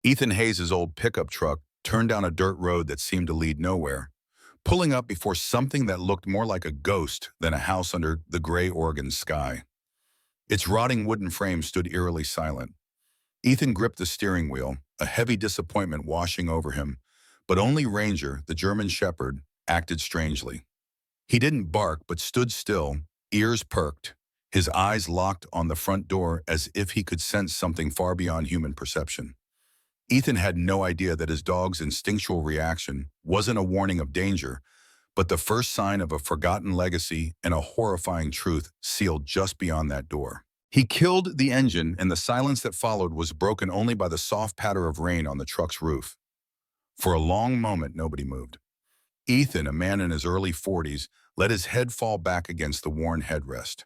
Ethan Hayes' old pickup truck turned down a dirt road that seemed to lead nowhere, pulling up before something that looked more like a ghost than a house under the gray Oregon sky. Its rotting wooden frame stood eerily silent. Ethan gripped the steering wheel, a heavy disappointment washing over him, but only Ranger, the German shepherd, acted strangely. He didn't bark but stood still, ears perked, his eyes locked on the front door as if he could sense something far beyond human perception. Ethan had no idea that his dog's instinctual reaction wasn't a warning of danger, but the first sign of a forgotten legacy and a horrifying truth sealed just beyond that door. He killed the engine, and the silence that followed was broken only by the soft patter of rain on the truck's roof. For a long moment, nobody moved. Ethan, a man in his early 40s, let his head fall back against the worn headrest.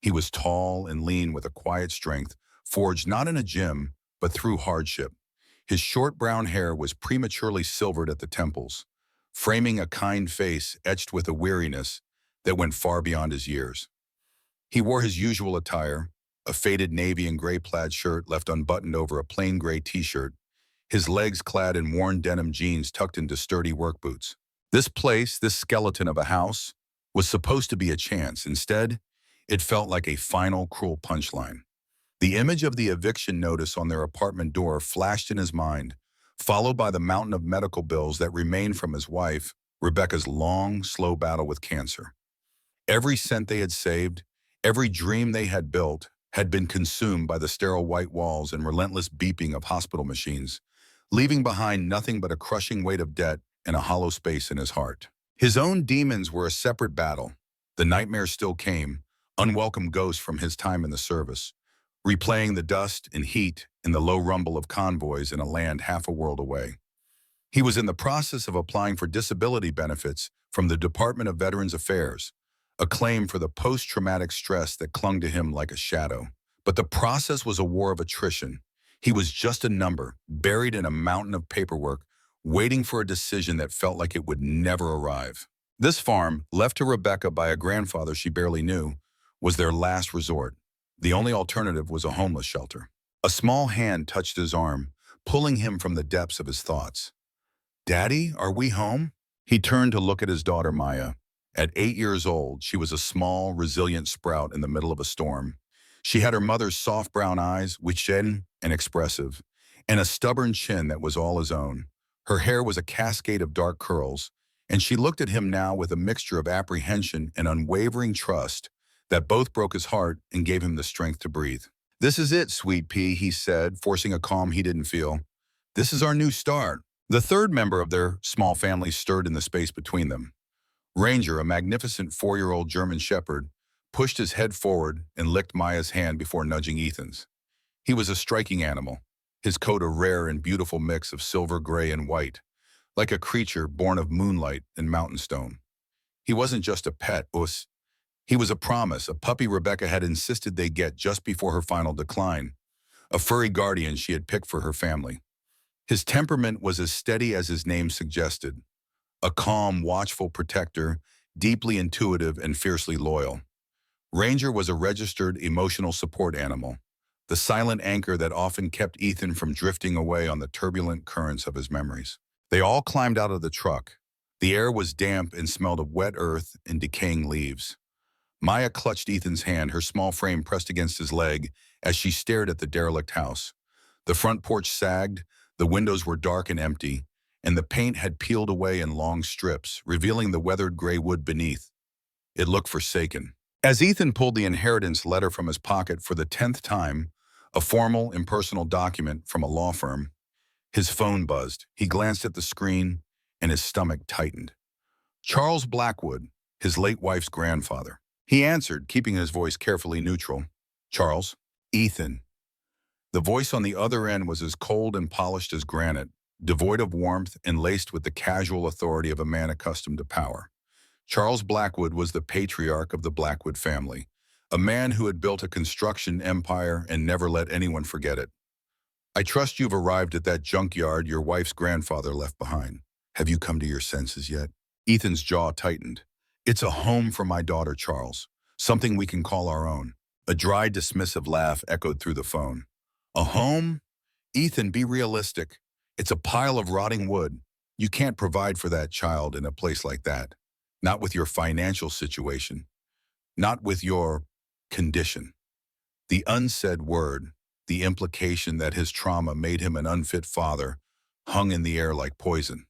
He was tall and lean with a quiet strength, forged not in a gym, but through hardship. His short brown hair was prematurely silvered at the temples, framing a kind face etched with a weariness that went far beyond his years. He wore his usual attire, a faded navy and gray plaid shirt left unbuttoned over a plain gray t-shirt, his legs clad in worn denim jeans tucked into sturdy work boots. This place, this skeleton of a house, was supposed to be a chance. Instead, it felt like a final, cruel punchline. The image of the eviction notice on their apartment door flashed in his mind, followed by the mountain of medical bills that remained from his wife, Rebecca's long, slow battle with cancer. Every cent they had saved, every dream they had built, had been consumed by the sterile white walls and relentless beeping of hospital machines, leaving behind nothing but a crushing weight of debt and a hollow space in his heart. His own demons were a separate battle. The nightmares still came, unwelcome ghosts from his time in the service, replaying the dust and heat and the low rumble of convoys in a land half a world away. He was in the process of applying for disability benefits from the Department of Veterans Affairs, a claim for the post-traumatic stress that clung to him like a shadow. But the process was a war of attrition. He was just a number, buried in a mountain of paperwork, waiting for a decision that felt like it would never arrive. This farm, left to Rebecca by a grandfather she barely knew, was their last resort. The only alternative was a homeless shelter. A small hand touched his arm, pulling him from the depths of his thoughts. "Daddy, are we home?" He turned to look at his daughter, Maya. At 8 years old, she was a small, resilient sprout in the middle of a storm. She had her mother's soft brown eyes, witched and expressive, and a stubborn chin that was all his own. Her hair was a cascade of dark curls, and she looked at him now with a mixture of apprehension and unwavering trust that both broke his heart and gave him the strength to breathe. "This is it, sweet pea," he said, forcing a calm he didn't feel. "This is our new start." The third member of their small family stirred in the space between them. Ranger, a magnificent 4-year-old German shepherd, pushed his head forward and licked Maya's hand before nudging Ethan's. He was a striking animal, his coat a rare and beautiful mix of silver gray and white, like a creature born of moonlight and mountain stone. He wasn't just a pet, he was a promise, a puppy Rebecca had insisted they get just before her final decline, a furry guardian she had picked for her family. His temperament was as steady as his name suggested, a calm, watchful protector, deeply intuitive and fiercely loyal. Ranger was a registered emotional support animal, the silent anchor that often kept Ethan from drifting away on the turbulent currents of his memories. They all climbed out of the truck. The air was damp and smelled of wet earth and decaying leaves. Maya clutched Ethan's hand, her small frame pressed against his leg as she stared at the derelict house. The front porch sagged, the windows were dark and empty, and the paint had peeled away in long strips, revealing the weathered gray wood beneath. It looked forsaken. As Ethan pulled the inheritance letter from his pocket for the 10th time, a formal, impersonal document from a law firm, his phone buzzed. He glanced at the screen, and his stomach tightened. Charles Blackwood, his late wife's grandfather. He answered, keeping his voice carefully neutral. "Charles." "Ethan." The voice on the other end was as cold and polished as granite, devoid of warmth and laced with the casual authority of a man accustomed to power. Charles Blackwood was the patriarch of the Blackwood family, a man who had built a construction empire and never let anyone forget it. "I trust you've arrived at that junkyard your wife's grandfather left behind. Have you come to your senses yet?" Ethan's jaw tightened. "It's a home for my daughter, Charles. Something we can call our own." A dry, dismissive laugh echoed through the phone. "A home? Ethan, be realistic. It's a pile of rotting wood. You can't provide for that child in a place like that. Not with your financial situation. Not with your condition. The unsaid word, the implication that his trauma made him an unfit father, hung in the air like poison.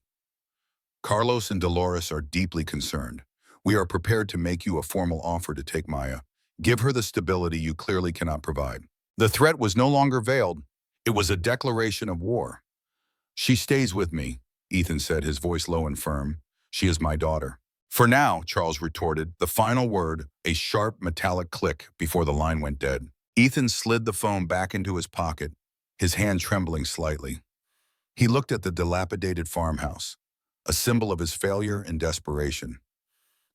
Carlos and Dolores are deeply concerned. We are prepared to make you a formal offer to take Maya. Give her the stability you clearly cannot provide. The threat was no longer veiled. It was a declaration of war. She stays with me, Ethan said, his voice low and firm. She is my daughter. For now, Charles retorted, the final word, a sharp metallic click before the line went dead. Ethan slid the phone back into his pocket, his hand trembling slightly. He looked at the dilapidated farmhouse, a symbol of his failure and desperation.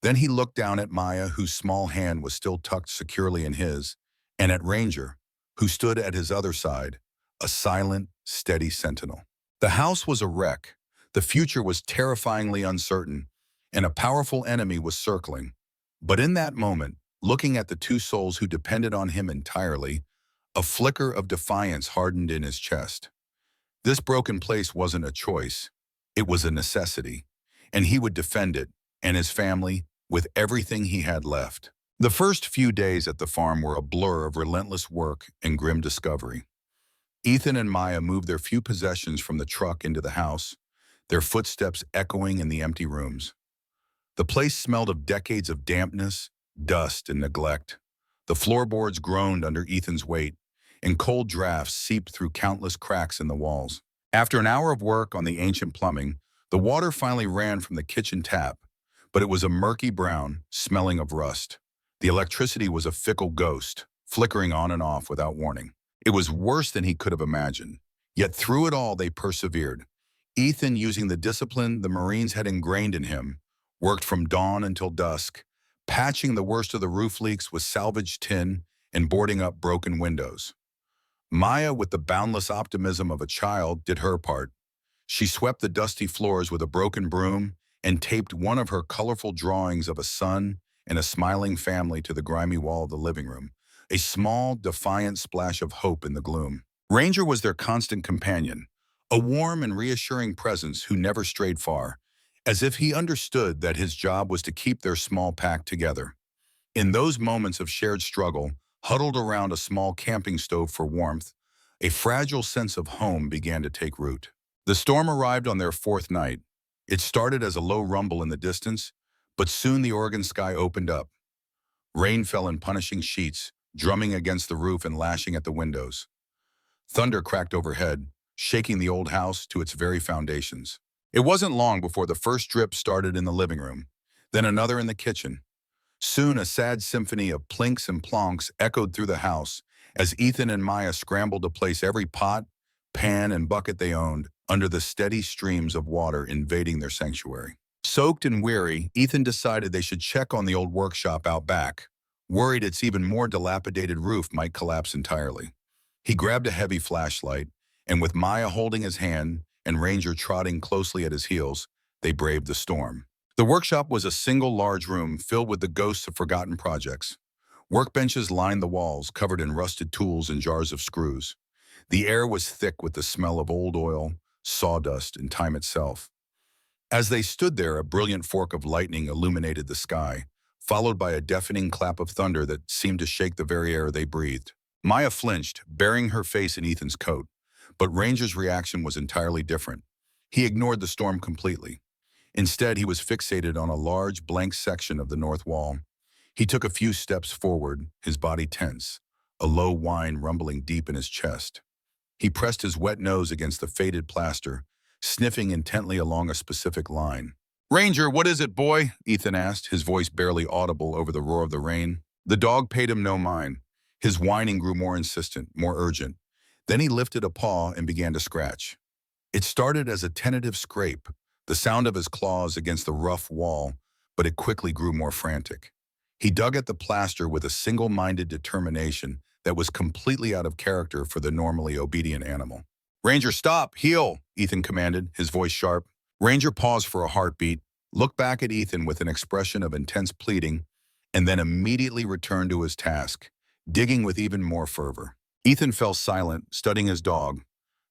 Then he looked down at Maya, whose small hand was still tucked securely in his, and at Ranger, who stood at his other side, a silent, steady sentinel. The house was a wreck, the future was terrifyingly uncertain, and a powerful enemy was circling. But in that moment, looking at the two souls who depended on him entirely, a flicker of defiance hardened in his chest. This broken place wasn't a choice, it was a necessity, and he would defend it, and his family, with everything he had left. The first few days at the farm were a blur of relentless work and grim discovery. Ethan and Maya moved their few possessions from the truck into the house, their footsteps echoing in the empty rooms. The place smelled of decades of dampness, dust, and neglect. The floorboards groaned under Ethan's weight, and cold drafts seeped through countless cracks in the walls. After an hour of work on the ancient plumbing, the water finally ran from the kitchen tap, but it was a murky brown, smelling of rust. The electricity was a fickle ghost, flickering on and off without warning. It was worse than he could have imagined. Yet through it all, they persevered. Ethan, using the discipline the Marines had ingrained in him, worked from dawn until dusk, patching the worst of the roof leaks with salvaged tin and boarding up broken windows. Maya, with the boundless optimism of a child, did her part. She swept the dusty floors with a broken broom and taped one of her colorful drawings of a son and a smiling family to the grimy wall of the living room, a small, defiant splash of hope in the gloom. Ranger was their constant companion, a warm and reassuring presence who never strayed far, as if he understood that his job was to keep their small pack together. In those moments of shared struggle, huddled around a small camping stove for warmth, a fragile sense of home began to take root. The storm arrived on their fourth night. It started as a low rumble in the distance, but soon the Oregon sky opened up. Rain fell in punishing sheets, drumming against the roof and lashing at the windows. Thunder cracked overhead, shaking the old house to its very foundations. It wasn't long before the first drip started in the living room, then another in the kitchen. Soon a sad symphony of plinks and plonks echoed through the house as Ethan and Maya scrambled to place every pot, pan, and bucket they owned under the steady streams of water invading their sanctuary. Soaked and weary, Ethan decided they should check on the old workshop out back, worried its even more dilapidated roof might collapse entirely. He grabbed a heavy flashlight, and with Maya holding his hand and Ranger trotting closely at his heels, they braved the storm. The workshop was a single large room filled with the ghosts of forgotten projects. Workbenches lined the walls, covered in rusted tools and jars of screws. The air was thick with the smell of old oil, sawdust, and time itself. As they stood there, a brilliant fork of lightning illuminated the sky, followed by a deafening clap of thunder that seemed to shake the very air they breathed. Maya flinched, burying her face in Ethan's coat, but Ranger's reaction was entirely different. He ignored the storm completely. Instead, he was fixated on a large, blank section of the north wall. He took a few steps forward, his body tense, a low whine rumbling deep in his chest. He pressed his wet nose against the faded plaster, sniffing intently along a specific line. "Ranger, what is it, boy?" Ethan asked, his voice barely audible over the roar of the rain. The dog paid him no mind. His whining grew more insistent, more urgent. Then he lifted a paw and began to scratch. It started as a tentative scrape, the sound of his claws against the rough wall, but it quickly grew more frantic. He dug at the plaster with a single-minded determination that was completely out of character for the normally obedient animal. "Ranger, stop! Heel!" Ethan commanded, his voice sharp. Ranger paused for a heartbeat, looked back at Ethan with an expression of intense pleading, and then immediately returned to his task, digging with even more fervor. Ethan fell silent, studying his dog.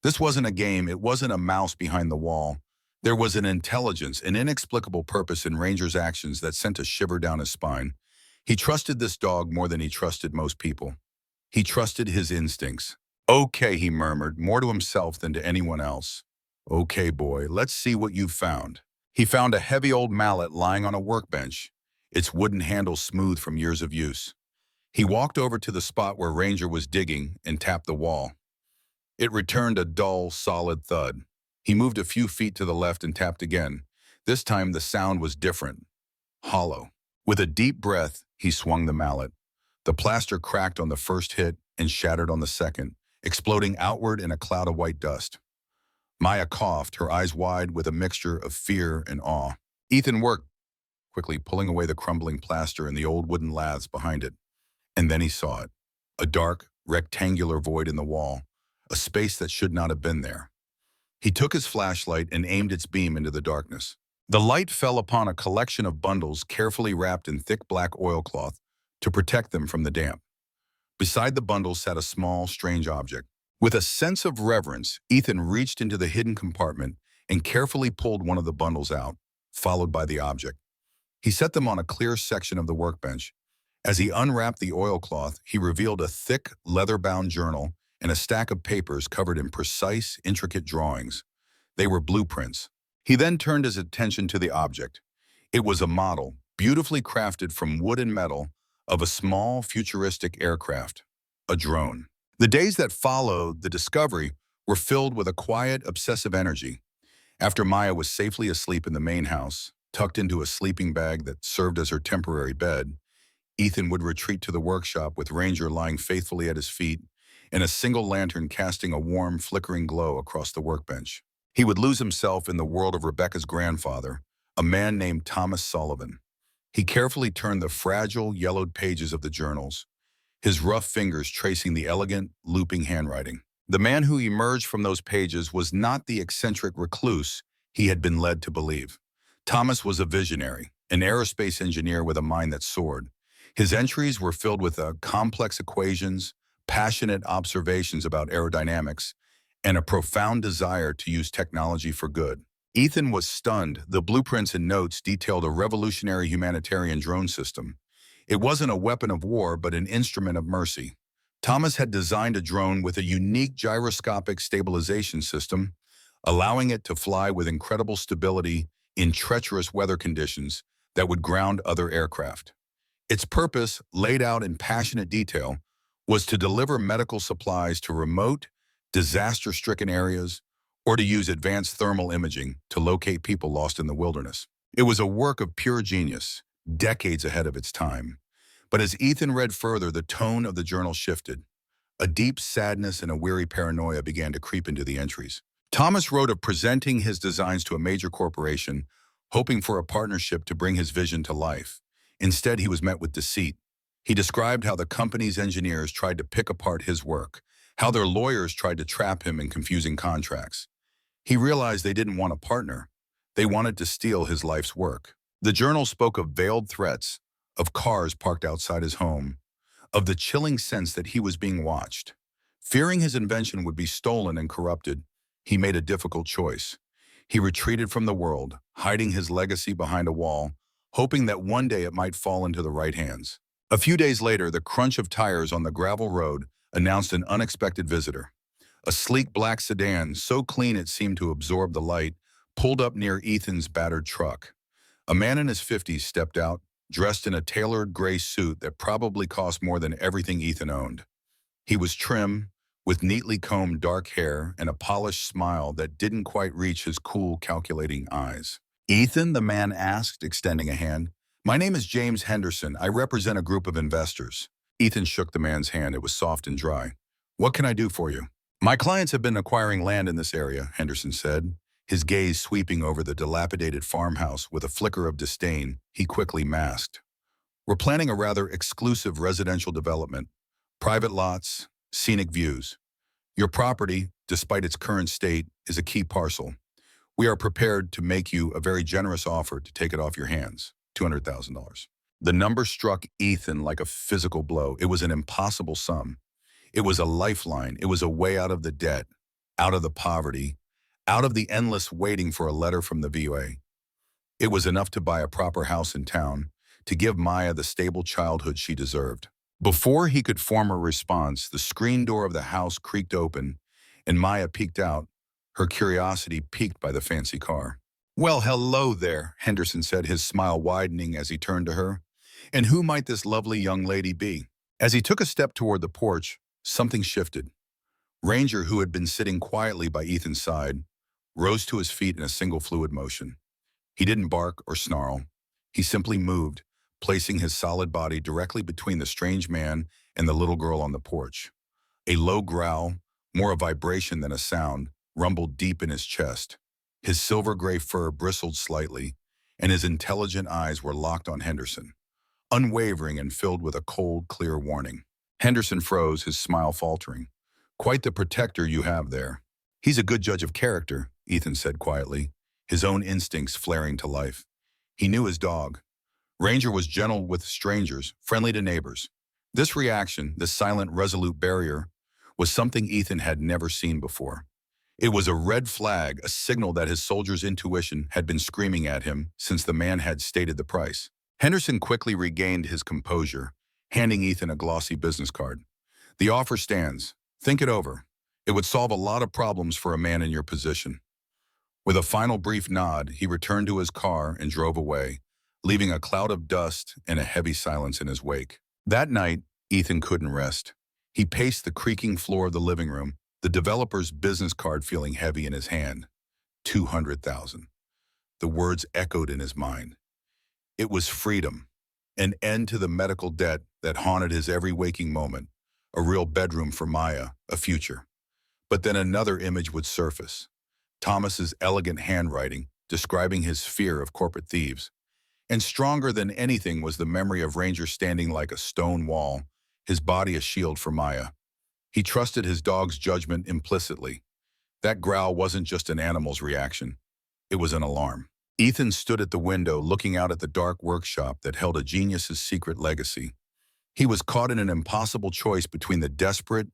This wasn't a game, it wasn't a mouse behind the wall. There was an intelligence, an inexplicable purpose in Ranger's actions that sent a shiver down his spine. He trusted this dog more than he trusted most people. He trusted his instincts. Okay, he murmured, more to himself than to anyone else. Okay, boy, let's see what you've found. He found a heavy old mallet lying on a workbench, its wooden handle smooth from years of use. He walked over to the spot where Ranger was digging and tapped the wall. It returned a dull, solid thud. He moved a few feet to the left and tapped again. This time the sound was different, hollow. With a deep breath, he swung the mallet. The plaster cracked on the first hit and shattered on the second, exploding outward in a cloud of white dust. Maya coughed, her eyes wide with a mixture of fear and awe. Ethan worked, quickly pulling away the crumbling plaster and the old wooden laths behind it. And then he saw it, a dark, rectangular void in the wall, a space that should not have been there. He took his flashlight and aimed its beam into the darkness. The light fell upon a collection of bundles carefully wrapped in thick black oilcloth to protect them from the damp. Beside the bundles sat a small, strange object. With a sense of reverence, Ethan reached into the hidden compartment and carefully pulled one of the bundles out, followed by the object. He set them on a clear section of the workbench. As he unwrapped the oilcloth, he revealed a thick, leather-bound journal and a stack of papers covered in precise, intricate drawings. They were blueprints. He then turned his attention to the object. It was a model, beautifully crafted from wood and metal, of a small, futuristic aircraft, a drone. The days that followed the discovery were filled with a quiet, obsessive energy. After Maya was safely asleep in the main house, tucked into a sleeping bag that served as her temporary bed, Ethan would retreat to the workshop with Ranger lying faithfully at his feet and a single lantern casting a warm, flickering glow across the workbench. He would lose himself in the world of Rebecca's grandfather, a man named Thomas Sullivan. He carefully turned the fragile, yellowed pages of the journals, his rough fingers tracing the elegant, looping handwriting. The man who emerged from those pages was not the eccentric recluse he had been led to believe. Thomas was a visionary, an aerospace engineer with a mind that soared. His entries were filled with complex equations, passionate observations about aerodynamics, and a profound desire to use technology for good. Ethan was stunned. The blueprints and notes detailed a revolutionary humanitarian drone system. It wasn't a weapon of war, but an instrument of mercy. Thomas had designed a drone with a unique gyroscopic stabilization system, allowing it to fly with incredible stability in treacherous weather conditions that would ground other aircraft. Its purpose, laid out in passionate detail, was to deliver medical supplies to remote, disaster-stricken areas, or to use advanced thermal imaging to locate people lost in the wilderness. It was a work of pure genius, decades ahead of its time. But as Ethan read further, the tone of the journal shifted. A deep sadness and a weary paranoia began to creep into the entries. Thomas wrote of presenting his designs to a major corporation, hoping for a partnership to bring his vision to life. Instead, he was met with deceit. He described how the company's engineers tried to pick apart his work, how their lawyers tried to trap him in confusing contracts. He realized they didn't want a partner. They wanted to steal his life's work. The journal spoke of veiled threats, of cars parked outside his home, of the chilling sense that he was being watched. Fearing his invention would be stolen and corrupted, he made a difficult choice. He retreated from the world, hiding his legacy behind a wall, hoping that one day it might fall into the right hands. A few days later, the crunch of tires on the gravel road announced an unexpected visitor. A sleek black sedan, so clean it seemed to absorb the light, pulled up near Ethan's battered truck. A man in his 50s stepped out, dressed in a tailored gray suit that probably cost more than everything Ethan owned. He was trim, with neatly combed dark hair and a polished smile that didn't quite reach his cool, calculating eyes. "Ethan," the man asked, extending a hand. "My name is James Henderson. I represent a group of investors." Ethan shook the man's hand. It was soft and dry. "What can I do for you?" "My clients have been acquiring land in this area," Henderson said, his gaze sweeping over the dilapidated farmhouse with a flicker of disdain he quickly masked. "We're planning a rather exclusive residential development. Private lots, scenic views. Your property, despite its current state, is a key parcel. We are prepared to make you a very generous offer to take it off your hands, $200,000. The number struck Ethan like a physical blow. It was an impossible sum. It was a lifeline. It was a way out of the debt. out of the poverty, out of the endless waiting for a letter from the VOA. It was enough to buy a proper house in town, to give Maya the stable childhood she deserved. Before he could form a response, the screen door of the house creaked open, and Maya peeked out, her curiosity piqued by the fancy car. "Well, hello there," Henderson said, his smile widening as he turned to her. "And who might this lovely young lady be?" As he took a step toward the porch, something shifted. Ranger, who had been sitting quietly by Ethan's side, rose to his feet in a single fluid motion. He didn't bark or snarl. He simply moved, placing his solid body directly between the strange man and the little girl on the porch. A low growl, more a vibration than a sound, rumbled deep in his chest. His silver-gray fur bristled slightly, and his intelligent eyes were locked on Henderson, unwavering and filled with a cold, clear warning. Henderson froze, his smile faltering. "Quite the protector you have there." "He's a good judge of character," Ethan said quietly, his own instincts flaring to life. He knew his dog. Ranger was gentle with strangers, friendly to neighbors. This reaction, this silent, resolute barrier, was something Ethan had never seen before. It was a red flag, a signal that his soldier's intuition had been screaming at him since the man had stated the price. Henderson quickly regained his composure, handing Ethan a glossy business card. "The offer stands. Think it over. It would solve a lot of problems for a man in your position." With a final brief nod, he returned to his car and drove away, leaving a cloud of dust and a heavy silence in his wake. That night, Ethan couldn't rest. He paced the creaking floor of the living room, the developer's business card feeling heavy in his hand. 200,000. The words echoed in his mind. It was freedom, an end to the medical debt that haunted his every waking moment, a real bedroom for Maya, a future. But then another image would surface. Thomas's elegant handwriting, describing his fear of corporate thieves. And stronger than anything was the memory of Ranger standing like a stone wall, his body a shield for Maya. He trusted his dog's judgment implicitly. That growl wasn't just an animal's reaction. It was an alarm. Ethan stood at the window looking out at the dark workshop that held a genius's secret legacy. He was caught in an impossible choice between the desperate,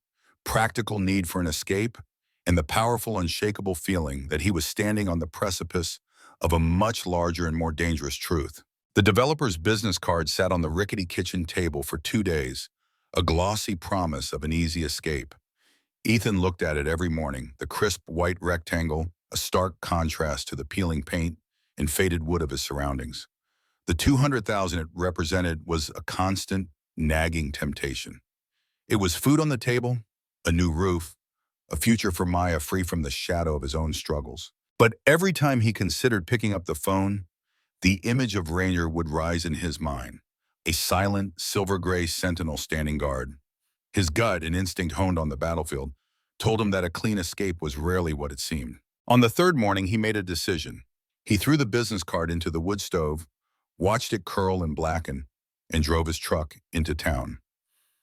practical need for an escape and the powerful, unshakable feeling that he was standing on the precipice of a much larger and more dangerous truth. The developer's business card sat on the rickety kitchen table for 2 days, a glossy promise of an easy escape. Ethan looked at it every morning, the crisp white rectangle, a stark contrast to the peeling paint and faded wood of his surroundings. The 200,000 it represented was a constant, nagging temptation. It was food on the table, a new roof, a future for Maya free from the shadow of his own struggles. But every time he considered picking up the phone, the image of Ranger would rise in his mind, a silent, silver-gray sentinel standing guard. His gut, an instinct honed on the battlefield, told him that a clean escape was rarely what it seemed. On the third morning, he made a decision. He threw the business card into the wood stove, watched it curl and blacken, and drove his truck into town.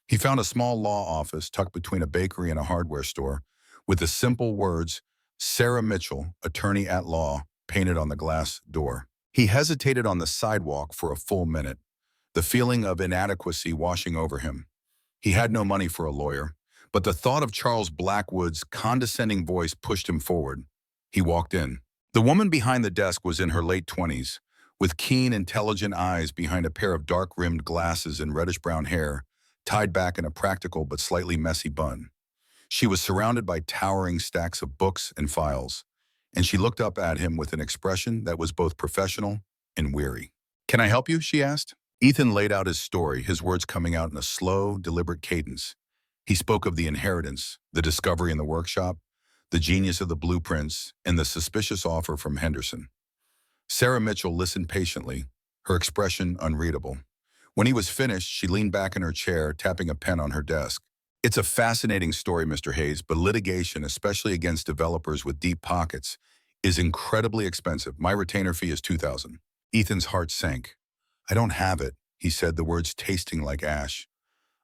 He found a small law office tucked between a bakery and a hardware store, with the simple words, "Sarah Mitchell, attorney at law," painted on the glass door. He hesitated on the sidewalk for a full minute, the feeling of inadequacy washing over him. He had no money for a lawyer, but the thought of Charles Blackwood's condescending voice pushed him forward. He walked in. The woman behind the desk was in her late 20s, with keen, intelligent eyes behind a pair of dark-rimmed glasses and reddish-brown hair, tied back in a practical but slightly messy bun. She was surrounded by towering stacks of books and files, and she looked up at him with an expression that was both professional and weary. "Can I help you?" she asked. Ethan laid out his story, his words coming out in a slow, deliberate cadence. He spoke of the inheritance, the discovery in the workshop, the genius of the blueprints, and the suspicious offer from Henderson. Sarah Mitchell listened patiently, her expression unreadable. When he was finished, she leaned back in her chair, tapping a pen on her desk. "It's a fascinating story, Mr. Hayes, but litigation, especially against developers with deep pockets, is incredibly expensive. My retainer fee is $2,000. Ethan's heart sank. "I don't have it," he said, the words tasting like ash.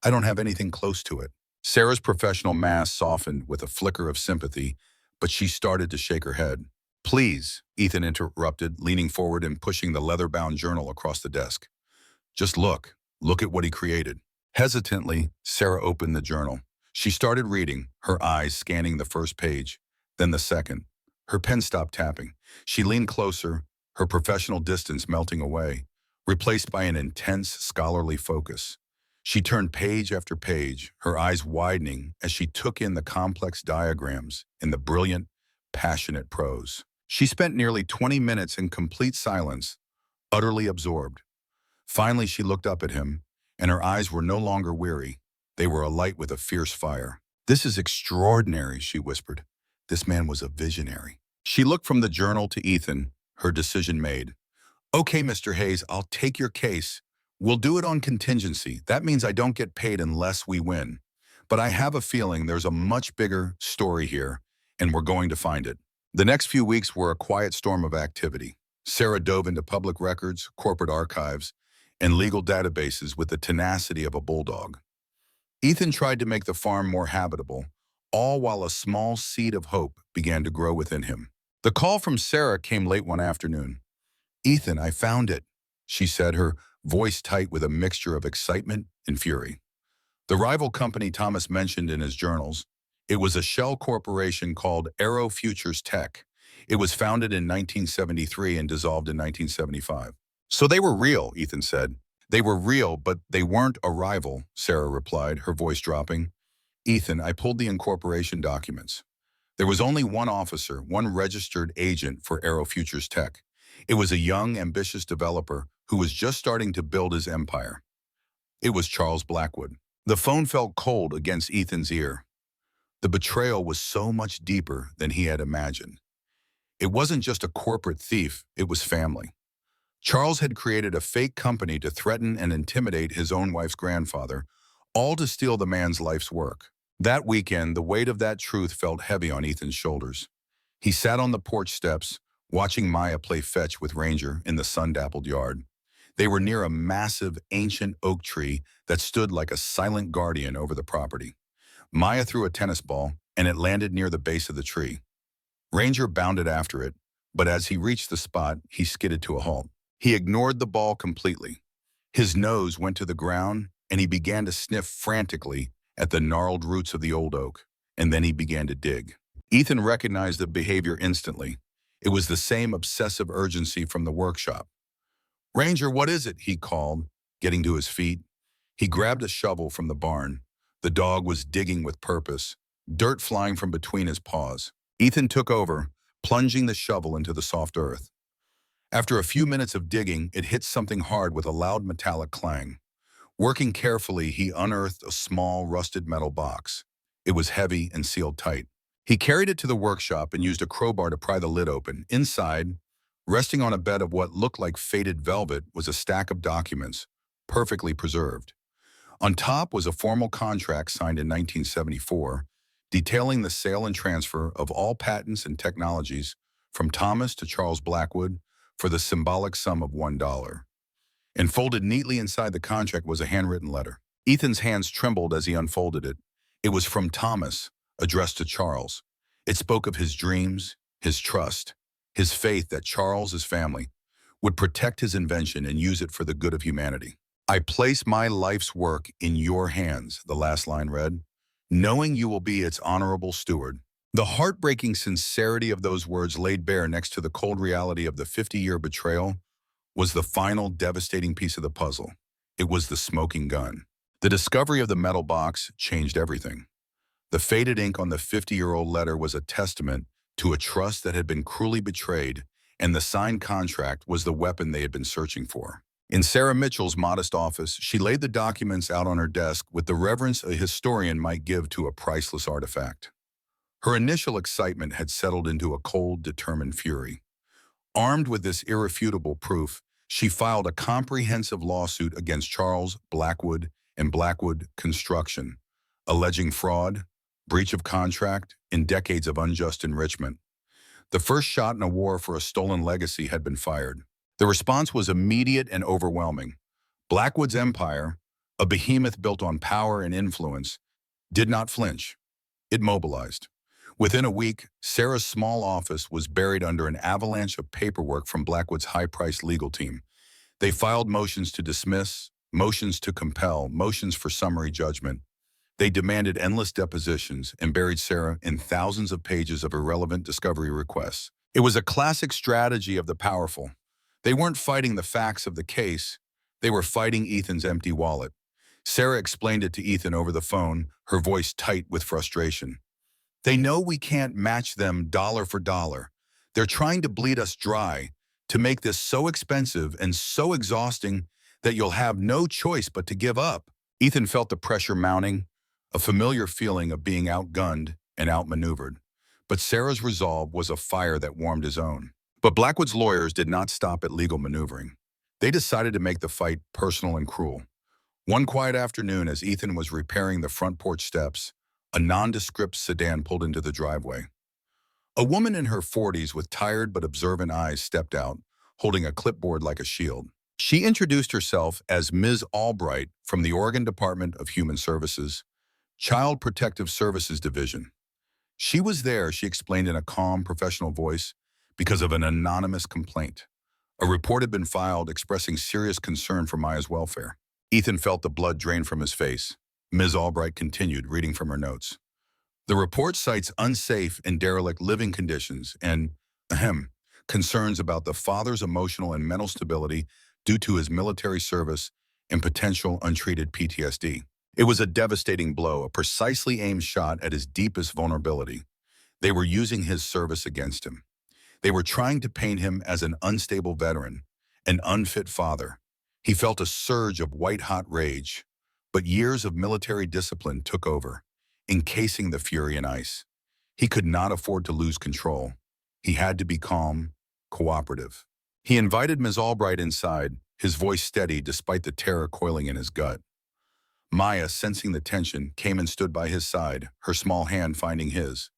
"I don't have anything close to it." Sarah's professional mask softened with a flicker of sympathy, but she started to shake her head. "Please," Ethan interrupted, leaning forward and pushing the leather-bound journal across the desk. "Just look. Look at what he created." Hesitantly, Sarah opened the journal. She started reading, her eyes scanning the first page. Then the second. Her pen stopped tapping. She leaned closer, her professional distance melting away, replaced by an intense, scholarly focus. She turned page after page, her eyes widening as she took in the complex diagrams and the brilliant, passionate prose. She spent nearly 20 minutes in complete silence, utterly absorbed. Finally, she looked up at him, and her eyes were no longer weary. They were alight with a fierce fire. "This is extraordinary," she whispered. This man was a visionary. She looked from the journal to Ethan, her decision made. "Okay, Mr. Hayes, I'll take your case. We'll do it on contingency. That means I don't get paid unless we win. But I have a feeling there's a much bigger story here, and we're going to find it." The next few weeks were a quiet storm of activity. Sarah dove into public records, corporate archives, and legal databases with the tenacity of a bulldog. Ethan tried to make the farm more habitable, all while a small seed of hope began to grow within him. The call from Sarah came late one afternoon. "Ethan, I found it," she said, her voice tight with a mixture of excitement and fury. The rival company Thomas mentioned in his journals, it was a shell corporation called Aero Futures Tech. It was founded in 1973 and dissolved in 1975. "So they were real," Ethan said. "They were real, but they weren't a rival," Sarah replied, her voice dropping. "Ethan, I pulled the incorporation documents. There was only one officer, one registered agent for Aero Futures Tech. It was a young, ambitious developer who was just starting to build his empire. It was Charles Blackwood." The phone felt cold against Ethan's ear. The betrayal was so much deeper than he had imagined. It wasn't just a corporate thief, it was family. Charles had created a fake company to threaten and intimidate his own wife's grandfather, all to steal the man's life's work. That weekend, the weight of that truth felt heavy on Ethan's shoulders. He sat on the porch steps, watching Maya play fetch with Ranger in the sun-dappled yard. They were near a massive, ancient oak tree that stood like a silent guardian over the property. Maya threw a tennis ball, and it landed near the base of the tree. Ranger bounded after it, but as he reached the spot, he skidded to a halt. He ignored the ball completely. His nose went to the ground, and he began to sniff frantically at the gnarled roots of the old oak, and then he began to dig. Ethan recognized the behavior instantly. It was the same obsessive urgency from the workshop. "Ranger, what is it?" he called, getting to his feet. He grabbed a shovel from the barn. The dog was digging with purpose, dirt flying from between his paws. Ethan took over, plunging the shovel into the soft earth. After a few minutes of digging, it hit something hard with a loud metallic clang. Working carefully, he unearthed a small, rusted metal box. It was heavy and sealed tight. He carried it to the workshop and used a crowbar to pry the lid open. Inside, resting on a bed of what looked like faded velvet, was a stack of documents, perfectly preserved. On top was a formal contract signed in 1974, detailing the sale and transfer of all patents and technologies from Thomas to Charles Blackwood for the symbolic sum of $1. And folded neatly inside the contract was a handwritten letter. Ethan's hands trembled as he unfolded it. It was from Thomas, addressed to Charles. It spoke of his dreams, his trust, his faith that Charles's family would protect his invention and use it for the good of humanity. "I place my life's work in your hands," the last line read, "knowing you will be its honorable steward." The heartbreaking sincerity of those words laid bare next to the cold reality of the 50-year betrayal was the final devastating piece of the puzzle. It was the smoking gun. The discovery of the metal box changed everything. The faded ink on the 50-year-old letter was a testament to a trust that had been cruelly betrayed, and the signed contract was the weapon they had been searching for. In Sarah Mitchell's modest office, she laid the documents out on her desk with the reverence a historian might give to a priceless artifact. Her initial excitement had settled into a cold, determined fury. Armed with this irrefutable proof, she filed a comprehensive lawsuit against Charles Blackwood and Blackwood Construction, alleging fraud, breach of contract, and decades of unjust enrichment. The first shot in a war for a stolen legacy had been fired. The response was immediate and overwhelming. Blackwood's empire, a behemoth built on power and influence, did not flinch. It mobilized. Within a week, Sarah's small office was buried under an avalanche of paperwork from Blackwood's high-priced legal team. They filed motions to dismiss, motions to compel, motions for summary judgment. They demanded endless depositions and buried Sarah in thousands of pages of irrelevant discovery requests. It was a classic strategy of the powerful. They weren't fighting the facts of the case, they were fighting Ethan's empty wallet. Sarah explained it to Ethan over the phone, her voice tight with frustration. They know we can't match them dollar for dollar. They're trying to bleed us dry, to make this so expensive and so exhausting that you'll have no choice but to give up. Ethan felt the pressure mounting, a familiar feeling of being outgunned and outmaneuvered. But Sarah's resolve was a fire that warmed his own. But Blackwood's lawyers did not stop at legal maneuvering. They decided to make the fight personal and cruel. One quiet afternoon, as Ethan was repairing the front porch steps, a nondescript sedan pulled into the driveway. A woman in her 40s with tired but observant eyes stepped out, holding a clipboard like a shield. She introduced herself as Ms. Albright from the Oregon Department of Human Services, Child Protective Services Division. She was there, she explained in a calm, professional voice, because of an anonymous complaint. A report had been filed expressing serious concern for Maya's welfare. Ethan felt the blood drain from his face. Ms. Albright continued, reading from her notes. The report cites unsafe and derelict living conditions and, concerns about the father's emotional and mental stability due to his military service and potential untreated PTSD. It was a devastating blow, a precisely aimed shot at his deepest vulnerability. They were using his service against him. They were trying to paint him as an unstable veteran, an unfit father. He felt a surge of white-hot rage, but years of military discipline took over, encasing the fury in ice. He could not afford to lose control. He had to be calm, cooperative. He invited Ms. Albright inside, his voice steady despite the terror coiling in his gut. Maya, sensing the tension, came and stood by his side, her small hand finding his.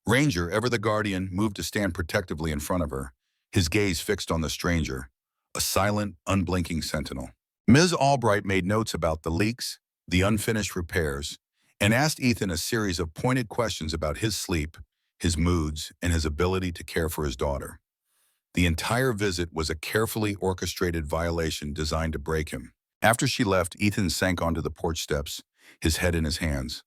Ranger, ever the guardian, moved to stand protectively in front of her, his gaze fixed on the stranger, a silent, unblinking sentinel. Ms. Albright made notes about the leaks, the unfinished repairs, and asked Ethan a series of pointed questions about his sleep, his moods, and his ability to care for his daughter. The entire visit was a carefully orchestrated violation designed to break him. After she left, Ethan sank onto the porch steps, his head in his hands.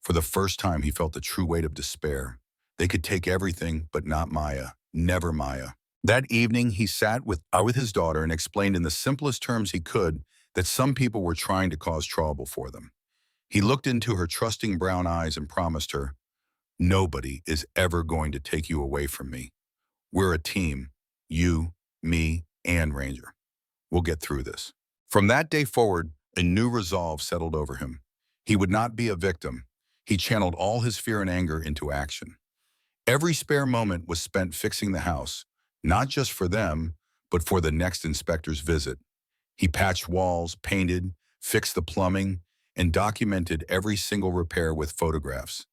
For the first time, he felt the true weight of despair. They could take everything, but not Maya. Never Maya. That evening, he sat with his daughter and explained in the simplest terms he could that some people were trying to cause trouble for them. He looked into her trusting brown eyes and promised her, "Nobody is ever going to take you away from me. We're a team. You, me, and Ranger. We'll get through this." From that day forward, a new resolve settled over him. He would not be a victim. He channeled all his fear and anger into action. Every spare moment was spent fixing the house, not just for them, but for the next inspector's visit. He patched walls, painted, fixed the plumbing, and documented every single repair with photographs.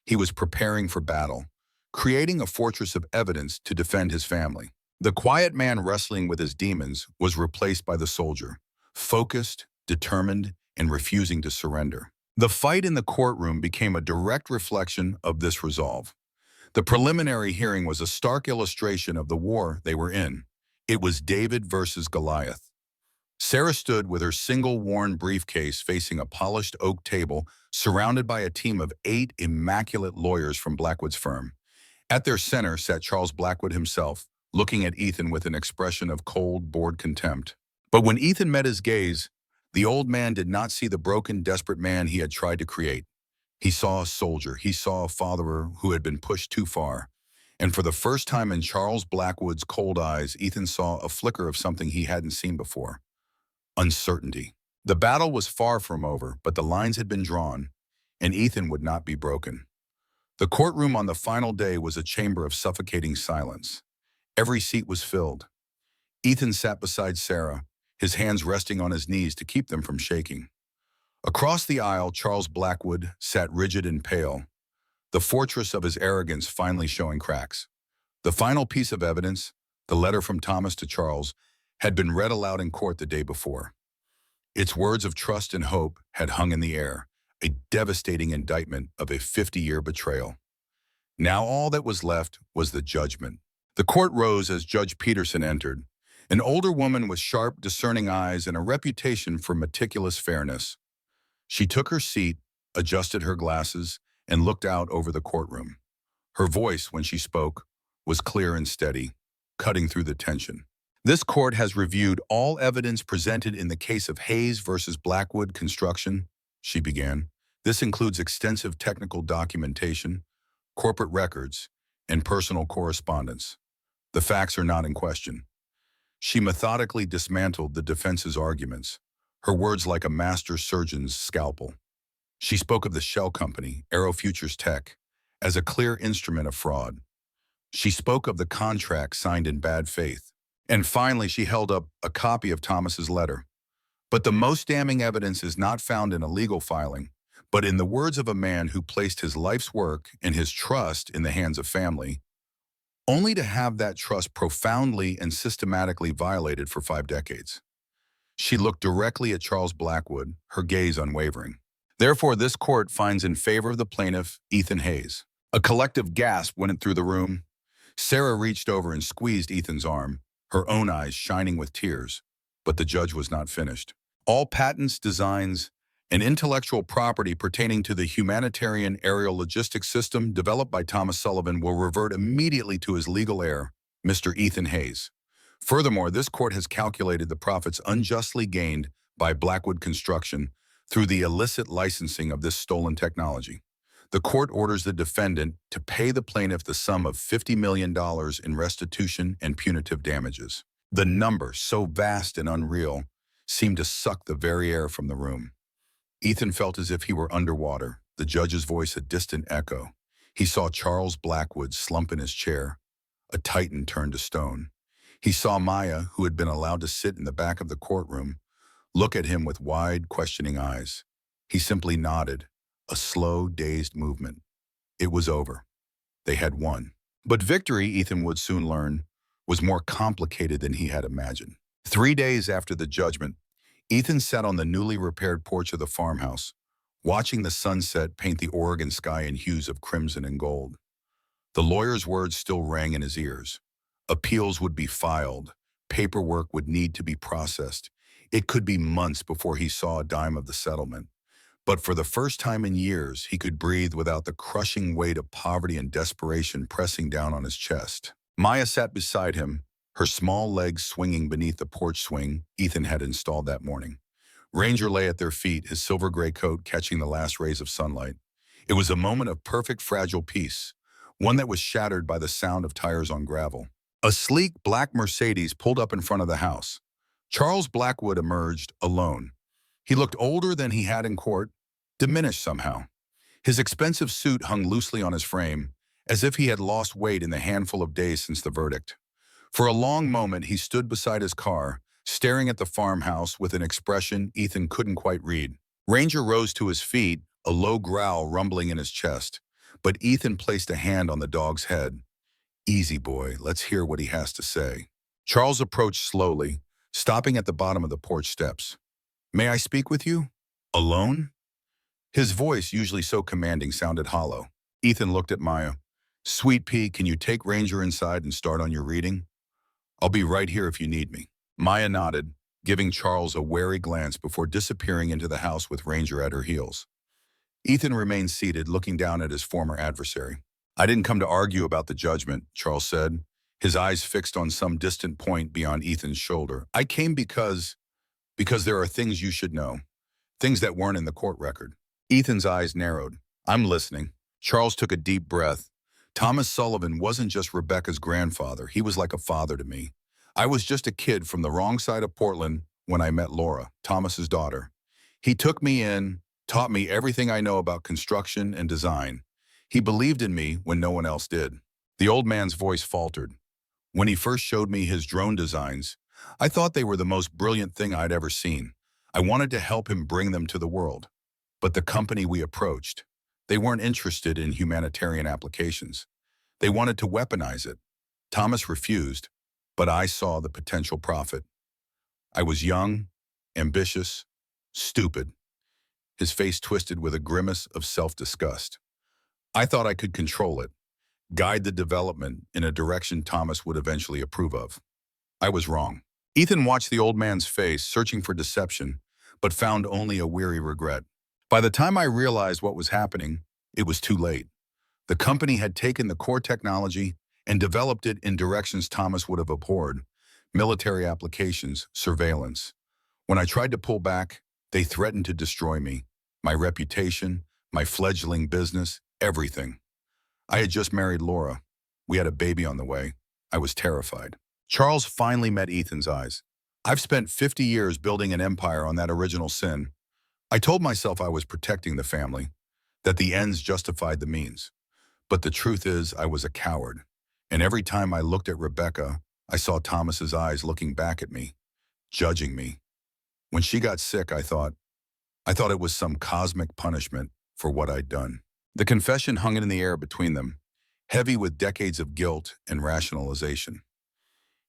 He was preparing for battle, creating a fortress of evidence to defend his family. The quiet man wrestling with his demons was replaced by the soldier, focused, determined, and refusing to surrender. The fight in the courtroom became a direct reflection of this resolve. The preliminary hearing was a stark illustration of the war they were in. It was David versus Goliath. Sarah stood with her single worn briefcase facing a polished oak table, surrounded by a team of 8 immaculate lawyers from Blackwood's firm. At their center sat Charles Blackwood himself, looking at Ethan with an expression of cold, bored contempt. But when Ethan met his gaze, the old man did not see the broken, desperate man he had tried to create. He saw a soldier. He saw a follower who had been pushed too far. And for the first time in Charles Blackwood's cold eyes, Ethan saw a flicker of something he hadn't seen before. Uncertainty. The battle was far from over, but the lines had been drawn, and Ethan would not be broken. The courtroom on the final day was a chamber of suffocating silence. Every seat was filled. Ethan sat beside Sarah, his hands resting on his knees to keep them from shaking. Across the aisle, Charles Blackwood sat rigid and pale, the fortress of his arrogance finally showing cracks. The final piece of evidence, the letter from Thomas to Charles, had been read aloud in court the day before. Its words of trust and hope had hung in the air, a devastating indictment of a 50-year betrayal. Now all that was left was the judgment. The court rose as Judge Peterson entered, an older woman with sharp, discerning eyes and a reputation for meticulous fairness. She took her seat, adjusted her glasses, and looked out over the courtroom. Her voice, when she spoke, was clear and steady, cutting through the tension. This court has reviewed all evidence presented in the case of Hayes versus Blackwood Construction, she began. This includes extensive technical documentation, corporate records, and personal correspondence. The facts are not in question. She methodically dismantled the defense's arguments, her words like a master surgeon's scalpel. She spoke of the shell company, Aero Futures Tech, as a clear instrument of fraud. She spoke of the contract signed in bad faith. And finally, she held up a copy of Thomas's letter. But the most damning evidence is not found in a legal filing, but in the words of a man who placed his life's work and his trust in the hands of family, only to have that trust profoundly and systematically violated for 5 decades. She looked directly at Charles Blackwood, her gaze unwavering. Therefore, this court finds in favor of the plaintiff, Ethan Hayes. A collective gasp went through the room. Sarah reached over and squeezed Ethan's arm, her own eyes shining with tears, but the judge was not finished. All patents, designs, and intellectual property pertaining to the humanitarian aerial logistics system developed by Thomas Sullivan will revert immediately to his legal heir, Mr. Ethan Hayes. Furthermore, this court has calculated the profits unjustly gained by Blackwood Construction through the illicit licensing of this stolen technology. The court orders the defendant to pay the plaintiff the sum of $50 million in restitution and punitive damages. The number, so vast and unreal, seemed to suck the very air from the room. Ethan felt as if he were underwater, the judge's voice a distant echo. He saw Charles Blackwood slump in his chair, a titan turned to stone. He saw Maya, who had been allowed to sit in the back of the courtroom, look at him with wide, questioning eyes. He simply nodded, a slow, dazed movement. It was over. They had won. But victory, Ethan would soon learn, was more complicated than he had imagined. 3 days after the judgment, Ethan sat on the newly repaired porch of the farmhouse, watching the sunset paint the Oregon sky in hues of crimson and gold. The lawyer's words still rang in his ears. Appeals would be filed. Paperwork would need to be processed. It could be months before he saw a dime of the settlement. But for the first time in years, he could breathe without the crushing weight of poverty and desperation pressing down on his chest. Maya sat beside him, her small legs swinging beneath the porch swing Ethan had installed that morning. Ranger lay at their feet, his silver gray coat catching the last rays of sunlight. It was a moment of perfect fragile peace, one that was shattered by the sound of tires on gravel. A sleek black Mercedes pulled up in front of the house. Charles Blackwood emerged alone. He looked older than he had in court, diminished somehow. His expensive suit hung loosely on his frame, as if he had lost weight in the handful of days since the verdict. For a long moment, he stood beside his car, staring at the farmhouse with an expression Ethan couldn't quite read. Ranger rose to his feet, a low growl rumbling in his chest, but Ethan placed a hand on the dog's head. "Easy, boy, let's hear what he has to say." Charles approached slowly, stopping at the bottom of the porch steps. "May I speak with you? Alone?" His voice, usually so commanding, sounded hollow. Ethan looked at Maya. "Sweet pea, can you take Ranger inside and start on your reading? I'll be right here if you need me." Maya nodded, giving Charles a wary glance before disappearing into the house with Ranger at her heels. Ethan remained seated, looking down at his former adversary. "I didn't come to argue about the judgment," Charles said, his eyes fixed on some distant point beyond Ethan's shoulder. "I came because there are things you should know, things that weren't in the court record." Ethan's eyes narrowed. "I'm listening." Charles took a deep breath. "Thomas Sullivan wasn't just Rebecca's grandfather. He was like a father to me. I was just a kid from the wrong side of Portland when I met Laura, Thomas's daughter. He took me in, taught me everything I know about construction and design. He believed in me when no one else did." The old man's voice faltered. "When he first showed me his drone designs, I thought they were the most brilliant thing I'd ever seen. I wanted to help him bring them to the world. But the company we approached, they weren't interested in humanitarian applications. They wanted to weaponize it. Thomas refused, but I saw the potential profit. I was young, ambitious, stupid." His face twisted with a grimace of self-disgust. "I thought I could control it, guide the development in a direction Thomas would eventually approve of. I was wrong." Ethan watched the old man's face, searching for deception, but found only a weary regret. By the time I realized what was happening, it was too late. The company had taken the core technology and developed it in directions Thomas would have abhorred: military applications, surveillance. When I tried to pull back, they threatened to destroy me, my reputation, my fledgling business, everything. I had just married Laura. We had a baby on the way. I was terrified. Charles finally met Ethan's eyes. I've spent 50 years building an empire on that original sin. I told myself I was protecting the family, that the ends justified the means. But the truth is, I was a coward. And every time I looked at Rebecca, I saw Thomas's eyes looking back at me, judging me. When she got sick, I thought it was some cosmic punishment for what I'd done. The confession hung in the air between them, heavy with decades of guilt and rationalization.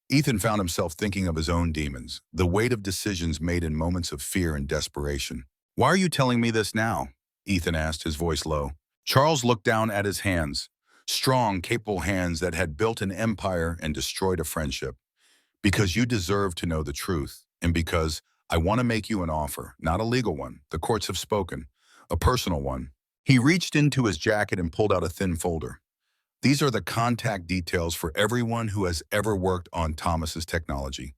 Ethan found himself thinking of his own demons, the weight of decisions made in moments of fear and desperation. "Why are you telling me this now?" Ethan asked, his voice low. Charles looked down at his hands, strong, capable hands that had built an empire and destroyed a friendship. "Because you deserve to know the truth, and because I want to make you an offer, not a legal one. The courts have spoken, a personal one." He reached into his jacket and pulled out a thin folder. "These are the contact details for everyone who has ever worked on Thomas's technology.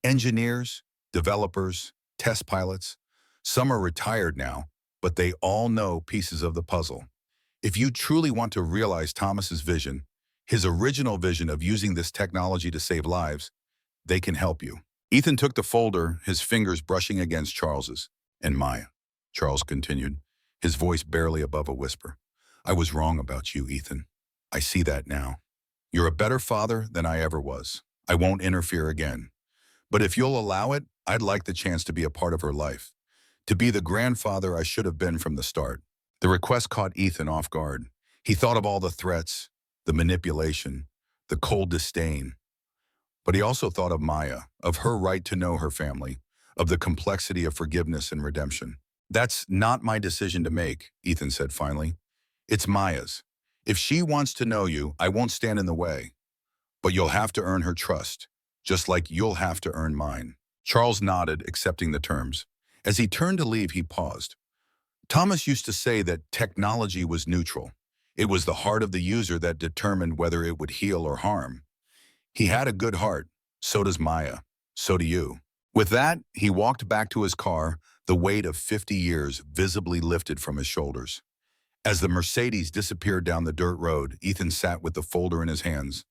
Engineers, developers, test pilots. Some are retired now, but they all know pieces of the puzzle. If you truly want to realize Thomas's vision, his original vision of using this technology to save lives, they can help you." Ethan took the folder, his fingers brushing against Charles's. "And Maya," Charles continued, his voice barely above a whisper. "I was wrong about you, Ethan. I see that now. You're a better father than I ever was. I won't interfere again. But if you'll allow it, I'd like the chance to be a part of her life, to be the grandfather I should have been from the start." The request caught Ethan off guard. He thought of all the threats, the manipulation, the cold disdain. But he also thought of Maya, of her right to know her family, of the complexity of forgiveness and redemption. "That's not my decision to make," Ethan said finally. "It's Maya's. If she wants to know you, I won't stand in the way. But you'll have to earn her trust, just like you'll have to earn mine." Charles nodded, accepting the terms. As he turned to leave, he paused. "Thomas used to say that technology was neutral. It was the heart of the user that determined whether it would heal or harm. He had a good heart. So does Maya. So do you." With that, he walked back to his car, the weight of 50 years visibly lifted from his shoulders. As the Mercedes disappeared down the dirt road, Ethan sat with the folder in his hands,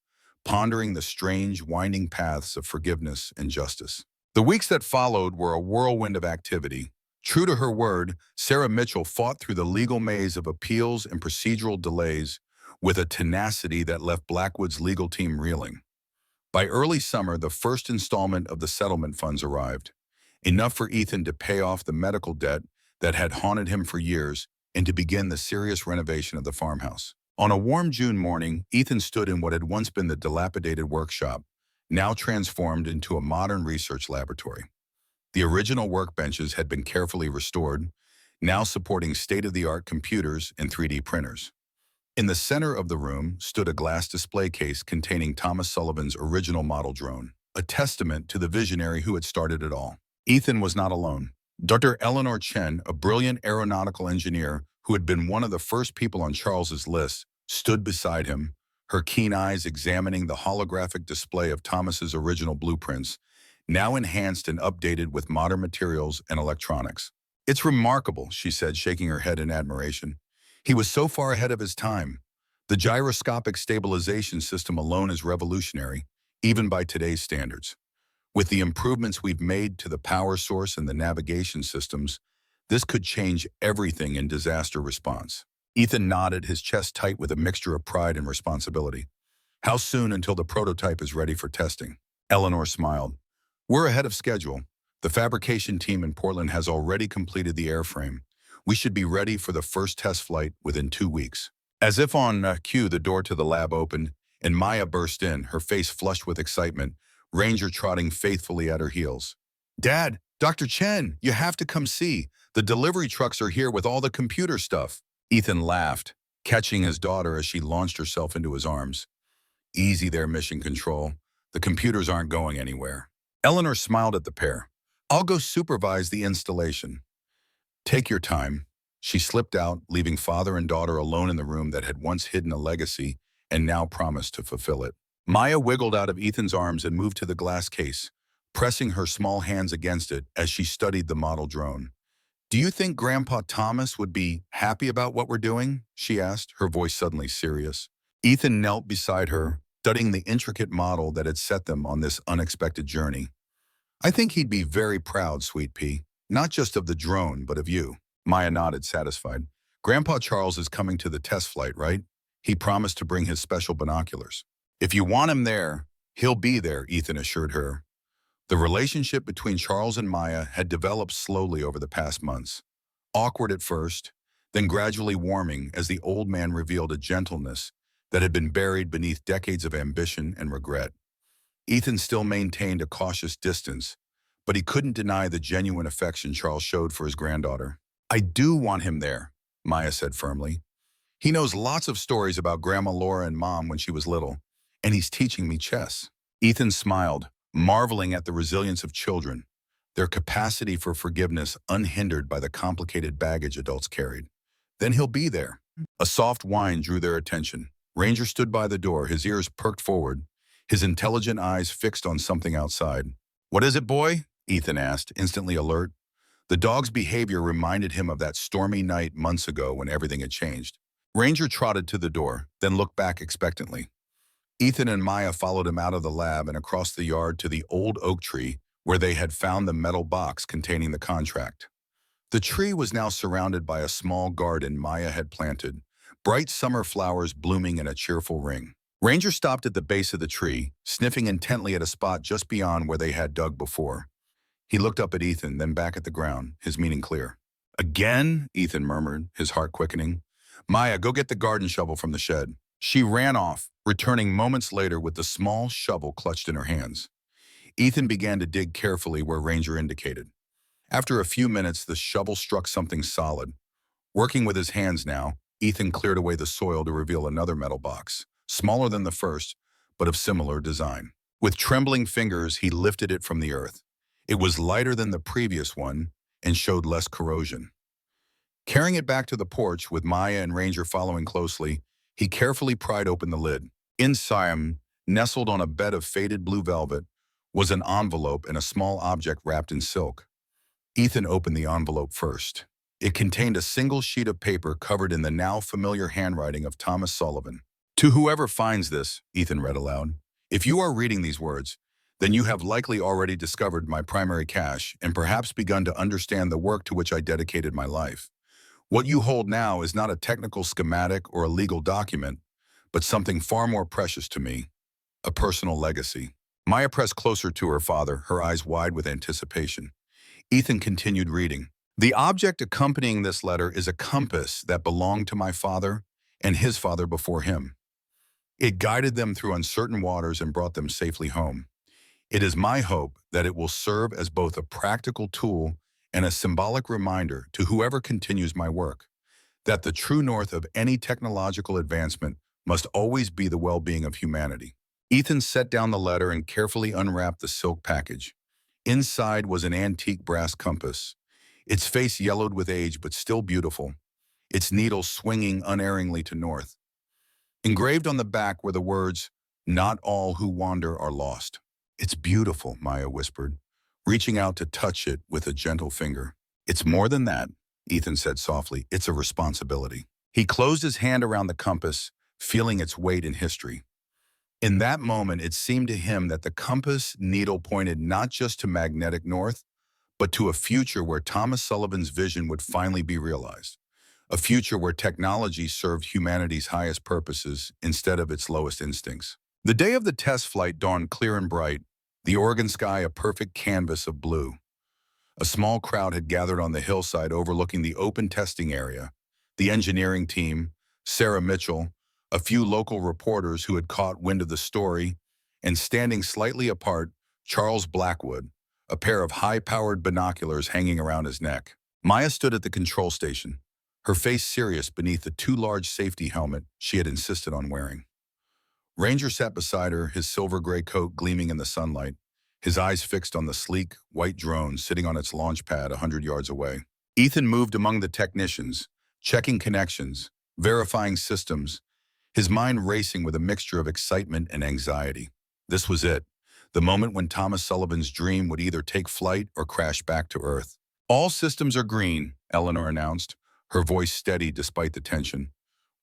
pondering the strange, winding paths of forgiveness and justice. The weeks that followed were a whirlwind of activity. True to her word, Sarah Mitchell fought through the legal maze of appeals and procedural delays with a tenacity that left Blackwood's legal team reeling. By early summer, the first installment of the settlement funds arrived, enough for Ethan to pay off the medical debt that had haunted him for years and to begin the serious renovation of the farmhouse. On a warm June morning, Ethan stood in what had once been the dilapidated workshop, now transformed into a modern research laboratory. The original workbenches had been carefully restored, now supporting state-of-the-art computers and 3D printers. In the center of the room stood a glass display case containing Thomas Sullivan's original model drone, a testament to the visionary who had started it all. Ethan was not alone. Dr. Eleanor Chen, a brilliant aeronautical engineer who had been one of the first people on Charles's list, stood beside him, her keen eyes examining the holographic display of Thomas's original blueprints, now enhanced and updated with modern materials and electronics. "It's remarkable," she said, shaking her head in admiration. "He was so far ahead of his time. The gyroscopic stabilization system alone is revolutionary, even by today's standards. With the improvements we've made to the power source and the navigation systems, this could change everything in disaster response." Ethan nodded, his chest tight with a mixture of pride and responsibility. "How soon until the prototype is ready for testing?" Eleanor smiled. "We're ahead of schedule. The fabrication team in Portland has already completed the airframe. We should be ready for the first test flight within 2 weeks." As if on cue, the door to the lab opened, and Maya burst in, her face flushed with excitement, Ranger trotting faithfully at her heels. "Dad, Dr. Chen, you have to come see. The delivery trucks are here with all the computer stuff." Ethan laughed, catching his daughter as she launched herself into his arms. "Easy there, Mission Control. The computers aren't going anywhere." Eleanor smiled at the pair. "I'll go supervise the installation." "Take your time. She slipped out, leaving father and daughter alone in the room that had once hidden a legacy and now promised to fulfill it. Maya wiggled out of Ethan's arms and moved to the glass case, pressing her small hands against it as she studied the model drone. "Do you think Grandpa Thomas would be happy about what we're doing?" she asked, her voice suddenly serious. Ethan knelt beside her, studying the intricate model that had set them on this unexpected journey. "I think he'd be very proud, Sweet Pea. Not just of the drone, but of you." Maya nodded, satisfied. "Grandpa Charles is coming to the test flight, right? He promised to bring his special binoculars." "If you want him there, he'll be there," Ethan assured her. The relationship between Charles and Maya had developed slowly over the past months. Awkward at first, then gradually warming as the old man revealed a gentleness that had been buried beneath decades of ambition and regret. Ethan still maintained a cautious distance, but he couldn't deny the genuine affection Charles showed for his granddaughter. "I do want him there," Maya said firmly. "He knows lots of stories about Grandma Laura and Mom when she was little, and he's teaching me chess." Ethan smiled, marveling at the resilience of children, their capacity for forgiveness unhindered by the complicated baggage adults carried. "Then he'll be there." A soft whine drew their attention. Ranger stood by the door, his ears perked forward, his intelligent eyes fixed on something outside. "What is it, boy?" Ethan asked, instantly alert. The dog's behavior reminded him of that stormy night months ago when everything had changed. Ranger trotted to the door, then looked back expectantly. Ethan and Maya followed him out of the lab and across the yard to the old oak tree where they had found the metal box containing the contract. The tree was now surrounded by a small garden Maya had planted, bright summer flowers blooming in a cheerful ring. Ranger stopped at the base of the tree, sniffing intently at a spot just beyond where they had dug before. He looked up at Ethan, then back at the ground, his meaning clear. "Again?" Ethan murmured, his heart quickening. "Maya, go get the garden shovel from the shed." She ran off, returning moments later with the small shovel clutched in her hands. Ethan began to dig carefully where Ranger indicated. After a few minutes, the shovel struck something solid. Working with his hands now, Ethan cleared away the soil to reveal another metal box, smaller than the first, but of similar design. With trembling fingers, he lifted it from the earth. It was lighter than the previous one and showed less corrosion. Carrying it back to the porch with Maya and Ranger following closely, he carefully pried open the lid. Inside, nestled on a bed of faded blue velvet, was an envelope and a small object wrapped in silk. Ethan opened the envelope first. It contained a single sheet of paper covered in the now familiar handwriting of Thomas Sullivan. "To whoever finds this," Ethan read aloud, "if you are reading these words, then you have likely already discovered my primary cache and perhaps begun to understand the work to which I dedicated my life. What you hold now is not a technical schematic or a legal document, but something far more precious to me, a personal legacy." Maya pressed closer to her father, her eyes wide with anticipation. Ethan continued reading. "The object accompanying this letter is a compass that belonged to my father and his father before him. It guided them through uncertain waters and brought them safely home. It is my hope that it will serve as both a practical tool and a symbolic reminder to whoever continues my work, that the true north of any technological advancement must always be the well-being of humanity." Ethan set down the letter and carefully unwrapped the silk package. Inside was an antique brass compass, its face yellowed with age but still beautiful, its needle swinging unerringly to north. Engraved on the back were the words, "Not all who wander are lost." "It's beautiful," Maya whispered, reaching out to touch it with a gentle finger. "It's more than that," Ethan said softly. "It's a responsibility." He closed his hand around the compass, feeling its weight in history. In that moment, it seemed to him that the compass needle pointed not just to magnetic north, but to a future where Thomas Sullivan's vision would finally be realized. A future where technology served humanity's highest purposes instead of its lowest instincts. The day of the test flight dawned clear and bright, the Oregon sky a perfect canvas of blue. A small crowd had gathered on the hillside overlooking the open testing area. The engineering team, Sarah Mitchell, a few local reporters who had caught wind of the story, and standing slightly apart, Charles Blackwood, a pair of high-powered binoculars hanging around his neck. Maya stood at the control station, her face serious beneath the too large safety helmet she had insisted on wearing. Ranger sat beside her, his silver-gray coat gleaming in the sunlight, his eyes fixed on the sleek, white drone sitting on its launch pad 100 yards away. Ethan moved among the technicians, checking connections, verifying systems, his mind racing with a mixture of excitement and anxiety. This was it, the moment when Thomas Sullivan's dream would either take flight or crash back to Earth. All systems are green, Eleanor announced, her voice steady despite the tension.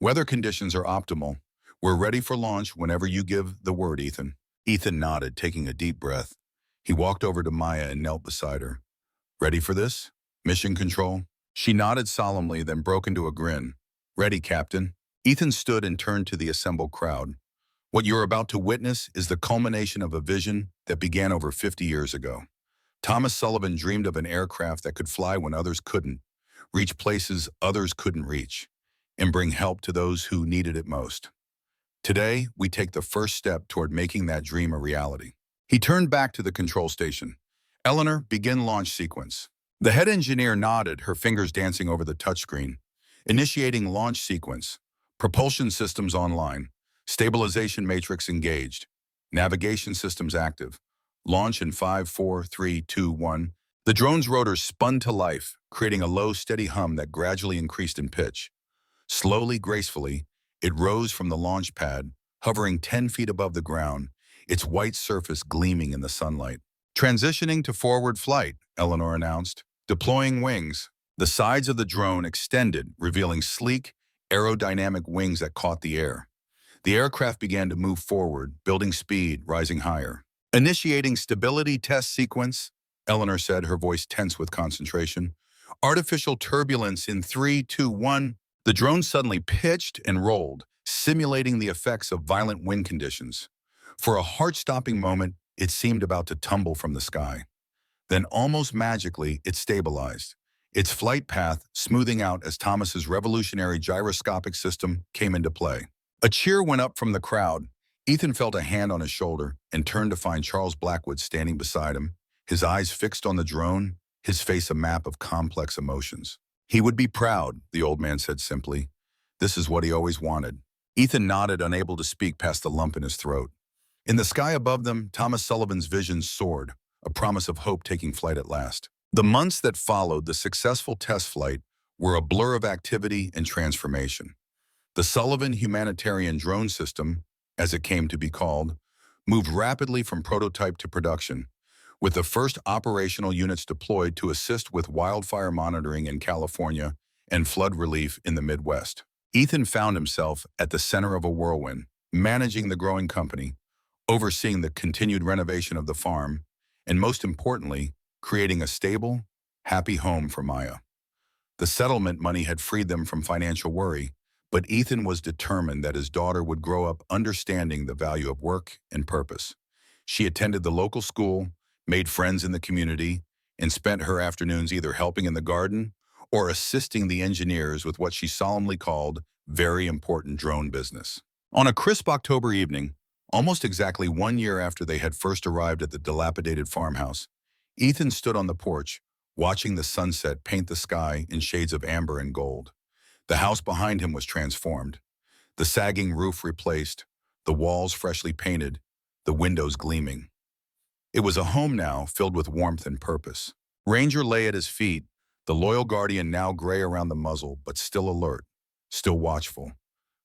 Weather conditions are optimal. We're ready for launch whenever you give the word, Ethan. Ethan nodded, taking a deep breath. He walked over to Maya and knelt beside her. Ready for this? Mission control? She nodded solemnly, then broke into a grin. Ready, Captain. Ethan stood and turned to the assembled crowd. What you're about to witness is the culmination of a vision that began over 50 years ago. Thomas Sullivan dreamed of an aircraft that could fly when others couldn't, reach places others couldn't reach, and bring help to those who needed it most. Today, we take the first step toward making that dream a reality. He turned back to the control station. Eleanor, begin launch sequence. The head engineer nodded, her fingers dancing over the touchscreen. Initiating launch sequence. Propulsion systems online. Stabilization matrix engaged. Navigation systems active. Launch in 5, 4, 3, 2, 1. The drone's rotors spun to life, creating a low, steady hum that gradually increased in pitch. Slowly, gracefully, it rose from the launch pad, hovering 10 feet above the ground, its white surface gleaming in the sunlight. Transitioning to forward flight, Eleanor announced. Deploying wings. The sides of the drone extended, revealing sleek, aerodynamic wings that caught the air. The aircraft began to move forward, building speed, rising higher. Initiating stability test sequence, Eleanor said, her voice tense with concentration. Artificial turbulence in 3, 2, 1. The drone suddenly pitched and rolled, simulating the effects of violent wind conditions. For a heart-stopping moment, it seemed about to tumble from the sky. Then almost magically, it stabilized, its flight path smoothing out as Thomas's revolutionary gyroscopic system came into play. A cheer went up from the crowd. Ethan felt a hand on his shoulder and turned to find Charles Blackwood standing beside him, his eyes fixed on the drone, his face a map of complex emotions. He would be proud, the old man said simply. This is what he always wanted. Ethan nodded, unable to speak past the lump in his throat. In the sky above them, Thomas Sullivan's vision soared, a promise of hope taking flight at last. The months that followed the successful test flight were a blur of activity and transformation. The Sullivan Humanitarian Drone System, as it came to be called, moved rapidly from prototype to production, with the first operational units deployed to assist with wildfire monitoring in California and flood relief in the Midwest. Ethan found himself at the center of a whirlwind, managing the growing company, overseeing the continued renovation of the farm, and most importantly, creating a stable, happy home for Maya. The settlement money had freed them from financial worry, but Ethan was determined that his daughter would grow up understanding the value of work and purpose. She attended the local school, made friends in the community, and spent her afternoons either helping in the garden or assisting the engineers with what she solemnly called very important drone business. On a crisp October evening, almost exactly 1 year after they had first arrived at the dilapidated farmhouse, Ethan stood on the porch, watching the sunset paint the sky in shades of amber and gold. The house behind him was transformed, the sagging roof replaced, the walls freshly painted, the windows gleaming. It was a home now filled with warmth and purpose. Ranger lay at his feet, the loyal guardian now gray around the muzzle, but still alert, still watchful.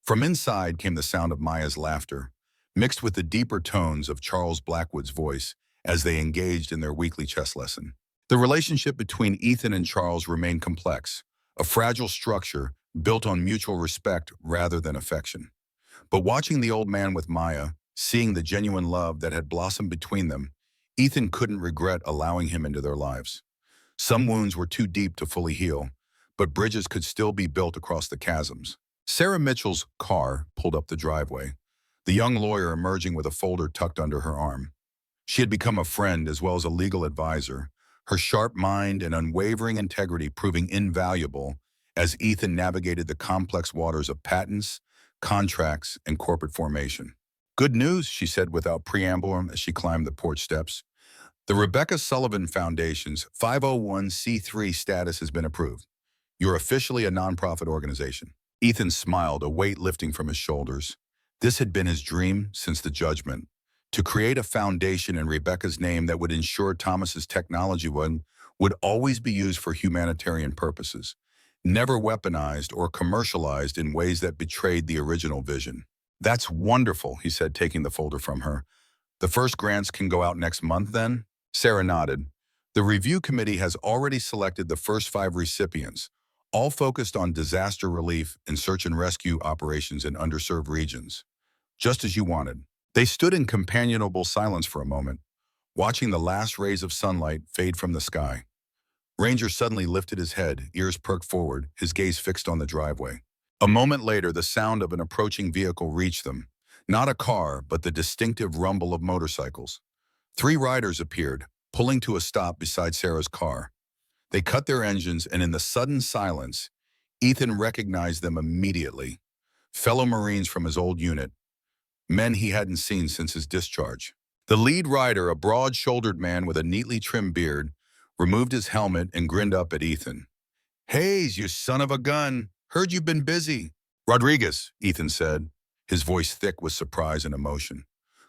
From inside came the sound of Maya's laughter, mixed with the deeper tones of Charles Blackwood's voice as they engaged in their weekly chess lesson. The relationship between Ethan and Charles remained complex, a fragile structure built on mutual respect rather than affection. But watching the old man with Maya, seeing the genuine love that had blossomed between them, Ethan couldn't regret allowing him into their lives. Some wounds were too deep to fully heal, but bridges could still be built across the chasms. Sarah Mitchell's car pulled up the driveway, the young lawyer emerging with a folder tucked under her arm. She had become a friend as well as a legal advisor, her sharp mind and unwavering integrity proving invaluable as Ethan navigated the complex waters of patents, contracts, and corporate formation. Good news, she said without preamble as she climbed the porch steps. The Rebecca Sullivan Foundation's 501c3 status has been approved. You're officially a nonprofit organization. Ethan smiled, a weight lifting from his shoulders. This had been his dream since the judgment, to create a foundation in Rebecca's name that would ensure Thomas's technology would always be used for humanitarian purposes, never weaponized or commercialized in ways that betrayed the original vision. That's wonderful, he said, taking the folder from her. The first grants can go out next month then? Sarah nodded. The review committee has already selected the first 5 recipients, all focused on disaster relief and search and rescue operations in underserved regions. Just as you wanted. They stood in companionable silence for a moment, watching the last rays of sunlight fade from the sky. Ranger suddenly lifted his head, ears perked forward, his gaze fixed on the driveway. A moment later, the sound of an approaching vehicle reached them. Not a car, but the distinctive rumble of motorcycles. 3 riders appeared, pulling to a stop beside Sarah's car. They cut their engines, and in the sudden silence, Ethan recognized them immediately. Fellow Marines from his old unit, men he hadn't seen since his discharge. The lead rider, a broad-shouldered man with a neatly trimmed beard, removed his helmet and grinned up at Ethan. "Hayes, you son of a gun! Heard you've been busy." "Rodriguez," Ethan said, his voice thick with surprise and emotion.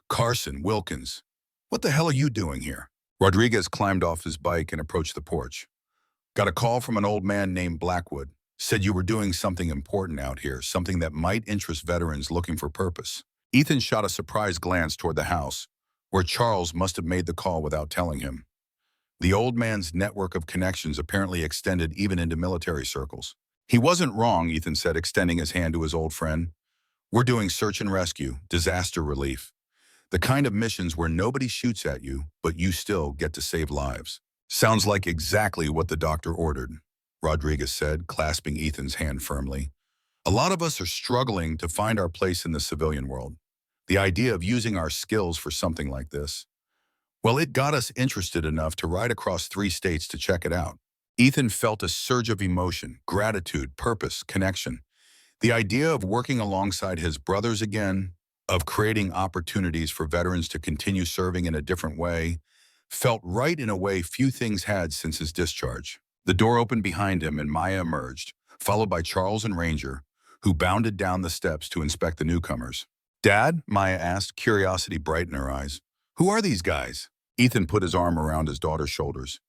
"Carson, Wilkins. What the hell are you doing here?" Rodriguez climbed off his bike and approached the porch. "Got a call from an old man named Blackwood. Said you were doing something important out here, something that might interest veterans looking for purpose." Ethan shot a surprised glance toward the house, where Charles must have made the call without telling him. The old man's network of connections apparently extended even into military circles. "He wasn't wrong," Ethan said, extending his hand to his old friend. "We're doing search and rescue, disaster relief. The kind of missions where nobody shoots at you, but you still get to save lives." "Sounds like exactly what the doctor ordered," Rodriguez said, clasping Ethan's hand firmly. "A lot of us are struggling to find our place in the civilian world. The idea of using our skills for something like this, well, it got us interested enough to ride across 3 states to check it out." Ethan felt a surge of emotion, gratitude, purpose, connection. The idea of working alongside his brothers again, of creating opportunities for veterans to continue serving in a different way, felt right in a way few things had since his discharge. The door opened behind him and Maya emerged, followed by Charles and Ranger, who bounded down the steps to inspect the newcomers. "Dad?" Maya asked, curiosity bright in her eyes. "Who are these guys?" Ethan put his arm around his daughter's shoulders.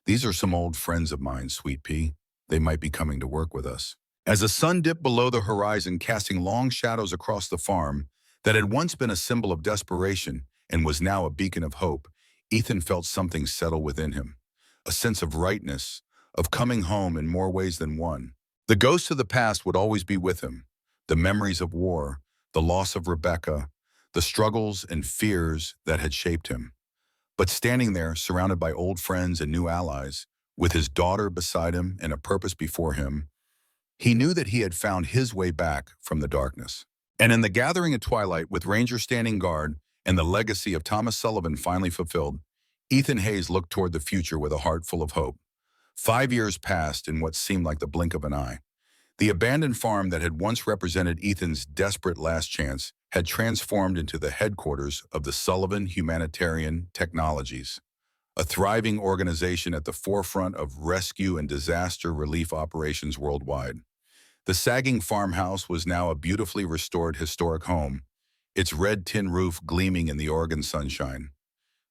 "These are some old friends of mine, Sweet Pea. They might be coming to work with us." As the sun dipped below the horizon, casting long shadows across the farm that had once been a symbol of desperation and was now a beacon of hope, Ethan felt something settle within him. A sense of rightness, of coming home in more ways than one. The ghosts of the past would always be with him. The memories of war, the loss of Rebecca, the struggles and fears that had shaped him. But standing there, surrounded by old friends and new allies, with his daughter beside him and a purpose before him, he knew that he had found his way back from the darkness. And in the gathering of twilight, with Ranger standing guard and the legacy of Thomas Sullivan finally fulfilled, Ethan Hayes looked toward the future with a heart full of hope. 5 years passed in what seemed like the blink of an eye. The abandoned farm that had once represented Ethan's desperate last chance had transformed into the headquarters of the Sullivan Humanitarian Technologies, a thriving organization at the forefront of rescue and disaster relief operations worldwide. The sagging farmhouse was now a beautifully restored historic home, its red tin roof gleaming in the Oregon sunshine.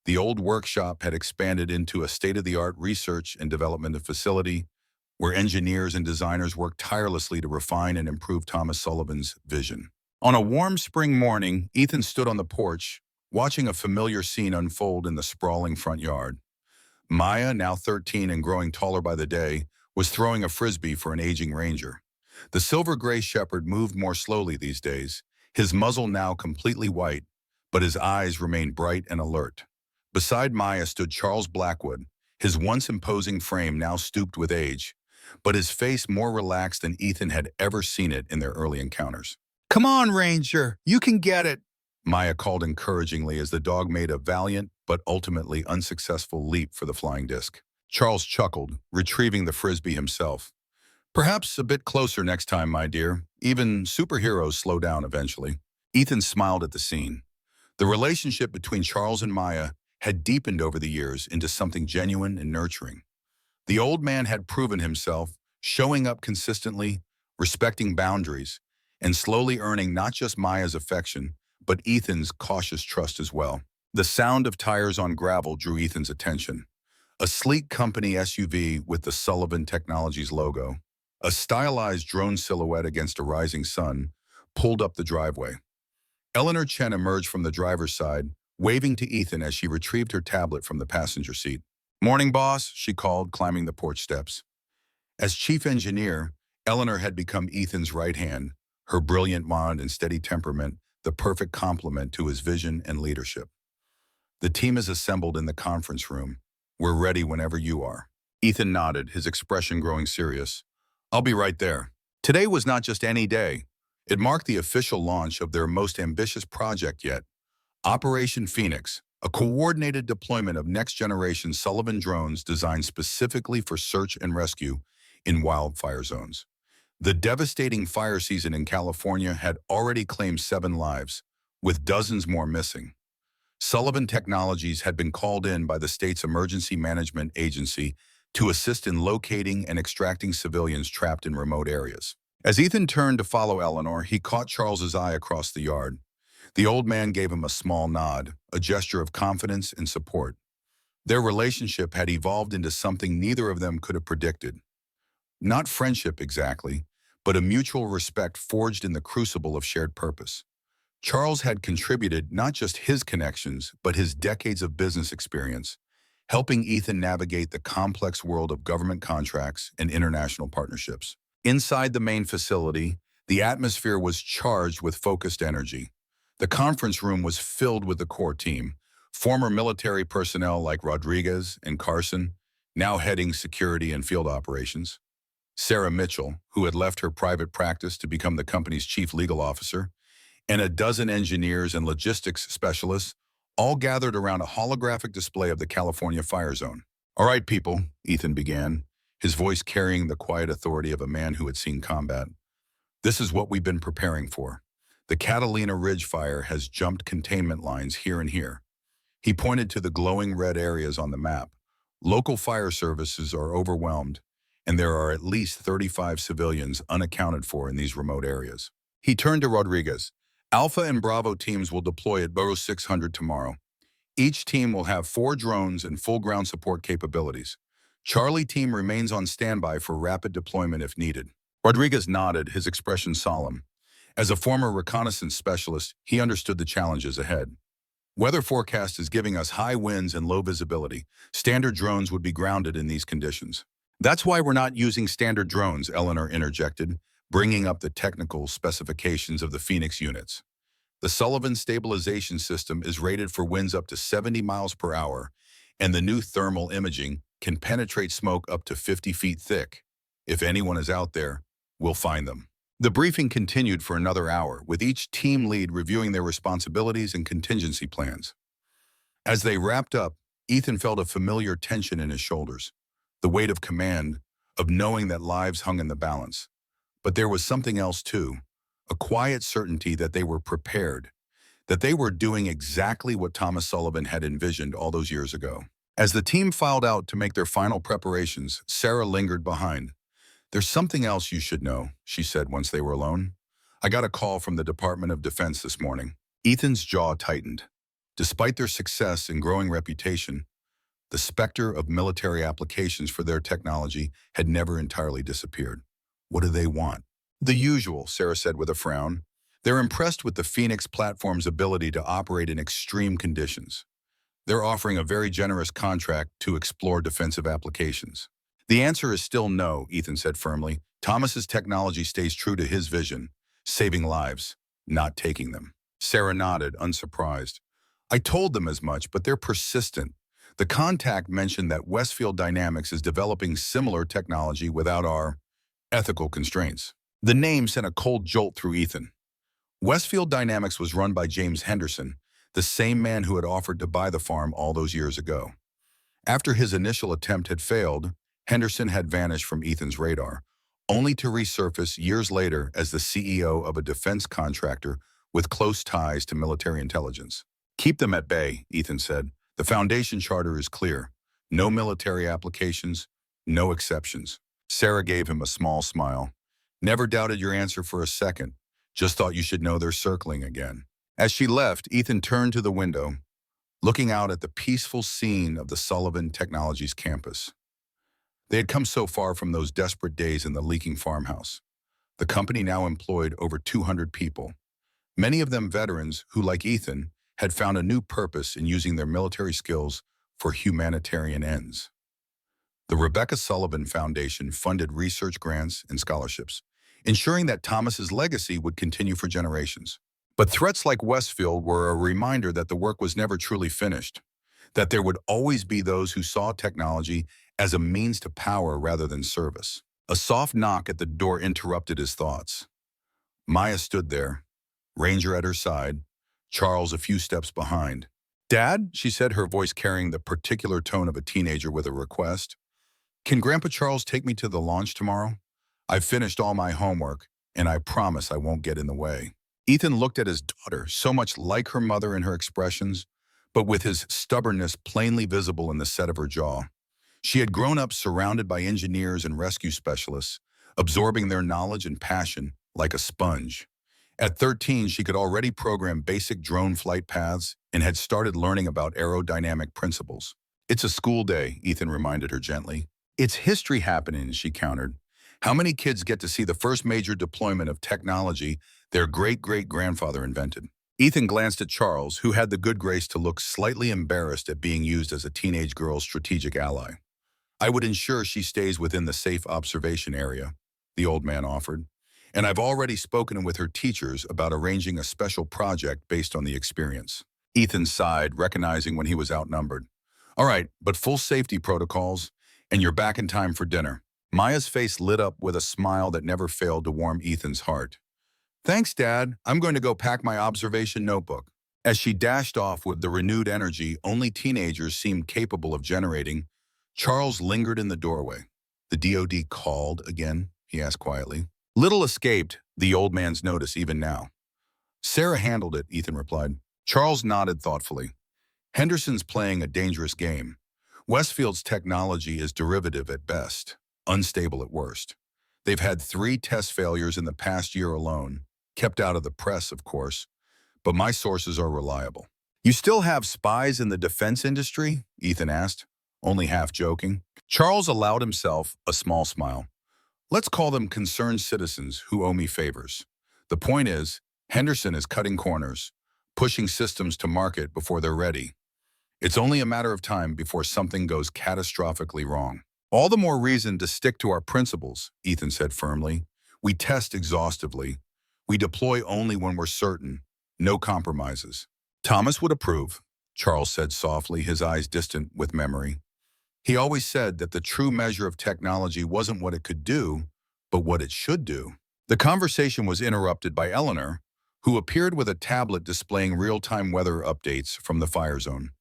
The old workshop had expanded into a state-of-the-art research and development facility where engineers and designers worked tirelessly to refine and improve Thomas Sullivan's vision. On a warm spring morning, Ethan stood on the porch, watching a familiar scene unfold in the sprawling front yard. Maya, now 13 and growing taller by the day, was throwing a frisbee for an aging ranger. The silver-gray shepherd moved more slowly these days, his muzzle now completely white, but his eyes remained bright and alert. Beside Maya stood Charles Blackwood, his once imposing frame now stooped with age, but his face more relaxed than Ethan had ever seen it in their early encounters. "Come on, Ranger, you can get it," Maya called encouragingly as the dog made a valiant but ultimately unsuccessful leap for the flying disc. Charles chuckled, retrieving the frisbee himself. "Perhaps a bit closer next time, my dear. Even superheroes slow down eventually." Ethan smiled at the scene. The relationship between Charles and Maya had deepened over the years into something genuine and nurturing. The old man had proven himself, showing up consistently, respecting boundaries, and slowly earning not just Maya's affection, but Ethan's cautious trust as well. The sound of tires on gravel drew Ethan's attention. A sleek company SUV with the Sullivan Technologies logo, a stylized drone silhouette against a rising sun, pulled up the driveway. Eleanor Chen emerged from the driver's side, waving to Ethan as she retrieved her tablet from the passenger seat. "Morning, boss," she called, climbing the porch steps. As chief engineer, Eleanor had become Ethan's right hand, her brilliant mind and steady temperament the perfect complement to his vision and leadership. "The team is assembled in the conference room. We're ready whenever you are." Ethan nodded, his expression growing serious. "I'll be right there." Today was not just any day. It marked the official launch of their most ambitious project yet, Operation Phoenix, a coordinated deployment of next-generation Sullivan drones designed specifically for search and rescue in wildfire zones. The devastating fire season in California had already claimed 7 lives, with dozens more missing. Sullivan Technologies had been called in by the state's emergency management agency to assist in locating and extracting civilians trapped in remote areas. As Ethan turned to follow Eleanor, he caught Charles's eye across the yard. The old man gave him a small nod, a gesture of confidence and support. Their relationship had evolved into something neither of them could have predicted. Not friendship exactly, but a mutual respect forged in the crucible of shared purpose. Charles had contributed not just his connections, but his decades of business experience, helping Ethan navigate the complex world of government contracts and international partnerships. Inside the main facility, the atmosphere was charged with focused energy. The conference room was filled with the core team, former military personnel like Rodriguez and Carson, now heading security and field operations. Sarah Mitchell, who had left her private practice to become the company's chief legal officer, and a dozen engineers and logistics specialists, all gathered around a holographic display of the California fire zone. "All right, people," Ethan began, his voice carrying the quiet authority of a man who had seen combat. "This is what we've been preparing for. The Catalina Ridge fire has jumped containment lines here and here." He pointed to the glowing red areas on the map. "Local fire services are overwhelmed, and there are at least 35 civilians unaccounted for in these remote areas." He turned to Rodriguez. "Alpha and Bravo teams will deploy at Burrow 600 tomorrow. Each team will have 4 drones and full ground support capabilities. Charlie team remains on standby for rapid deployment if needed." Rodriguez nodded, his expression solemn. As a former reconnaissance specialist, he understood the challenges ahead. "Weather forecast is giving us high winds and low visibility. Standard drones would be grounded in these conditions." "That's why we're not using standard drones," Eleanor interjected, bringing up the technical specifications of the Phoenix units. "The Sullivan stabilization system is rated for winds up to 70 miles per hour, and the new thermal imaging can penetrate smoke up to 50 feet thick. If anyone is out there, we'll find them." The briefing continued for another hour, with each team lead reviewing their responsibilities and contingency plans. As they wrapped up, Ethan felt a familiar tension in his shoulders, the weight of command, of knowing that lives hung in the balance. But there was something else too, a quiet certainty that they were prepared, that they were doing exactly what Thomas Sullivan had envisioned all those years ago. As the team filed out to make their final preparations, Sarah lingered behind. "There's something else you should know," she said once they were alone. "I got a call from the Department of Defense this morning." Ethan's jaw tightened. Despite their success and growing reputation, the specter of military applications for their technology had never entirely disappeared. "What do they want?" "The usual," Sarah said with a frown. "They're impressed with the Phoenix platform's ability to operate in extreme conditions. They're offering a very generous contract to explore defensive applications." "The answer is still no," Ethan said firmly. "Thomas's technology stays true to his vision, saving lives, not taking them." Sarah nodded, unsurprised. "I told them as much, but they're persistent. The contact mentioned that Westfield Dynamics is developing similar technology without our ethical constraints." The name sent a cold jolt through Ethan. Westfield Dynamics was run by James Henderson, the same man who had offered to buy the farm all those years ago. After his initial attempt had failed, Henderson had vanished from Ethan's radar, only to resurface years later as the CEO of a defense contractor with close ties to military intelligence. "Keep them at bay," Ethan said. "The Foundation charter is clear. No military applications, no exceptions." Sarah gave him a small smile. "Never doubted your answer for a second. Just thought you should know they're circling again." As she left, Ethan turned to the window. looking out at the peaceful scene of the Sullivan Technologies campus. They had come so far from those desperate days in the leaking farmhouse. The company now employed over 200 people, many of them veterans who, like Ethan, had found a new purpose in using their military skills for humanitarian ends. The Rebecca Sullivan Foundation funded research grants and scholarships, ensuring that Thomas's legacy would continue for generations. But threats like Westfield were a reminder that the work was never truly finished, that there would always be those who saw technology as a means to power rather than service. A soft knock at the door interrupted his thoughts. Maya stood there, Ranger at her side, Charles a few steps behind. "Dad," she said, her voice carrying the particular tone of a teenager with a request, "can Grandpa Charles take me to the launch tomorrow? I've finished all my homework, and I promise I won't get in the way." Ethan looked at his daughter, so much like her mother in her expressions, but with his stubbornness plainly visible in the set of her jaw. She had grown up surrounded by engineers and rescue specialists, absorbing their knowledge and passion like a sponge. At 13, she could already program basic drone flight paths and had started learning about aerodynamic principles. "It's a school day," Ethan reminded her gently. "It's history happening," she countered. "How many kids get to see the first major deployment of technology their great-great-grandfather invented?" Ethan glanced at Charles, who had the good grace to look slightly embarrassed at being used as a teenage girl's strategic ally. "I would ensure she stays within the safe observation area," the old man offered. "And I've already spoken with her teachers about arranging a special project based on the experience." Ethan sighed, recognizing when he was outnumbered. "All right, but full safety protocols, and you're back in time for dinner." Maya's face lit up with a smile that never failed to warm Ethan's heart. "Thanks, Dad. I'm going to go pack my observation notebook." As she dashed off with the renewed energy only teenagers seemed capable of generating, Charles lingered in the doorway. "The DOD called again?" he asked quietly. Little escaped the old man's notice even now. "Sarah handled it," Ethan replied. Charles nodded thoughtfully. "Henderson's playing a dangerous game. Westfield's technology is derivative at best, unstable at worst. They've had 3 test failures in the past year alone, kept out of the press, of course, but my sources are reliable." "You still have spies in the defense industry?" Ethan asked, only half joking. Charles allowed himself a small smile. "Let's call them concerned citizens who owe me favors. The point is, Henderson is cutting corners, pushing systems to market before they're ready. It's only a matter of time before something goes catastrophically wrong." "All the more reason to stick to our principles," Ethan said firmly. "We test exhaustively. We deploy only when we're certain. No compromises." "Thomas would approve," Charles said softly, his eyes distant with memory. "He always said that the true measure of technology wasn't what it could do, but what it should do." The conversation was interrupted by Eleanor, who appeared with a tablet displaying real-time weather updates from the fire zone.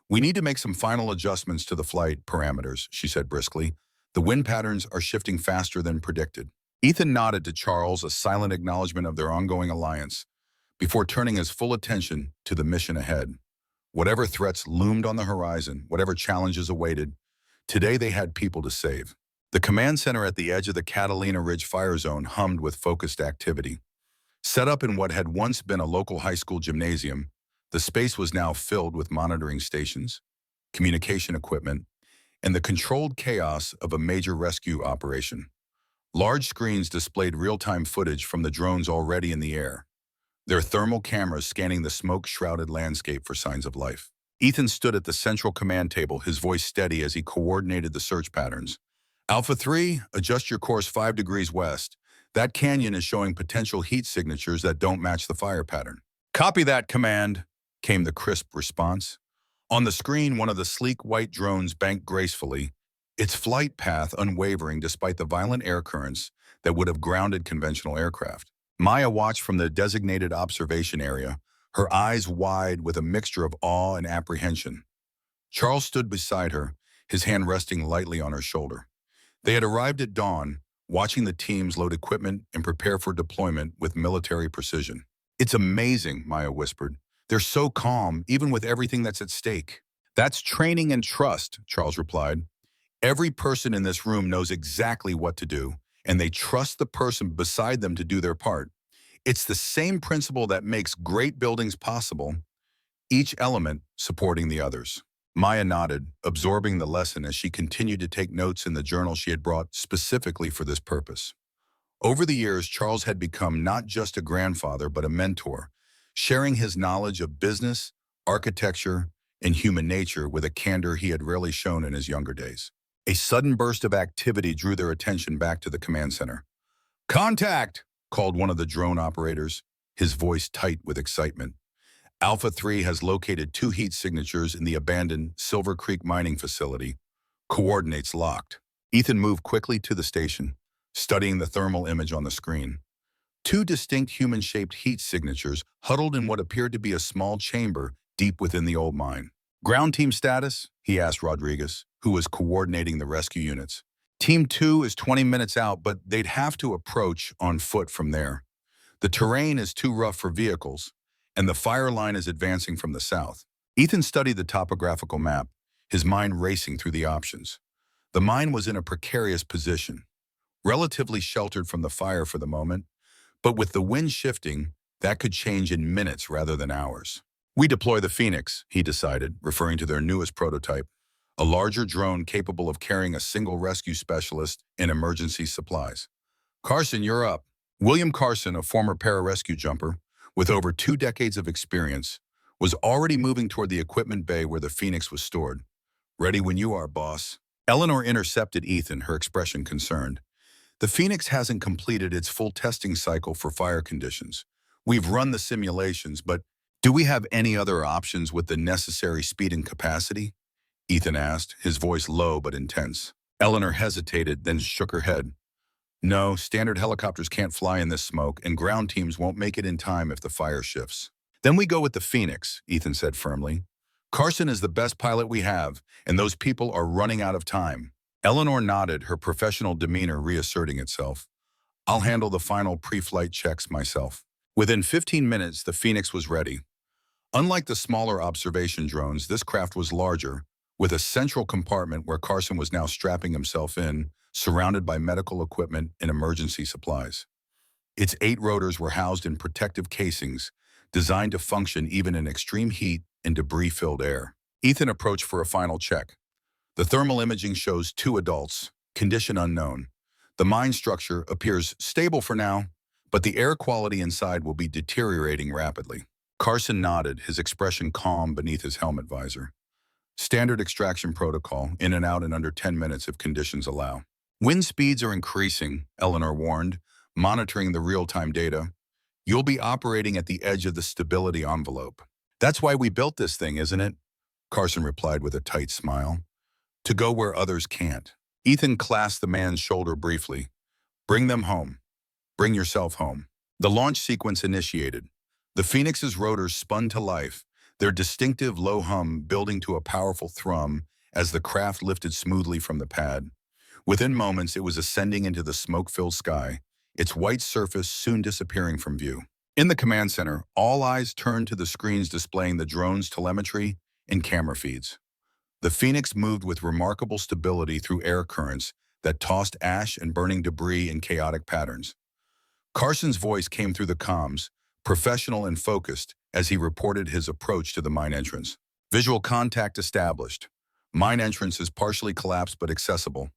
"We need to make some final adjustments to the flight parameters," she said briskly. "The wind patterns are shifting faster than predicted." Ethan nodded to Charles, a silent acknowledgement of their ongoing alliance, before turning his full attention to the mission ahead. Whatever threats loomed on the horizon, whatever challenges awaited, today they had people to save. The command center at the edge of the Catalina Ridge fire zone hummed with focused activity. Set up in what had once been a local high school gymnasium, the space was now filled with monitoring stations, communication equipment, and the controlled chaos of a major rescue operation. Large screens displayed real-time footage from the drones already in the air, their thermal cameras scanning the smoke-shrouded landscape for signs of life. Ethan stood at the central command table, his voice steady as he coordinated the search patterns. "Alpha 3, adjust your course 5 degrees west. That canyon is showing potential heat signatures that don't match the fire pattern." "Copy that, Command," came the crisp response. On the screen, one of the sleek white drones banked gracefully, its flight path unwavering despite the violent air currents that would have grounded conventional aircraft. Maya watched from the designated observation area, her eyes wide with a mixture of awe and apprehension. Charles stood beside her, his hand resting lightly on her shoulder. They had arrived at dawn, watching the teams load equipment and prepare for deployment with military precision. "It's amazing," Maya whispered. "They're so calm, even with everything that's at stake." "That's training and trust," Charles replied. "Every person in this room knows exactly what to do, and they trust the person beside them to do their part. It's the same principle that makes great buildings possible, each element supporting the others. Maya nodded, absorbing the lesson as she continued to take notes in the journal she had brought specifically for this purpose. Over the years, Charles had become not just a grandfather, but a mentor, sharing his knowledge of business, architecture, and human nature with a candor he had rarely shown in his younger days. A sudden burst of activity drew their attention back to the command center. "Contact!" called one of the drone operators, his voice tight with excitement. Alpha 3 has located 2 heat signatures in the abandoned Silver Creek mining facility. Coordinates locked. Ethan moved quickly to the station, studying the thermal image on the screen. 2 distinct human-shaped heat signatures huddled in what appeared to be a small chamber deep within the old mine. "Ground team status?" he asked Rodriguez, who was coordinating the rescue units. "Team 2 is 20 minutes out, but they'd have to approach on foot from there. The terrain is too rough for vehicles, and the fire line is advancing from the south." Ethan studied the topographical map, his mind racing through the options. The mine was in a precarious position, relatively sheltered from the fire for the moment, but with the wind shifting, that could change in minutes rather than hours. "We deploy the Phoenix," he decided, referring to their newest prototype, a larger drone capable of carrying a single rescue specialist and emergency supplies. "Carson, you're up." William Carson, a former pararescue jumper with over 2 decades of experience, was already moving toward the equipment bay where the Phoenix was stored. "Ready when you are, boss." Eleanor intercepted Ethan, her expression concerned. "The Phoenix hasn't completed its full testing cycle for fire conditions. We've run the simulations, but do we have any other options with the necessary speed and capacity?" Ethan asked, his voice low but intense. Eleanor hesitated, then shook her head. "No, standard helicopters can't fly in this smoke, and ground teams won't make it in time if the fire shifts." "Then we go with the Phoenix," Ethan said firmly. "Carson is the best pilot we have, and those people are running out of time." Eleanor nodded, her professional demeanor reasserting itself. "I'll handle the final pre-flight checks myself." Within 15 minutes, the Phoenix was ready. Unlike the smaller observation drones, this craft was larger, with a central compartment where Carson was now strapping himself in, surrounded by medical equipment and emergency supplies. Its 8 rotors were housed in protective casings, designed to function even in extreme heat and debris-filled air. Ethan approached for a final check. The thermal imaging shows 2 adults, condition unknown. The mine structure appears stable for now, but the air quality inside will be deteriorating rapidly. Carson nodded, his expression calm beneath his helmet visor. "Standard extraction protocol, in and out in under 10 minutes if conditions allow." "Wind speeds are increasing," Eleanor warned, monitoring the real-time data. "You'll be operating at the edge of the stability envelope." "That's why we built this thing, isn't it?" Carson replied with a tight smile. "To go where others can't." Ethan clasped the man's shoulder briefly. "Bring them home. Bring yourself home." The launch sequence initiated. The Phoenix's rotors spun to life, their distinctive low hum building to a powerful thrum as the craft lifted smoothly from the pad. Within moments, it was ascending into the smoke-filled sky, its white surface soon disappearing from view. In the command center, all eyes turned to the screens displaying the drone's telemetry and camera feeds. The Phoenix moved with remarkable stability through air currents that tossed ash and burning debris in chaotic patterns. Carson's voice came through the comms, professional and focused, as he reported his approach to the mine entrance. "Visual contact established. Mine entrance is partially collapsed but accessible.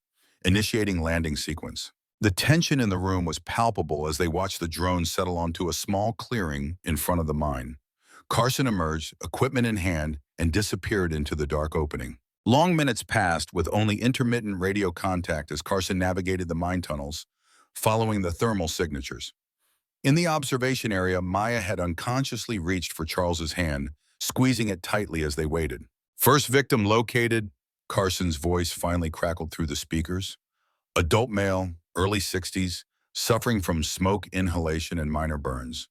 Initiating landing sequence." The tension in the room was palpable as they watched the drone settle onto a small clearing in front of the mine. Carson emerged, equipment in hand, and disappeared into the dark opening. Long minutes passed with only intermittent radio contact as Carson navigated the mine tunnels, following the thermal signatures. In the observation area, Maya had unconsciously reached for Charles's hand, squeezing it tightly as they waited. "First victim located," Carson's voice finally crackled through the speakers. "Adult male, early 60s, suffering from smoke inhalation and minor burns.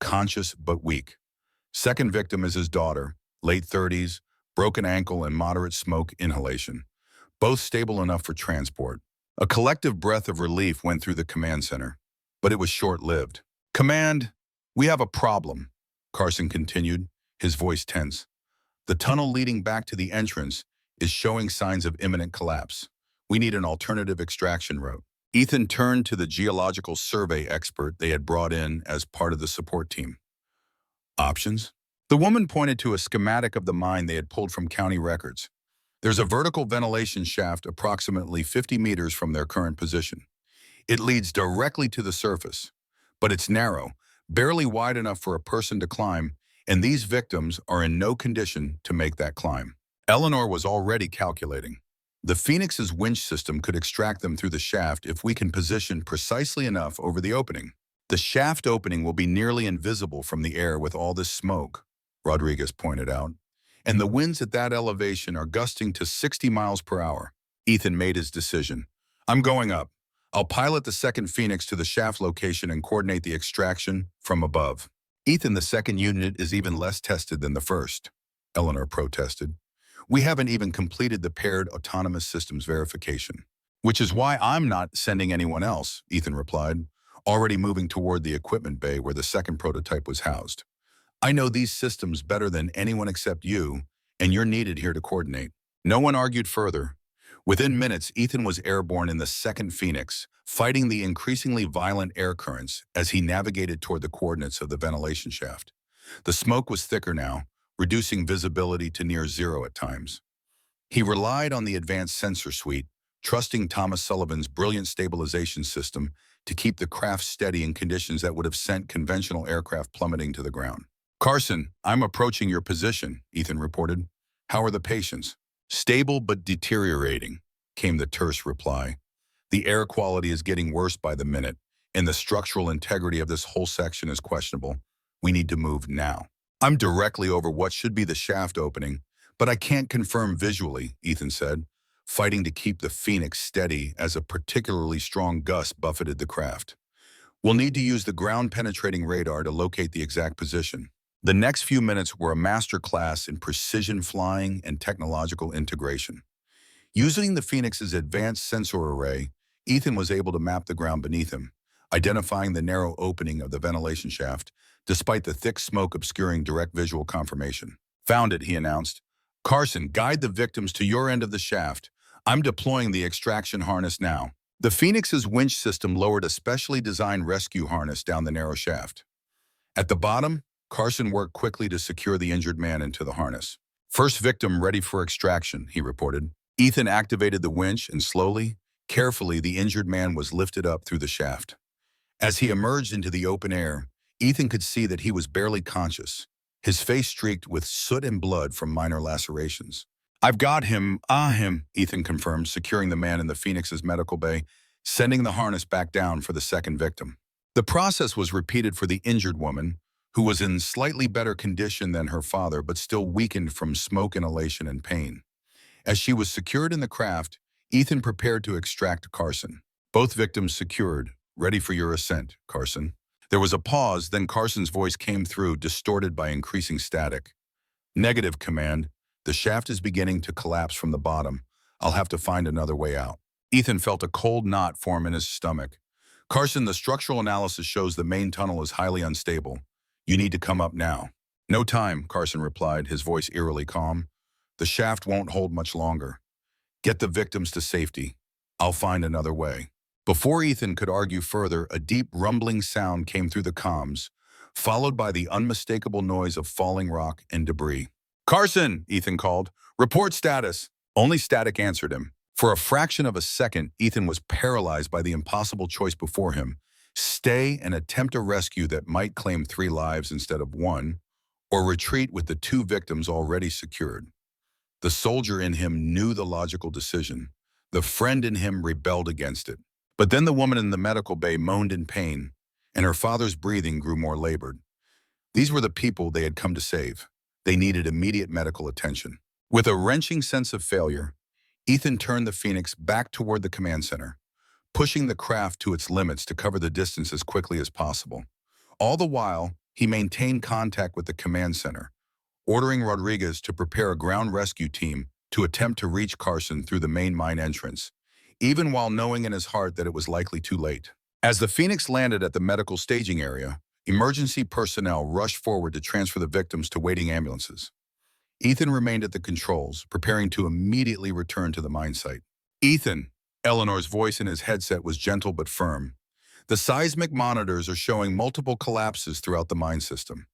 Conscious but weak. Second victim is his daughter, late 30s, broken ankle and moderate smoke inhalation. Both stable enough for transport." A collective breath of relief went through the command center, but it was short-lived. "Command, we have a problem," Carson continued, his voice tense. "The tunnel leading back to the entrance is showing signs of imminent collapse. We need an alternative extraction route." Ethan turned to the geological survey expert they had brought in as part of the support team. "Options?" The woman pointed to a schematic of the mine they had pulled from county records. There's a vertical ventilation shaft approximately 50 meters from their current position. It leads directly to the surface, but it's narrow, barely wide enough for a person to climb, and these victims are in no condition to make that climb. Eleanor was already calculating. The Phoenix's winch system could extract them through the shaft if we can position precisely enough over the opening. The shaft opening will be nearly invisible from the air with all this smoke, Rodriguez pointed out, and the winds at that elevation are gusting to 60 miles per hour. Ethan made his decision. I'm going up. I'll pilot the second Phoenix to the shaft location and coordinate the extraction from above. Ethan, the second unit is even less tested than the first, Eleanor protested. We haven't even completed the paired autonomous systems verification. Which is why I'm not sending anyone else, Ethan replied, already moving toward the equipment bay where the second prototype was housed. I know these systems better than anyone except you, and you're needed here to coordinate. No one argued further. Within minutes, Ethan was airborne in the second Phoenix, fighting the increasingly violent air currents as he navigated toward the coordinates of the ventilation shaft. The smoke was thicker now, reducing visibility to near zero at times. He relied on the advanced sensor suite, trusting Thomas Sullivan's brilliant stabilization system to keep the craft steady in conditions that would have sent conventional aircraft plummeting to the ground. Carson, I'm approaching your position, Ethan reported. How are the patients? Stable but deteriorating, came the terse reply. The air quality is getting worse by the minute, and the structural integrity of this whole section is questionable. We need to move now. I'm directly over what should be the shaft opening, but I can't confirm visually, Ethan said, fighting to keep the Phoenix steady as a particularly strong gust buffeted the craft. We'll need to use the ground-penetrating radar to locate the exact position. The next few minutes were a master class in precision flying and technological integration. Using the Phoenix's advanced sensor array, Ethan was able to map the ground beneath him, identifying the narrow opening of the ventilation shaft, despite the thick smoke obscuring direct visual confirmation. Found it, he announced. Carson, guide the victims to your end of the shaft. I'm deploying the extraction harness now. The Phoenix's winch system lowered a specially designed rescue harness down the narrow shaft. At the bottom, Carson worked quickly to secure the injured man into the harness. First victim ready for extraction, he reported. Ethan activated the winch and slowly, carefully, the injured man was lifted up through the shaft. As he emerged into the open air, Ethan could see that he was barely conscious, his face streaked with soot and blood from minor lacerations. I've got him, Ethan confirmed, securing the man in the Phoenix's medical bay, sending the harness back down for the second victim. The process was repeated for the injured woman, who was in slightly better condition than her father but still weakened from smoke inhalation and pain. As she was secured in the craft, Ethan prepared to extract Carson. Both victims secured, ready for your ascent, Carson. There was a pause, then Carson's voice came through, distorted by increasing static. Negative, Command. The shaft is beginning to collapse from the bottom. I'll have to find another way out. Ethan felt a cold knot form in his stomach. Carson, the structural analysis shows the main tunnel is highly unstable. You need to come up now. No time, Carson replied, his voice eerily calm. The shaft won't hold much longer. Get the victims to safety. I'll find another way. Before Ethan could argue further, a deep rumbling sound came through the comms, followed by the unmistakable noise of falling rock and debris. Carson, Ethan called. Report status. Only static answered him. For a fraction of a second, Ethan was paralyzed by the impossible choice before him. Stay and attempt a rescue that might claim 3 lives instead of 1, or retreat with the 2 victims already secured. The soldier in him knew the logical decision. The friend in him rebelled against it. But then the woman in the medical bay moaned in pain, and her father's breathing grew more labored. These were the people they had come to save. They needed immediate medical attention. With a wrenching sense of failure, Ethan turned the Phoenix back toward the command center, pushing the craft to its limits to cover the distance as quickly as possible. All the while, he maintained contact with the command center, ordering Rodriguez to prepare a ground rescue team to attempt to reach Carson through the main mine entrance, even while knowing in his heart that it was likely too late. As the Phoenix landed at the medical staging area, emergency personnel rushed forward to transfer the victims to waiting ambulances. Ethan remained at the controls, preparing to immediately return to the mine site. Ethan, Eleanor's voice in his headset was gentle but firm. The seismic monitors are showing multiple collapses throughout the mine system.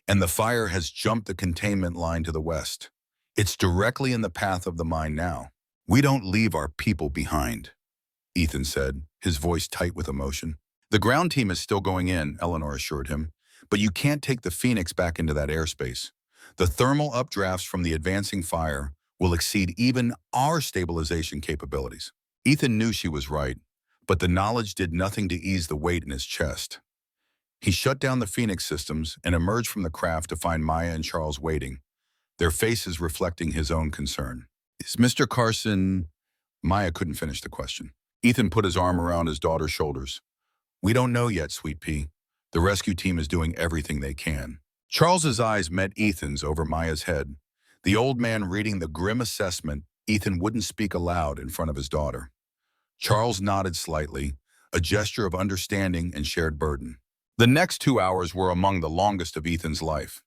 and the fire has jumped the containment line to the west. It's directly in the path of the mine now. We don't leave our people behind, Ethan said, his voice tight with emotion. The ground team is still going in, Eleanor assured him, but you can't take the Phoenix back into that airspace. The thermal updrafts from the advancing fire will exceed even our stabilization capabilities. Ethan knew she was right, but the knowledge did nothing to ease the weight in his chest. He shut down the Phoenix systems and emerged from the craft to find Maya and Charles waiting, their faces reflecting his own concern. Is Mr. Carson... Maya couldn't finish the question. Ethan put his arm around his daughter's shoulders. We don't know yet, Sweet Pea. The rescue team is doing everything they can. Charles's eyes met Ethan's over Maya's head. The old man reading the grim assessment, Ethan wouldn't speak aloud in front of his daughter. Charles nodded slightly, a gesture of understanding and shared burden. The next 2 hours were among the longest of Ethan's life.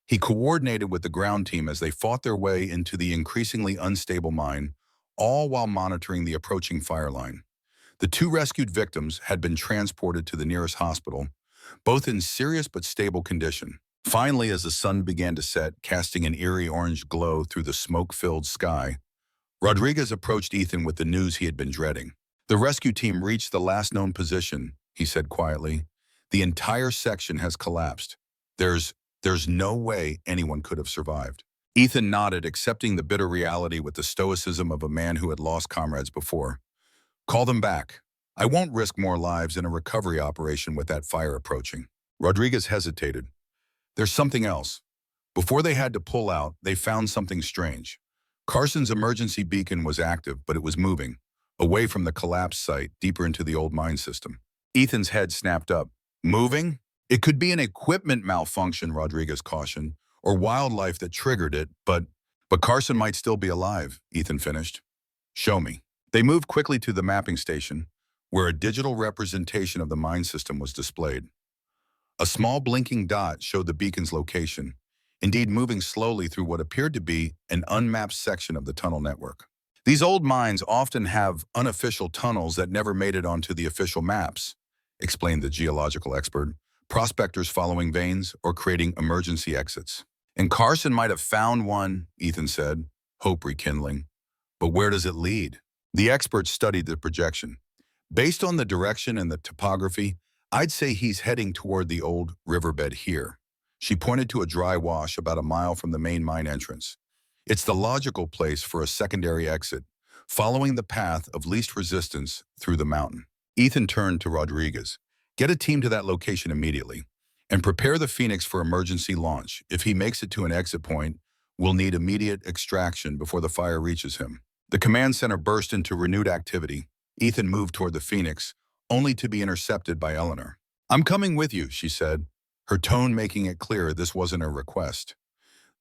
He coordinated with the ground team as they fought their way into the increasingly unstable mine, all while monitoring the approaching fire line. The 2 rescued victims had been transported to the nearest hospital, both in serious but stable condition. Finally, as the sun began to set, casting an eerie orange glow through the smoke-filled sky, Rodriguez approached Ethan with the news he had been dreading. The rescue team reached the last known position, he said quietly. The entire section has collapsed. There's no way anyone could have survived. Ethan nodded, accepting the bitter reality with the stoicism of a man who had lost comrades before. Call them back. I won't risk more lives in a recovery operation with that fire approaching. Rodriguez hesitated. There's something else. Before they had to pull out, they found something strange. Carson's emergency beacon was active, but it was moving, away from the collapse site, deeper into the old mine system. Ethan's head snapped up. Moving? It could be an equipment malfunction, Rodriguez cautioned, or wildlife that triggered it, but Carson might still be alive, Ethan finished. Show me. They moved quickly to the mapping station, where a digital representation of the mine system was displayed. A small blinking dot showed the beacon's location, indeed moving slowly through what appeared to be an unmapped section of the tunnel network. These old mines often have unofficial tunnels that never made it onto the official maps, explained the geological expert, prospectors following veins or creating emergency exits. And Carson might have found one, Ethan said, hope rekindling. But where does it lead? The expert studied the projection. Based on the direction and the topography, I'd say he's heading toward the old riverbed here. She pointed to a dry wash about a mile from the main mine entrance. It's the logical place for a secondary exit, following the path of least resistance through the mountain. Ethan turned to Rodriguez. Get a team to that location immediately, and prepare the Phoenix for emergency launch. If he makes it to an exit point, we'll need immediate extraction before the fire reaches him. The command center burst into renewed activity. Ethan moved toward the Phoenix, only to be intercepted by Eleanor. I'm coming with you, she said, her tone making it clear this wasn't a request.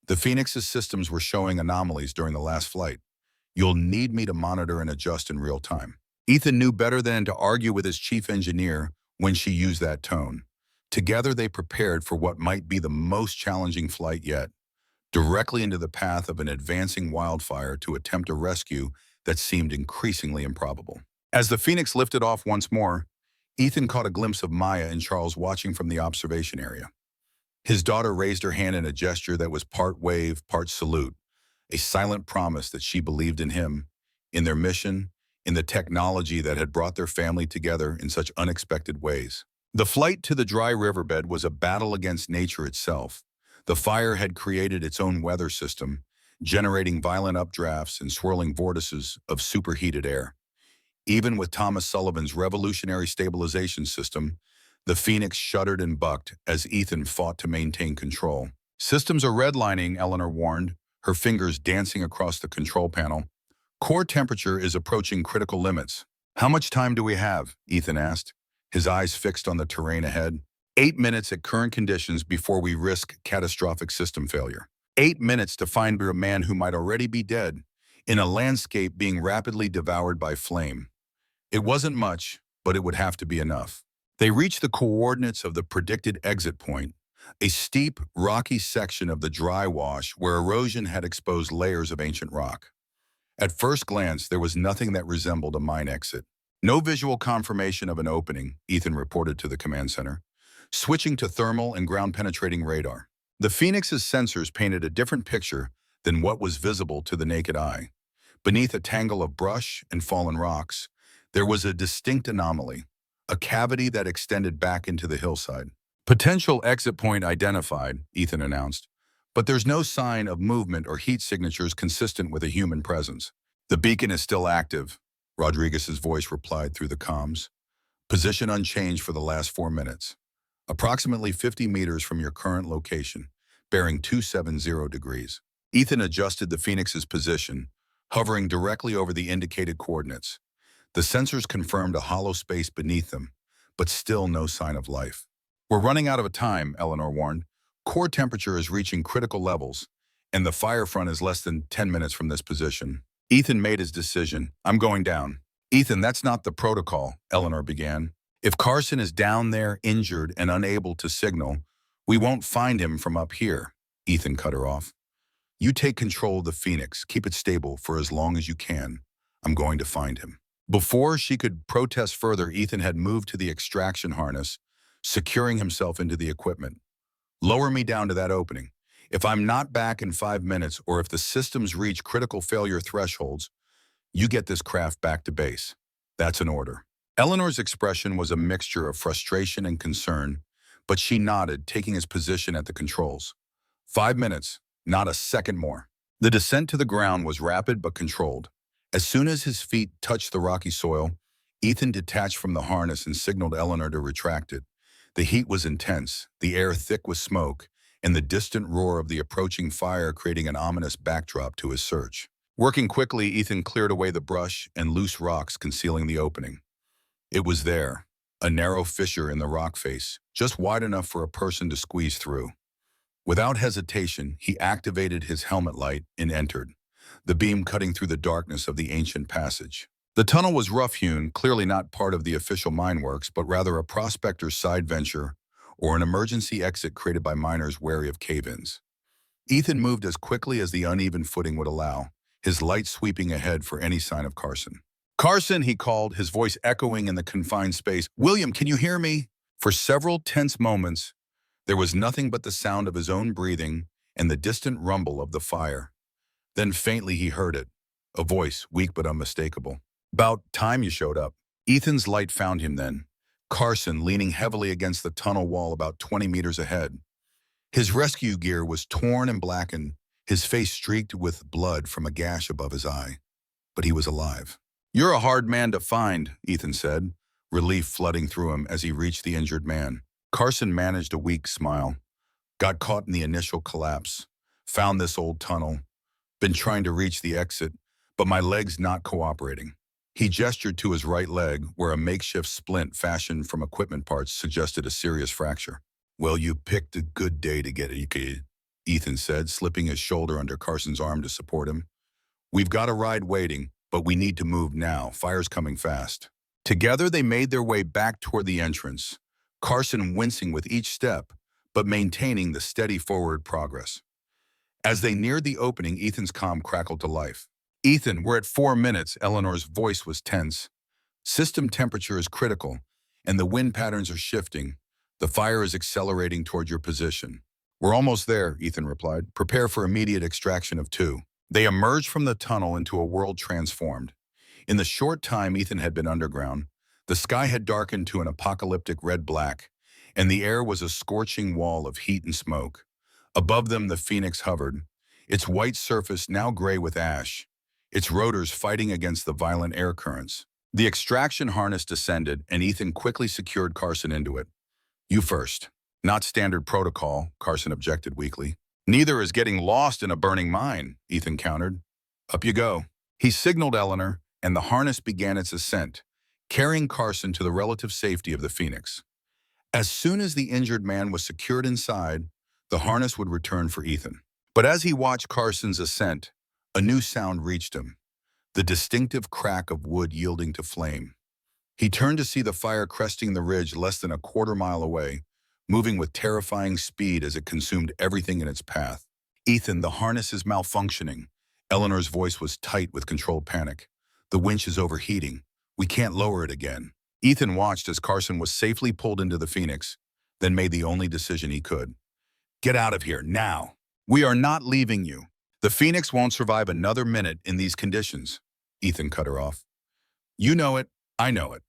The Phoenix's systems were showing anomalies during the last flight. You'll need me to monitor and adjust in real time. Ethan knew better than to argue with his chief engineer when she used that tone. Together they prepared for what might be the most challenging flight yet, directly into the path of an advancing wildfire to attempt a rescue that seemed increasingly improbable. As the Phoenix lifted off once more, Ethan caught a glimpse of Maya and Charles watching from the observation area. His daughter raised her hand in a gesture that was part wave, part salute, a silent promise that she believed in him, in their mission, in the technology that had brought their family together in such unexpected ways. The flight to the dry riverbed was a battle against nature itself. The fire had created its own weather system, generating violent updrafts and swirling vortices of superheated air. Even with Thomas Sullivan's revolutionary stabilization system, the Phoenix shuddered and bucked as Ethan fought to maintain control. Systems are redlining, Eleanor warned, her fingers dancing across the control panel. Core temperature is approaching critical limits. How much time do we have? Ethan asked, his eyes fixed on the terrain ahead. 8 minutes at current conditions before we risk catastrophic system failure. 8 minutes to find a man who might already be dead, in a landscape being rapidly devoured by flame. It wasn't much, but it would have to be enough. They reached the coordinates of the predicted exit point, a steep, rocky section of the dry wash where erosion had exposed layers of ancient rock. At first glance, there was nothing that resembled a mine exit. No visual confirmation of an opening, Ethan reported to the command center, switching to thermal and ground-penetrating radar. The Phoenix's sensors painted a different picture than what was visible to the naked eye. Beneath a tangle of brush and fallen rocks, there was a distinct anomaly, a cavity that extended back into the hillside. Potential exit point identified, Ethan announced, but there's no sign of movement or heat signatures consistent with a human presence. The beacon is still active, Rodriguez's voice replied through the comms. Position unchanged for the last 4 minutes. Approximately 50 meters from your current location, bearing 270 degrees. Ethan adjusted the Phoenix's position, hovering directly over the indicated coordinates. The sensors confirmed a hollow space beneath them, but still no sign of life. We're running out of time, Eleanor warned. Core temperature is reaching critical levels, and the fire front is less than 10 minutes from this position. Ethan made his decision. I'm going down. Ethan, that's not the protocol, Eleanor began. If Carson is down there, injured and unable to signal, we won't find him from up here, Ethan cut her off. You take control of the Phoenix, keep it stable for as long as you can. I'm going to find him. Before she could protest further, Ethan had moved to the extraction harness, securing himself into the equipment. Lower me down to that opening. If I'm not back in 5 minutes or if the systems reach critical failure thresholds, you get this craft back to base. That's an order. Eleanor's expression was a mixture of frustration and concern, but she nodded, taking his position at the controls. 5 minutes, not a second more. The descent to the ground was rapid but controlled. As soon as his feet touched the rocky soil, Ethan detached from the harness and signaled Eleanor to retract it. The heat was intense, the air thick with smoke, and the distant roar of the approaching fire creating an ominous backdrop to his search. Working quickly, Ethan cleared away the brush and loose rocks concealing the opening. It was there, a narrow fissure in the rock face, just wide enough for a person to squeeze through. Without hesitation, he activated his helmet light and entered, the beam cutting through the darkness of the ancient passage. The tunnel was rough-hewn, clearly not part of the official mineworks, but rather a prospector's side venture or an emergency exit created by miners wary of cave-ins. Ethan moved as quickly as the uneven footing would allow, his light sweeping ahead for any sign of Carson. Carson, he called, his voice echoing in the confined space. William, can you hear me? For several tense moments, there was nothing but the sound of his own breathing and the distant rumble of the fire. Then faintly he heard it, a voice, weak but unmistakable. About time you showed up. Ethan's light found him then, Carson leaning heavily against the tunnel wall about 20 meters ahead. His rescue gear was torn and blackened, his face streaked with blood from a gash above his eye. But he was alive. You're a hard man to find, Ethan said, relief flooding through him as he reached the injured man. Carson managed a weak smile. Got caught in the initial collapse. Found this old tunnel. Been trying to reach the exit, but my leg's not cooperating. He gestured to his right leg, where a makeshift splint fashioned from equipment parts suggested a serious fracture. Well, you picked a good day to get it, kid, Ethan said, slipping his shoulder under Carson's arm to support him. We've got a ride waiting, but we need to move now. Fire's coming fast. Together, they made their way back toward the entrance, Carson wincing with each step, but maintaining the steady forward progress. As they neared the opening, Ethan's comm crackled to life. Ethan, we're at 4 minutes, Eleanor's voice was tense. System temperature is critical, and the wind patterns are shifting. The fire is accelerating toward your position. We're almost there, Ethan replied. Prepare for immediate extraction of 2. They emerged from the tunnel into a world transformed. In the short time Ethan had been underground, the sky had darkened to an apocalyptic red-black, and the air was a scorching wall of heat and smoke. Above them, the Phoenix hovered, its white surface now gray with ash, its rotors fighting against the violent air currents. The extraction harness descended, and Ethan quickly secured Carson into it. You first. Not standard protocol, Carson objected weakly. Neither is getting lost in a burning mine, Ethan countered. Up you go. He signaled Eleanor, and the harness began its ascent, carrying Carson to the relative safety of the Phoenix. As soon as the injured man was secured inside, the harness would return for Ethan. But as he watched Carson's ascent, a new sound reached him, the distinctive crack of wood yielding to flame. He turned to see the fire cresting the ridge less than a quarter-mile away, moving with terrifying speed as it consumed everything in its path. Ethan, the harness is malfunctioning. Eleanor's voice was tight with controlled panic. The winch is overheating. We can't lower it again. Ethan watched as Carson was safely pulled into the Phoenix, then made the only decision he could. Get out of here, now. We are not leaving you. The Phoenix won't survive another minute in these conditions. Ethan cut her off. You know it, I know it.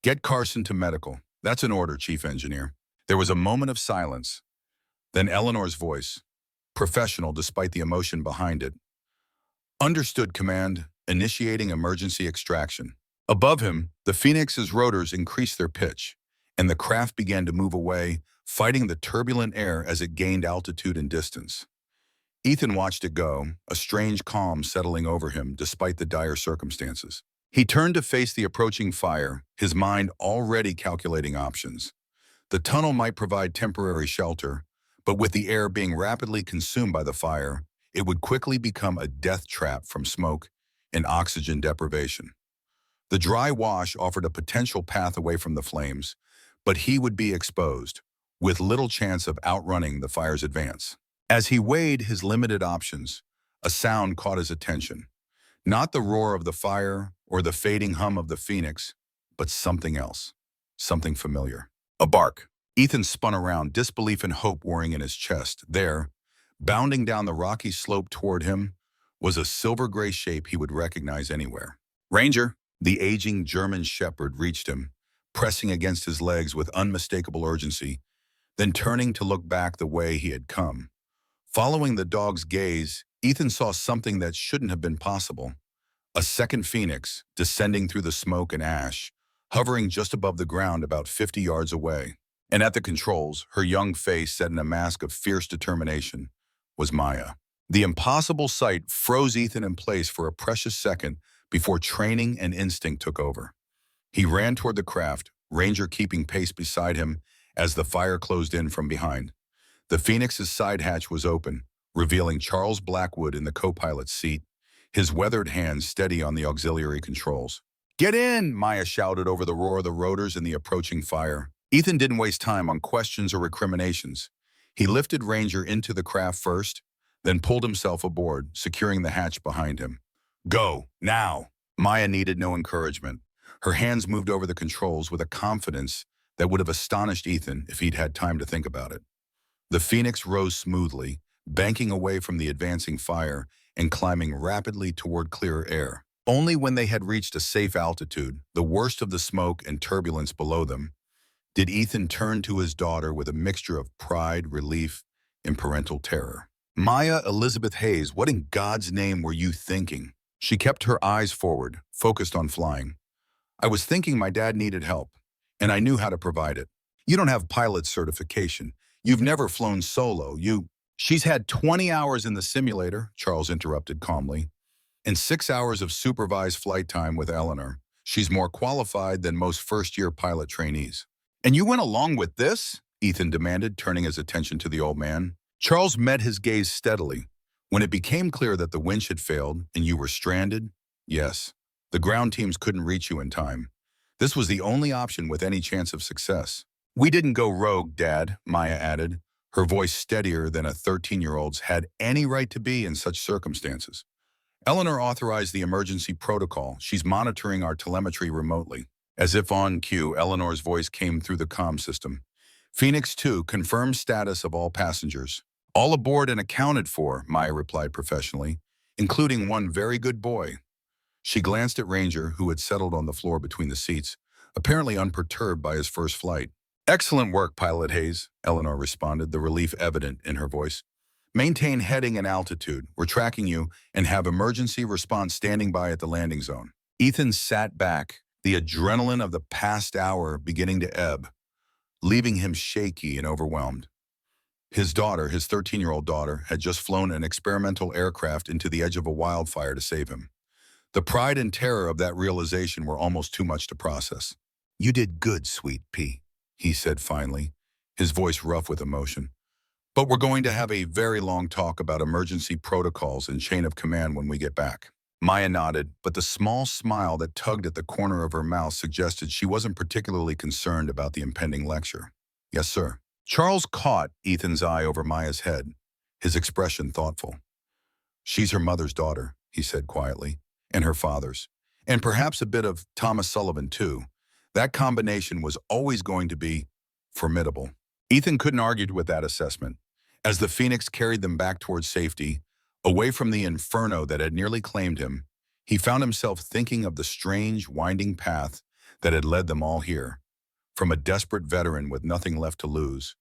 Get Carson to medical. That's an order, Chief Engineer. There was a moment of silence. Then Eleanor's voice, professional despite the emotion behind it. Understood, Command, initiating emergency extraction. Above him, the Phoenix's rotors increased their pitch, and the craft began to move away, fighting the turbulent air as it gained altitude and distance. Ethan watched it go, a strange calm settling over him despite the dire circumstances. He turned to face the approaching fire, his mind already calculating options. The tunnel might provide temporary shelter, but with the air being rapidly consumed by the fire, it would quickly become a death trap from smoke and oxygen deprivation. The dry wash offered a potential path away from the flames, but he would be exposed, with little chance of outrunning the fire's advance. As he weighed his limited options, a sound caught his attention. Not the roar of the fire or the fading hum of the Phoenix, but something else, something familiar. A bark. Ethan spun around, disbelief and hope warring in his chest. There, bounding down the rocky slope toward him, was a silver-gray shape he would recognize anywhere. Ranger! The aging German shepherd reached him, pressing against his legs with unmistakable urgency, then turning to look back the way he had come. Following the dog's gaze, Ethan saw something that shouldn't have been possible. A second Phoenix, descending through the smoke and ash, hovering just above the ground about 50 yards away. And at the controls, her young face set in a mask of fierce determination, was Maya. The impossible sight froze Ethan in place for a precious second before training and instinct took over. He ran toward the craft, Ranger keeping pace beside him as the fire closed in from behind. The Phoenix's side hatch was open, revealing Charles Blackwood in the co-pilot's seat, his weathered hands steady on the auxiliary controls. Get in, Maya shouted over the roar of the rotors and the approaching fire. Ethan didn't waste time on questions or recriminations. He lifted Ranger into the craft first, then pulled himself aboard, securing the hatch behind him. Go, now! Maya needed no encouragement. Her hands moved over the controls with a confidence that would have astonished Ethan if he'd had time to think about it. The Phoenix rose smoothly, banking away from the advancing fire and climbing rapidly toward clearer air. Only when they had reached a safe altitude, the worst of the smoke and turbulence below them, did Ethan turn to his daughter with a mixture of pride, relief, and parental terror. Maya Elizabeth Hayes, what in God's name were you thinking? She kept her eyes forward, focused on flying. I was thinking my dad needed help, and I knew how to provide it. You don't have pilot certification. You've never flown solo. She's had 20 hours in the simulator, Charles interrupted calmly, and 6 hours of supervised flight time with Eleanor. She's more qualified than most first-year pilot trainees. And you went along with this? Ethan demanded, turning his attention to the old man. Charles met his gaze steadily. When it became clear that the winch had failed and you were stranded, yes, the ground teams couldn't reach you in time. This was the only option with any chance of success. We didn't go rogue, Dad, Maya added, her voice steadier than a 13-year-old's had any right to be in such circumstances. Eleanor authorized the emergency protocol. She's monitoring our telemetry remotely. As if on cue, Eleanor's voice came through the comm system. Phoenix 2 confirms status of all passengers. All aboard and accounted for, Maya replied professionally, including one very good boy. She glanced at Ranger, who had settled on the floor between the seats, apparently unperturbed by his first flight. Excellent work, Pilot Hayes, Eleanor responded, the relief evident in her voice. Maintain heading and altitude. We're tracking you and have emergency response standing by at the landing zone. Ethan sat back, the adrenaline of the past hour beginning to ebb, leaving him shaky and overwhelmed. His daughter, his 13-year-old daughter, had just flown an experimental aircraft into the edge of a wildfire to save him. The pride and terror of that realization were almost too much to process. You did good, sweet pea, he said finally, his voice rough with emotion. But we're going to have a very long talk about emergency protocols and chain of command when we get back. Maya nodded, but the small smile that tugged at the corner of her mouth suggested she wasn't particularly concerned about the impending lecture. Yes, sir. Charles caught Ethan's eye over Maya's head, his expression thoughtful. She's her mother's daughter, he said quietly, and her father's. And perhaps a bit of Thomas Sullivan, too. That combination was always going to be formidable. Ethan couldn't argue with that assessment. As the Phoenix carried them back towards safety, away from the inferno that had nearly claimed him, he found himself thinking of the strange, winding path that had led them all here. From a desperate veteran with nothing left to lose,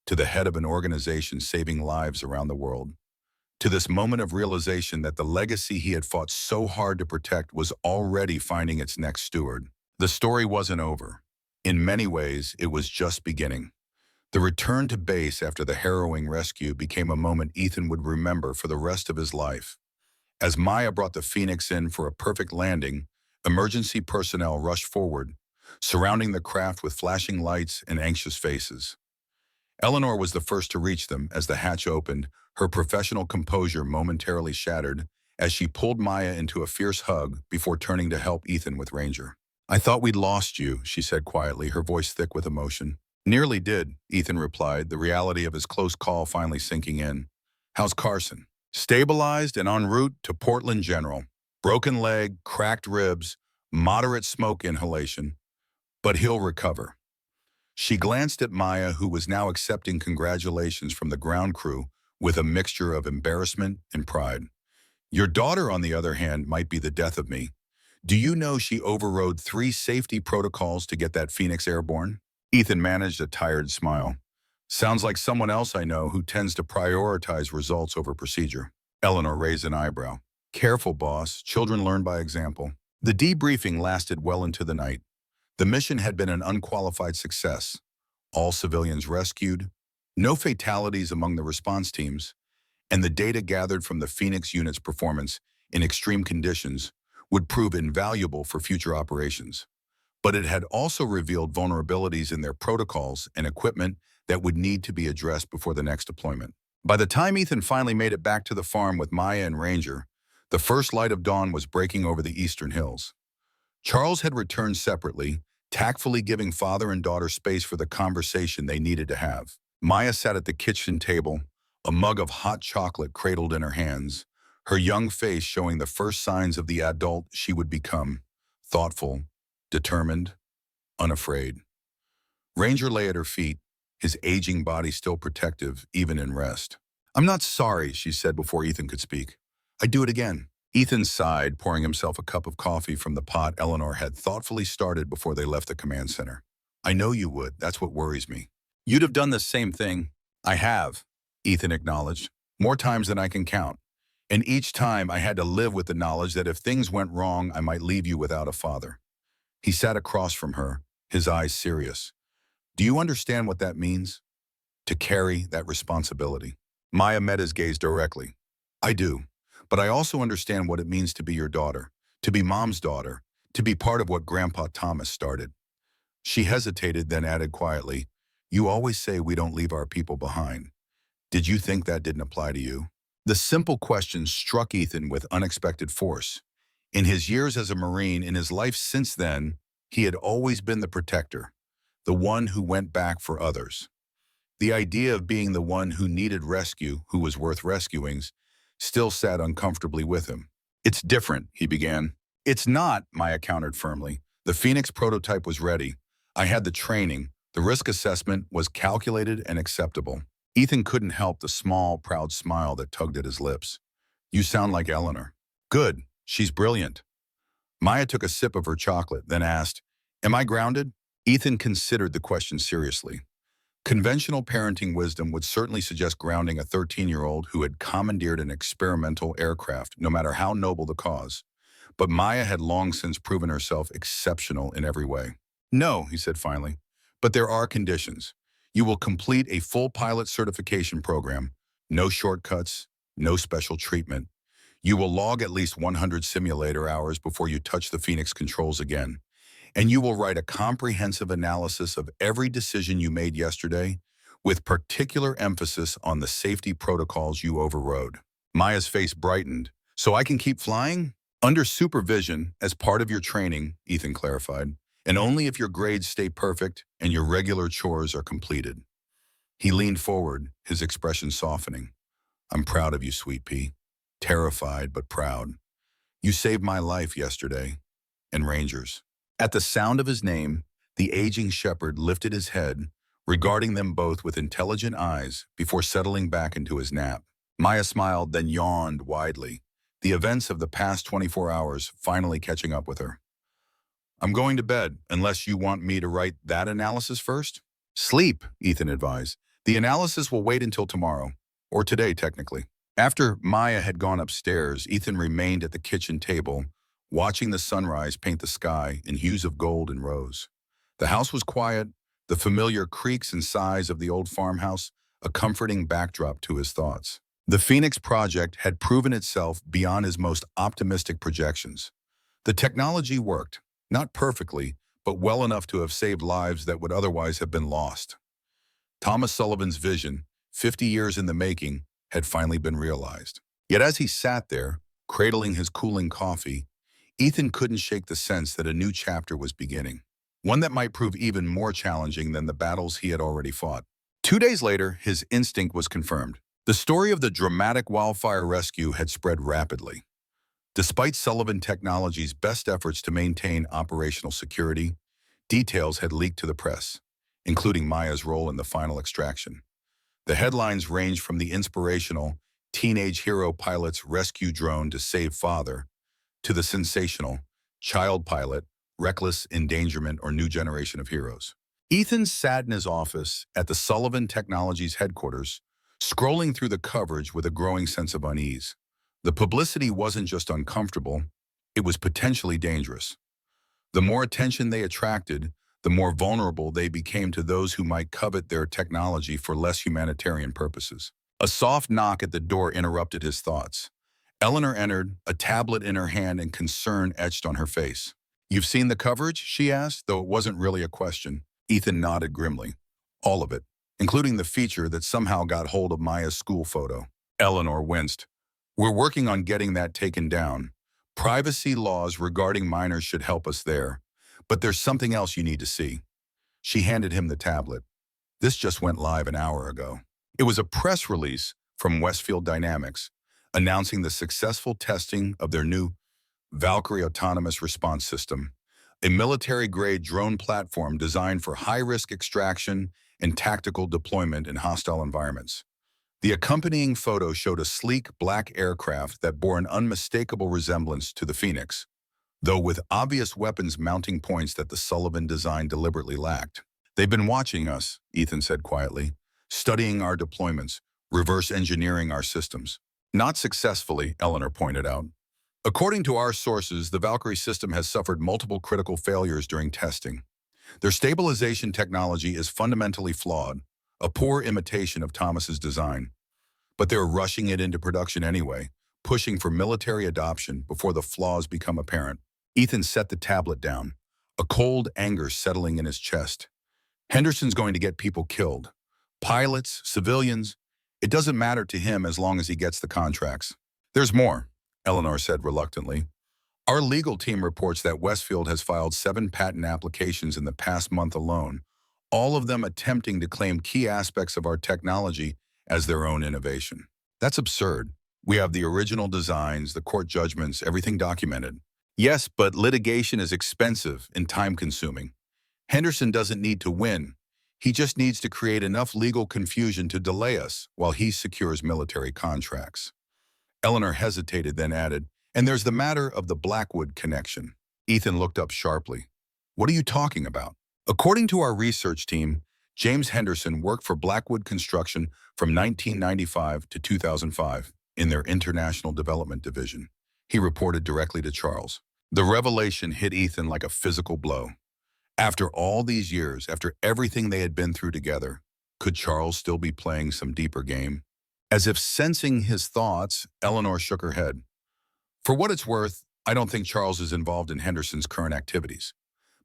to the head of an organization saving lives around the world, to this moment of realization that the legacy he had fought so hard to protect was already finding its next steward. The story wasn't over. In many ways, it was just beginning. The return to base after the harrowing rescue became a moment Ethan would remember for the rest of his life. As Maya brought the Phoenix in for a perfect landing, emergency personnel rushed forward, surrounding the craft with flashing lights and anxious faces. Eleanor was the first to reach them as the hatch opened, her professional composure momentarily shattered as she pulled Maya into a fierce hug before turning to help Ethan with Ranger. "I thought we'd lost you," she said quietly, her voice thick with emotion. "Nearly did," Ethan replied, the reality of his close call finally sinking in. "How's Carson?" "Stabilized and en route to Portland General. Broken leg, cracked ribs, moderate smoke inhalation, but he'll recover." She glanced at Maya, who was now accepting congratulations from the ground crew with a mixture of embarrassment and pride. "Your daughter, on the other hand, might be the death of me. Do you know she overrode 3 safety protocols to get that Phoenix airborne?" Ethan managed a tired smile. "Sounds like someone else I know who tends to prioritize results over procedure." Eleanor raised an eyebrow. "Careful, boss. Children learn by example." The debriefing lasted well into the night. The mission had been an unqualified success. All civilians rescued, no fatalities among the response teams, and the data gathered from the Phoenix unit's performance in extreme conditions would prove invaluable for future operations. But it had also revealed vulnerabilities in their protocols and equipment that would need to be addressed before the next deployment. By the time Ethan finally made it back to the farm with Maya and Ranger, the first light of dawn was breaking over the eastern hills. Charles had returned separately, tactfully giving father and daughter space for the conversation they needed to have. Maya sat at the kitchen table, a mug of hot chocolate cradled in her hands, her young face showing the first signs of the adult she would become, thoughtful, determined, unafraid. Ranger lay at her feet, his aging body still protective, even in rest. "I'm not sorry," she said before Ethan could speak. "I'd do it again." Ethan sighed, pouring himself a cup of coffee from the pot Eleanor had thoughtfully started before they left the command center. "I know you would. That's what worries me." "You'd have done the same thing." "I have," Ethan acknowledged, "more times than I can count. And each time I had to live with the knowledge that if things went wrong, I might leave you without a father." He sat across from her, his eyes serious. "Do you understand what that means? To carry that responsibility?" Maya met his gaze directly. "I do. But I also understand what it means to be your daughter, to be Mom's daughter, to be part of what Grandpa Thomas started." She hesitated, then added quietly, "You always say we don't leave our people behind. Did you think that didn't apply to you?" The simple question struck Ethan with unexpected force. In his years as a Marine, in his life since then, he had always been the protector, the one who went back for others. The idea of being the one who needed rescue, who was worth rescuing, still sat uncomfortably with him. "It's different," he began. "It's not," Maya countered firmly. "The Phoenix prototype was ready. I had the training. The risk assessment was calculated and acceptable." Ethan couldn't help the small, proud smile that tugged at his lips. "You sound like Eleanor." "Good. She's brilliant." Maya took a sip of her chocolate, then asked, "Am I grounded?" Ethan considered the question seriously. Conventional parenting wisdom would certainly suggest grounding a 13-year-old who had commandeered an experimental aircraft, no matter how noble the cause. But Maya had long since proven herself exceptional in every way. "No," he said finally, "but there are conditions. You will complete a full pilot certification program. No shortcuts, no special treatment. You will log at least 100 simulator hours before you touch the Phoenix controls again. And you will write a comprehensive analysis of every decision you made yesterday, with particular emphasis on the safety protocols you overrode." Maya's face brightened. "So I can keep flying?" "Under supervision, as part of your training," Ethan clarified, "and only if your grades stay perfect and your regular chores are completed." He leaned forward, his expression softening. "I'm proud of you, Sweet Pea. Terrified, but proud. You saved my life yesterday, and Ranger's." At the sound of his name, the aging shepherd lifted his head, regarding them both with intelligent eyes before settling back into his nap. Maya smiled, then yawned widely, the events of the past 24 hours finally catching up with her. I'm going to bed, unless you want me to write that analysis first? Sleep, Ethan advised. The analysis will wait until tomorrow, or today, technically. After Maya had gone upstairs, Ethan remained at the kitchen table, watching the sunrise paint the sky in hues of gold and rose. The house was quiet, the familiar creaks and sighs of the old farmhouse a comforting backdrop to his thoughts. The Phoenix Project had proven itself beyond his most optimistic projections. The technology worked, not perfectly, but well enough to have saved lives that would otherwise have been lost. Thomas Sullivan's vision, 50 years in the making, had finally been realized. Yet as he sat there, cradling his cooling coffee, Ethan couldn't shake the sense that a new chapter was beginning, one that might prove even more challenging than the battles he had already fought. 2 days later, his instinct was confirmed. The story of the dramatic wildfire rescue had spread rapidly. Despite Sullivan Technologies' best efforts to maintain operational security, details had leaked to the press, including Maya's role in the final extraction. The headlines ranged from the inspirational teenage hero pilot's rescue drone to save father, to the sensational child pilot, reckless endangerment or new generation of heroes. Ethan sat in his office at the Sullivan Technologies headquarters, scrolling through the coverage with a growing sense of unease. The publicity wasn't just uncomfortable, it was potentially dangerous. The more attention they attracted, the more vulnerable they became to those who might covet their technology for less humanitarian purposes. A soft knock at the door interrupted his thoughts. Eleanor entered, a tablet in her hand and concern etched on her face. "You've seen the coverage?" she asked, though it wasn't really a question. Ethan nodded grimly. "All of it, including the feature that somehow got hold of Maya's school photo." Eleanor winced. "We're working on getting that taken down. Privacy laws regarding minors should help us there. But there's something else you need to see." She handed him the tablet. "This just went live an hour ago." It was a press release from Westfield Dynamics announcing the successful testing of their new Valkyrie autonomous response system, a military-grade drone platform designed for high-risk extraction and tactical deployment in hostile environments. The accompanying photo showed a sleek black aircraft that bore an unmistakable resemblance to the Phoenix, though with obvious weapons mounting points that the Sullivan design deliberately lacked. "They've been watching us," Ethan said quietly, "studying our deployments, reverse engineering our systems." "Not successfully," Eleanor pointed out. "According to our sources, the Valkyrie system has suffered multiple critical failures during testing. Their stabilization technology is fundamentally flawed, a poor imitation of Thomas's design. But they're rushing it into production anyway, pushing for military adoption before the flaws become apparent." Ethan set the tablet down, a cold anger settling in his chest. Henderson's going to get people killed. Pilots, civilians. It doesn't matter to him as long as he gets the contracts. "There's more," Eleanor said reluctantly. "Our legal team reports that Westfield has filed 7 patent applications in the past month alone, all of them attempting to claim key aspects of our technology as their own innovation. That's absurd. We have the original designs, the court judgments, everything documented." "Yes, but litigation is expensive and time-consuming. Henderson doesn't need to win. He just needs to create enough legal confusion to delay us while he secures military contracts." Eleanor hesitated, then added, "And there's the matter of the Blackwood connection." Ethan looked up sharply. "What are you talking about?" "According to our research team, James Henderson worked for Blackwood Construction from 1995 to 2005 in their International Development Division," he reported directly to Charles. The revelation hit Ethan like a physical blow. After all these years, after everything they had been through together, could Charles still be playing some deeper game? As if sensing his thoughts, Eleanor shook her head. "For what it's worth, I don't think Charles is involved in Henderson's current activities.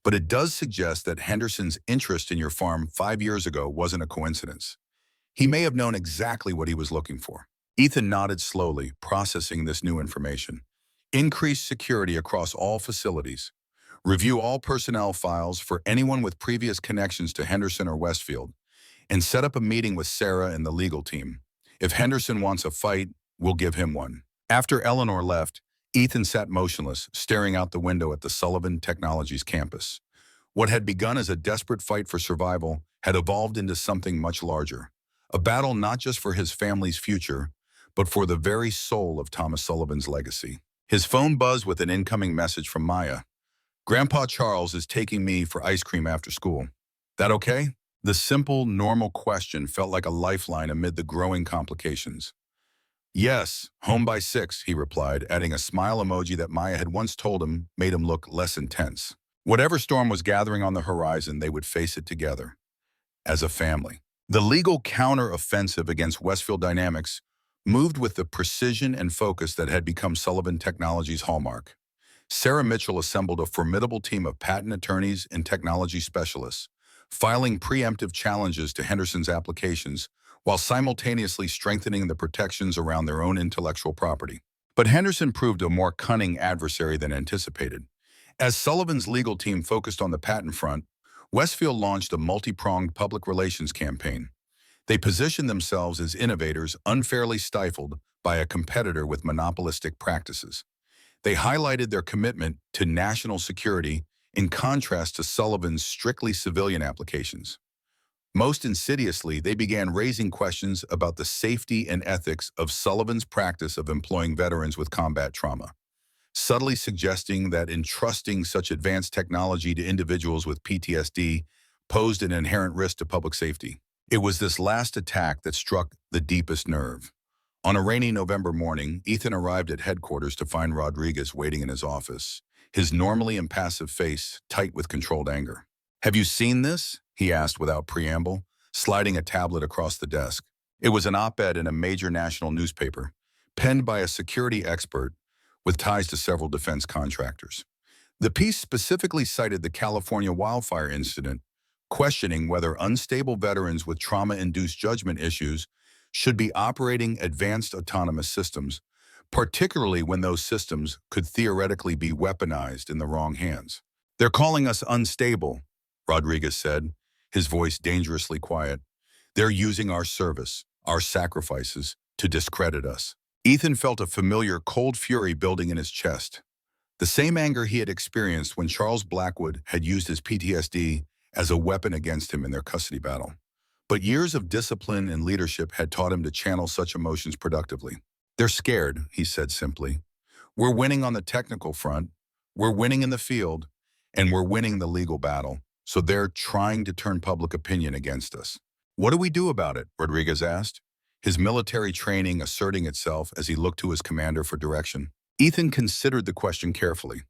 But it does suggest that Henderson's interest in your farm 5 years ago wasn't a coincidence. He may have known exactly what he was looking for." Ethan nodded slowly, processing this new information. "Increase security across all facilities. Review all personnel files for anyone with previous connections to Henderson or Westfield, and set up a meeting with Sarah and the legal team. If Henderson wants a fight, we'll give him one." After Eleanor left, Ethan sat motionless, staring out the window at the Sullivan Technologies campus. What had begun as a desperate fight for survival had evolved into something much larger. A battle not just for his family's future, but for the very soul of Thomas Sullivan's legacy. His phone buzzed with an incoming message from Maya. "Grandpa Charles is taking me for ice cream after school. That okay?" The simple, normal question felt like a lifeline amid the growing complications. "Yes, home by 6, he replied, adding a smile emoji that Maya had once told him made him look less intense. Whatever storm was gathering on the horizon, they would face it together, as a family. The legal counter-offensive against Westfield Dynamics moved with the precision and focus that had become Sullivan Technology's hallmark. Sarah Mitchell assembled a formidable team of patent attorneys and technology specialists, filing preemptive challenges to Henderson's applications while simultaneously strengthening the protections around their own intellectual property. But Henderson proved a more cunning adversary than anticipated. As Sullivan's legal team focused on the patent front, Westfield launched a multi-pronged public relations campaign. They positioned themselves as innovators unfairly stifled by a competitor with monopolistic practices. They highlighted their commitment to national security in contrast to Sullivan's strictly civilian applications. Most insidiously, they began raising questions about the safety and ethics of Sullivan's practice of employing veterans with combat trauma, subtly suggesting that entrusting such advanced technology to individuals with PTSD posed an inherent risk to public safety. It was this last attack that struck the deepest nerve. On a rainy November morning, Ethan arrived at headquarters to find Rodriguez waiting in his office, his normally impassive face tight with controlled anger. "Have you seen this?" he asked without preamble, sliding a tablet across the desk. It was an op-ed in a major national newspaper, penned by a security expert with ties to several defense contractors. The piece specifically cited the California wildfire incident, questioning whether unstable veterans with trauma-induced judgment issues should be operating advanced autonomous systems, particularly when those systems could theoretically be weaponized in the wrong hands. "They're calling us unstable," Rodriguez said, his voice dangerously quiet. "They're using our service, our sacrifices, to discredit us." Ethan felt a familiar cold fury building in his chest, the same anger he had experienced when Charles Blackwood had used his PTSD as a weapon against him in their custody battle. But years of discipline and leadership had taught him to channel such emotions productively. "They're scared," he said simply. "We're winning on the technical front, we're winning in the field, and we're winning the legal battle, so they're trying to turn public opinion against us." "What do we do about it?" Rodriguez asked, his military training asserting itself as he looked to his commander for direction. Ethan considered the question carefully.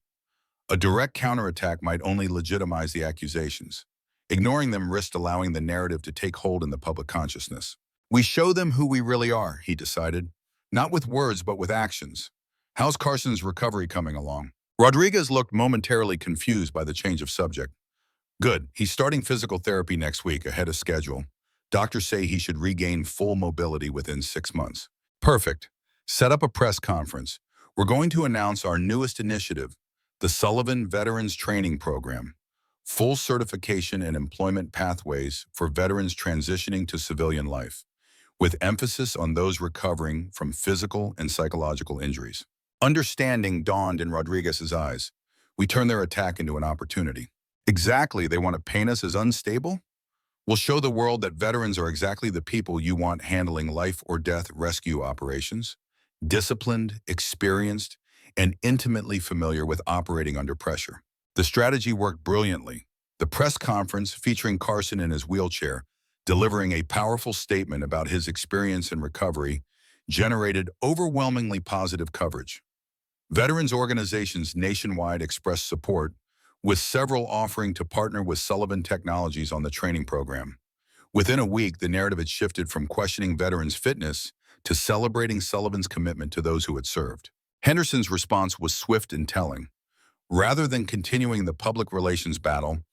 A direct counterattack might only legitimize the accusations. Ignoring them risked allowing the narrative to take hold in the public consciousness. "We show them who we really are," he decided. "Not with words, but with actions. How's Carson's recovery coming along?" Rodriguez looked momentarily confused by the change of subject. "Good. He's starting physical therapy next week, ahead of schedule. Doctors say he should regain full mobility within 6 months." "Perfect. Set up a press conference. We're going to announce our newest initiative, the Sullivan Veterans Training Program. Full certification and employment pathways for veterans transitioning to civilian life, with emphasis on those recovering from physical and psychological injuries." Understanding dawned in Rodriguez's eyes. "We turn their attack into an opportunity." "Exactly. They want to paint us as unstable? We'll show the world that veterans are exactly the people you want handling life or death rescue operations, disciplined, experienced, and intimately familiar with operating under pressure." The strategy worked brilliantly. The press conference, featuring Carson in his wheelchair, delivering a powerful statement about his experience in recovery, generated overwhelmingly positive coverage. Veterans organizations nationwide expressed support, with several offering to partner with Sullivan Technologies on the training program. Within a week, the narrative had shifted from questioning veterans' fitness to celebrating Sullivan's commitment to those who had served. Henderson's response was swift and telling. Rather than continuing the public relations battle,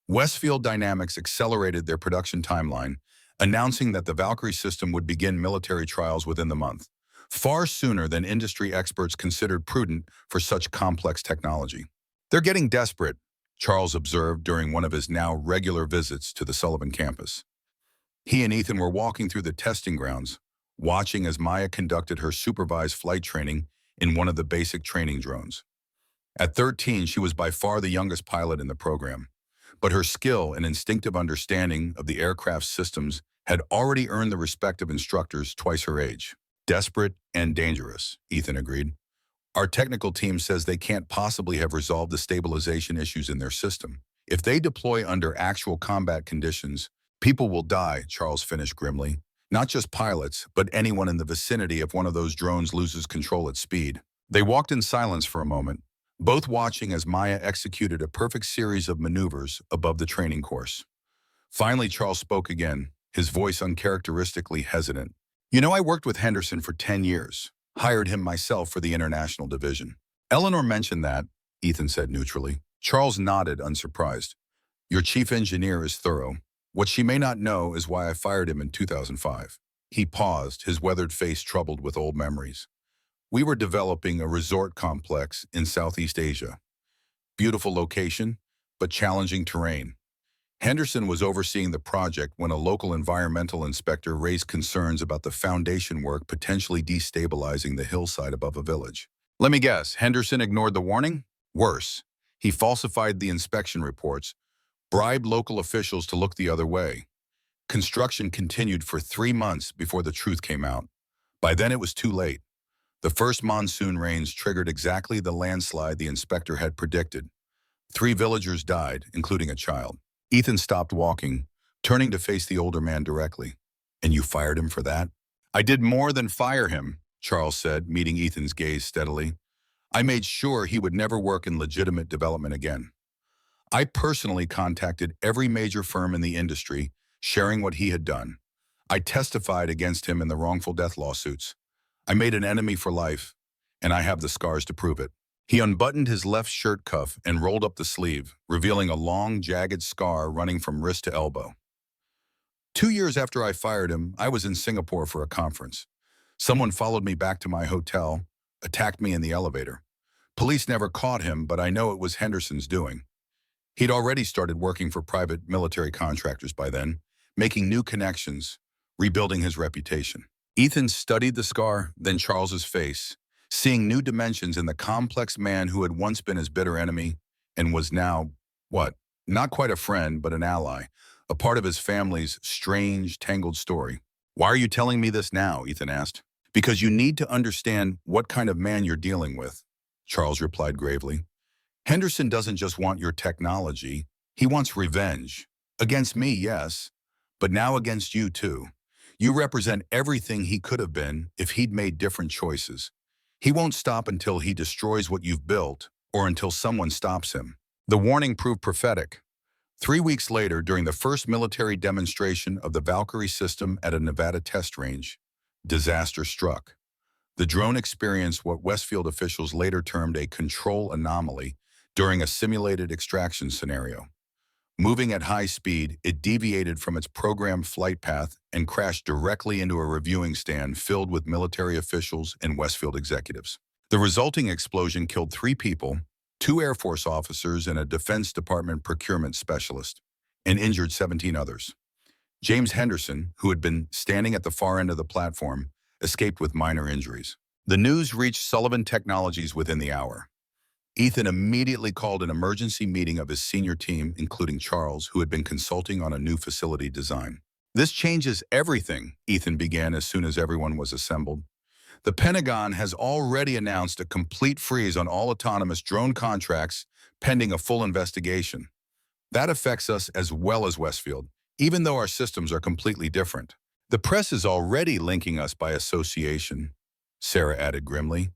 Westfield Dynamics accelerated their production timeline, announcing that the Valkyrie system would begin military trials within the month, far sooner than industry experts considered prudent for such complex technology. "They're getting desperate," Charles observed during one of his now regular visits to the Sullivan campus. He and Ethan were walking through the testing grounds, watching as Maya conducted her supervised flight training in one of the basic training drones. At 13, she was by far the youngest pilot in the program, but her skill and instinctive understanding of the aircraft's systems had already earned the respect of instructors twice her age. Desperate and dangerous, Ethan agreed. Our technical team says they can't possibly have resolved the stabilization issues in their system. If they deploy under actual combat conditions, people will die, Charles finished grimly. Not just pilots, but anyone in the vicinity if one of those drones loses control at speed. They walked in silence for a moment, both watching as Maya executed a perfect series of maneuvers above the training course. Finally, Charles spoke again, his voice uncharacteristically hesitant. You know, I worked with Henderson for 10 years. Hired him myself for the international division. Eleanor mentioned that, Ethan said neutrally. Charles nodded, unsurprised. Your chief engineer is thorough. What she may not know is why I fired him in 2005. He paused, his weathered face troubled with old memories. We were developing a resort complex in Southeast Asia. Beautiful location, but challenging terrain. Henderson was overseeing the project when a local environmental inspector raised concerns about the foundation work potentially destabilizing the hillside above a village. Let me guess, Henderson ignored the warning? Worse, he falsified the inspection reports, bribed local officials to look the other way. Construction continued for 3 months before the truth came out. By then it was too late. The first monsoon rains triggered exactly the landslide the inspector had predicted. 3 villagers died, including a child. Ethan stopped walking, turning to face the older man directly. And you fired him for that? I did more than fire him, Charles said, meeting Ethan's gaze steadily. I made sure he would never work in legitimate development again. I personally contacted every major firm in the industry, sharing what he had done. I testified against him in the wrongful death lawsuits. I made an enemy for life, and I have the scars to prove it. He unbuttoned his left shirt cuff and rolled up the sleeve, revealing a long, jagged scar running from wrist to elbow. 2 years after I fired him, I was in Singapore for a conference. Someone followed me back to my hotel, attacked me in the elevator. Police never caught him, but I know it was Henderson's doing. He'd already started working for private military contractors by then, making new connections, rebuilding his reputation. Ethan studied the scar, then Charles's face, seeing new dimensions in the complex man who had once been his bitter enemy and was now, what? Not quite a friend, but an ally, a part of his family's strange, tangled story. Why are you telling me this now? Ethan asked. Because you need to understand what kind of man you're dealing with, Charles replied gravely. Henderson doesn't just want your technology, he wants revenge. Against me, yes, but now against you too. You represent everything he could have been if he'd made different choices. He won't stop until he destroys what you've built or until someone stops him. The warning proved prophetic. 3 weeks later, during the first military demonstration of the Valkyrie system at a Nevada test range, disaster struck. The drone experienced what Westfield officials later termed a control anomaly during a simulated extraction scenario. Moving at high speed, it deviated from its programmed flight path and crashed directly into a reviewing stand filled with military officials and Westfield executives. The resulting explosion killed 3 people, 2 Air Force officers and a Defense Department procurement specialist, and injured 17 others. James Henderson, who had been standing at the far end of the platform, escaped with minor injuries. The news reached Sullivan Technologies within the hour. Ethan immediately called an emergency meeting of his senior team, including Charles, who had been consulting on a new facility design. This changes everything, Ethan began as soon as everyone was assembled. The Pentagon has already announced a complete freeze on all autonomous drone contracts pending a full investigation. That affects us as well as Westfield, even though our systems are completely different. The press is already linking us by association, Sarah added grimly.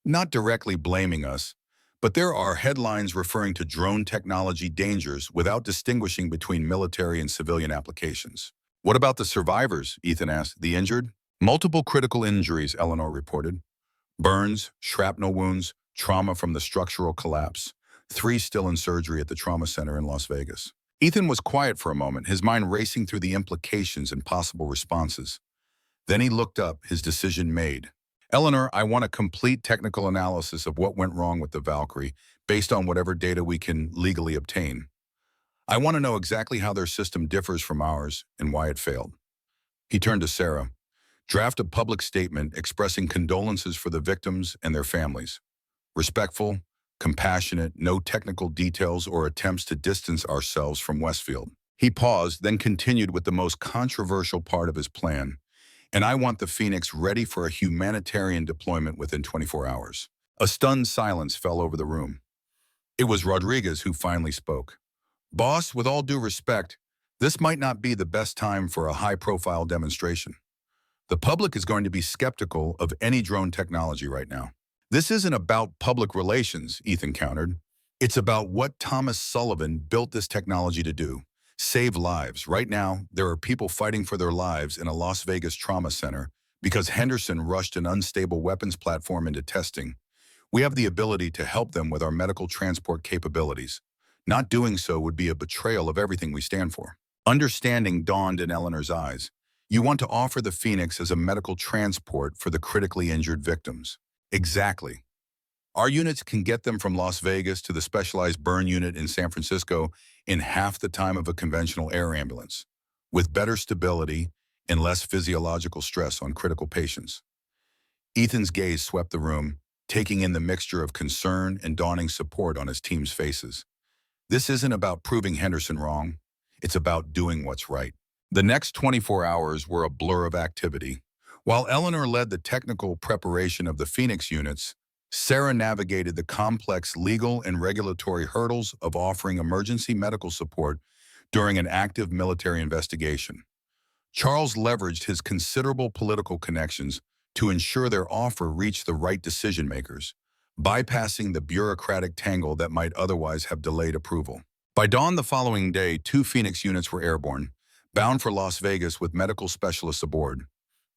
Not directly blaming us, but there are headlines referring to drone technology dangers without distinguishing between military and civilian applications. What about the survivors? Ethan asked. The injured? Multiple critical injuries, Eleanor reported. Burns, shrapnel wounds, trauma from the structural collapse. 3 still in surgery at the trauma center in Las Vegas. Ethan was quiet for a moment, his mind racing through the implications and possible responses. Then he looked up, his decision made. Eleanor, I want a complete technical analysis of what went wrong with the Valkyrie, based on whatever data we can legally obtain. I want to know exactly how their system differs from ours and why it failed. He turned to Sarah. Draft a public statement expressing condolences for the victims and their families. Respectful, compassionate, no technical details or attempts to distance ourselves from Westfield. He paused, then continued with the most controversial part of his plan. And I want the Phoenix ready for a humanitarian deployment within 24 hours. A stunned silence fell over the room. It was Rodriguez who finally spoke. Boss, with all due respect, this might not be the best time for a high-profile demonstration. The public is going to be skeptical of any drone technology right now. This isn't about public relations, Ethan countered. It's about what Thomas Sullivan built this technology to do. Save lives. Right now, there are people fighting for their lives in a Las Vegas trauma center because Henderson rushed an unstable weapons platform into testing. We have the ability to help them with our medical transport capabilities. Not doing so would be a betrayal of everything we stand for. Understanding dawned in Eleanor's eyes. You want to offer the Phoenix as a medical transport for the critically injured victims. Exactly. Our units can get them from Las Vegas to the specialized burn unit in San Francisco in half the time of a conventional air ambulance, with better stability and less physiological stress on critical patients. Ethan's gaze swept the room, taking in the mixture of concern and dawning support on his team's faces. This isn't about proving Henderson wrong. It's about doing what's right. The next 24 hours were a blur of activity. While Eleanor led the technical preparation of the Phoenix units, Sarah navigated the complex legal and regulatory hurdles of offering emergency medical support during an active military investigation. Charles leveraged his considerable political connections to ensure their offer reached the right decision-makers, bypassing the bureaucratic tangle that might otherwise have delayed approval. By dawn the following day, 2 Phoenix units were airborne, bound for Las Vegas with medical specialists aboard.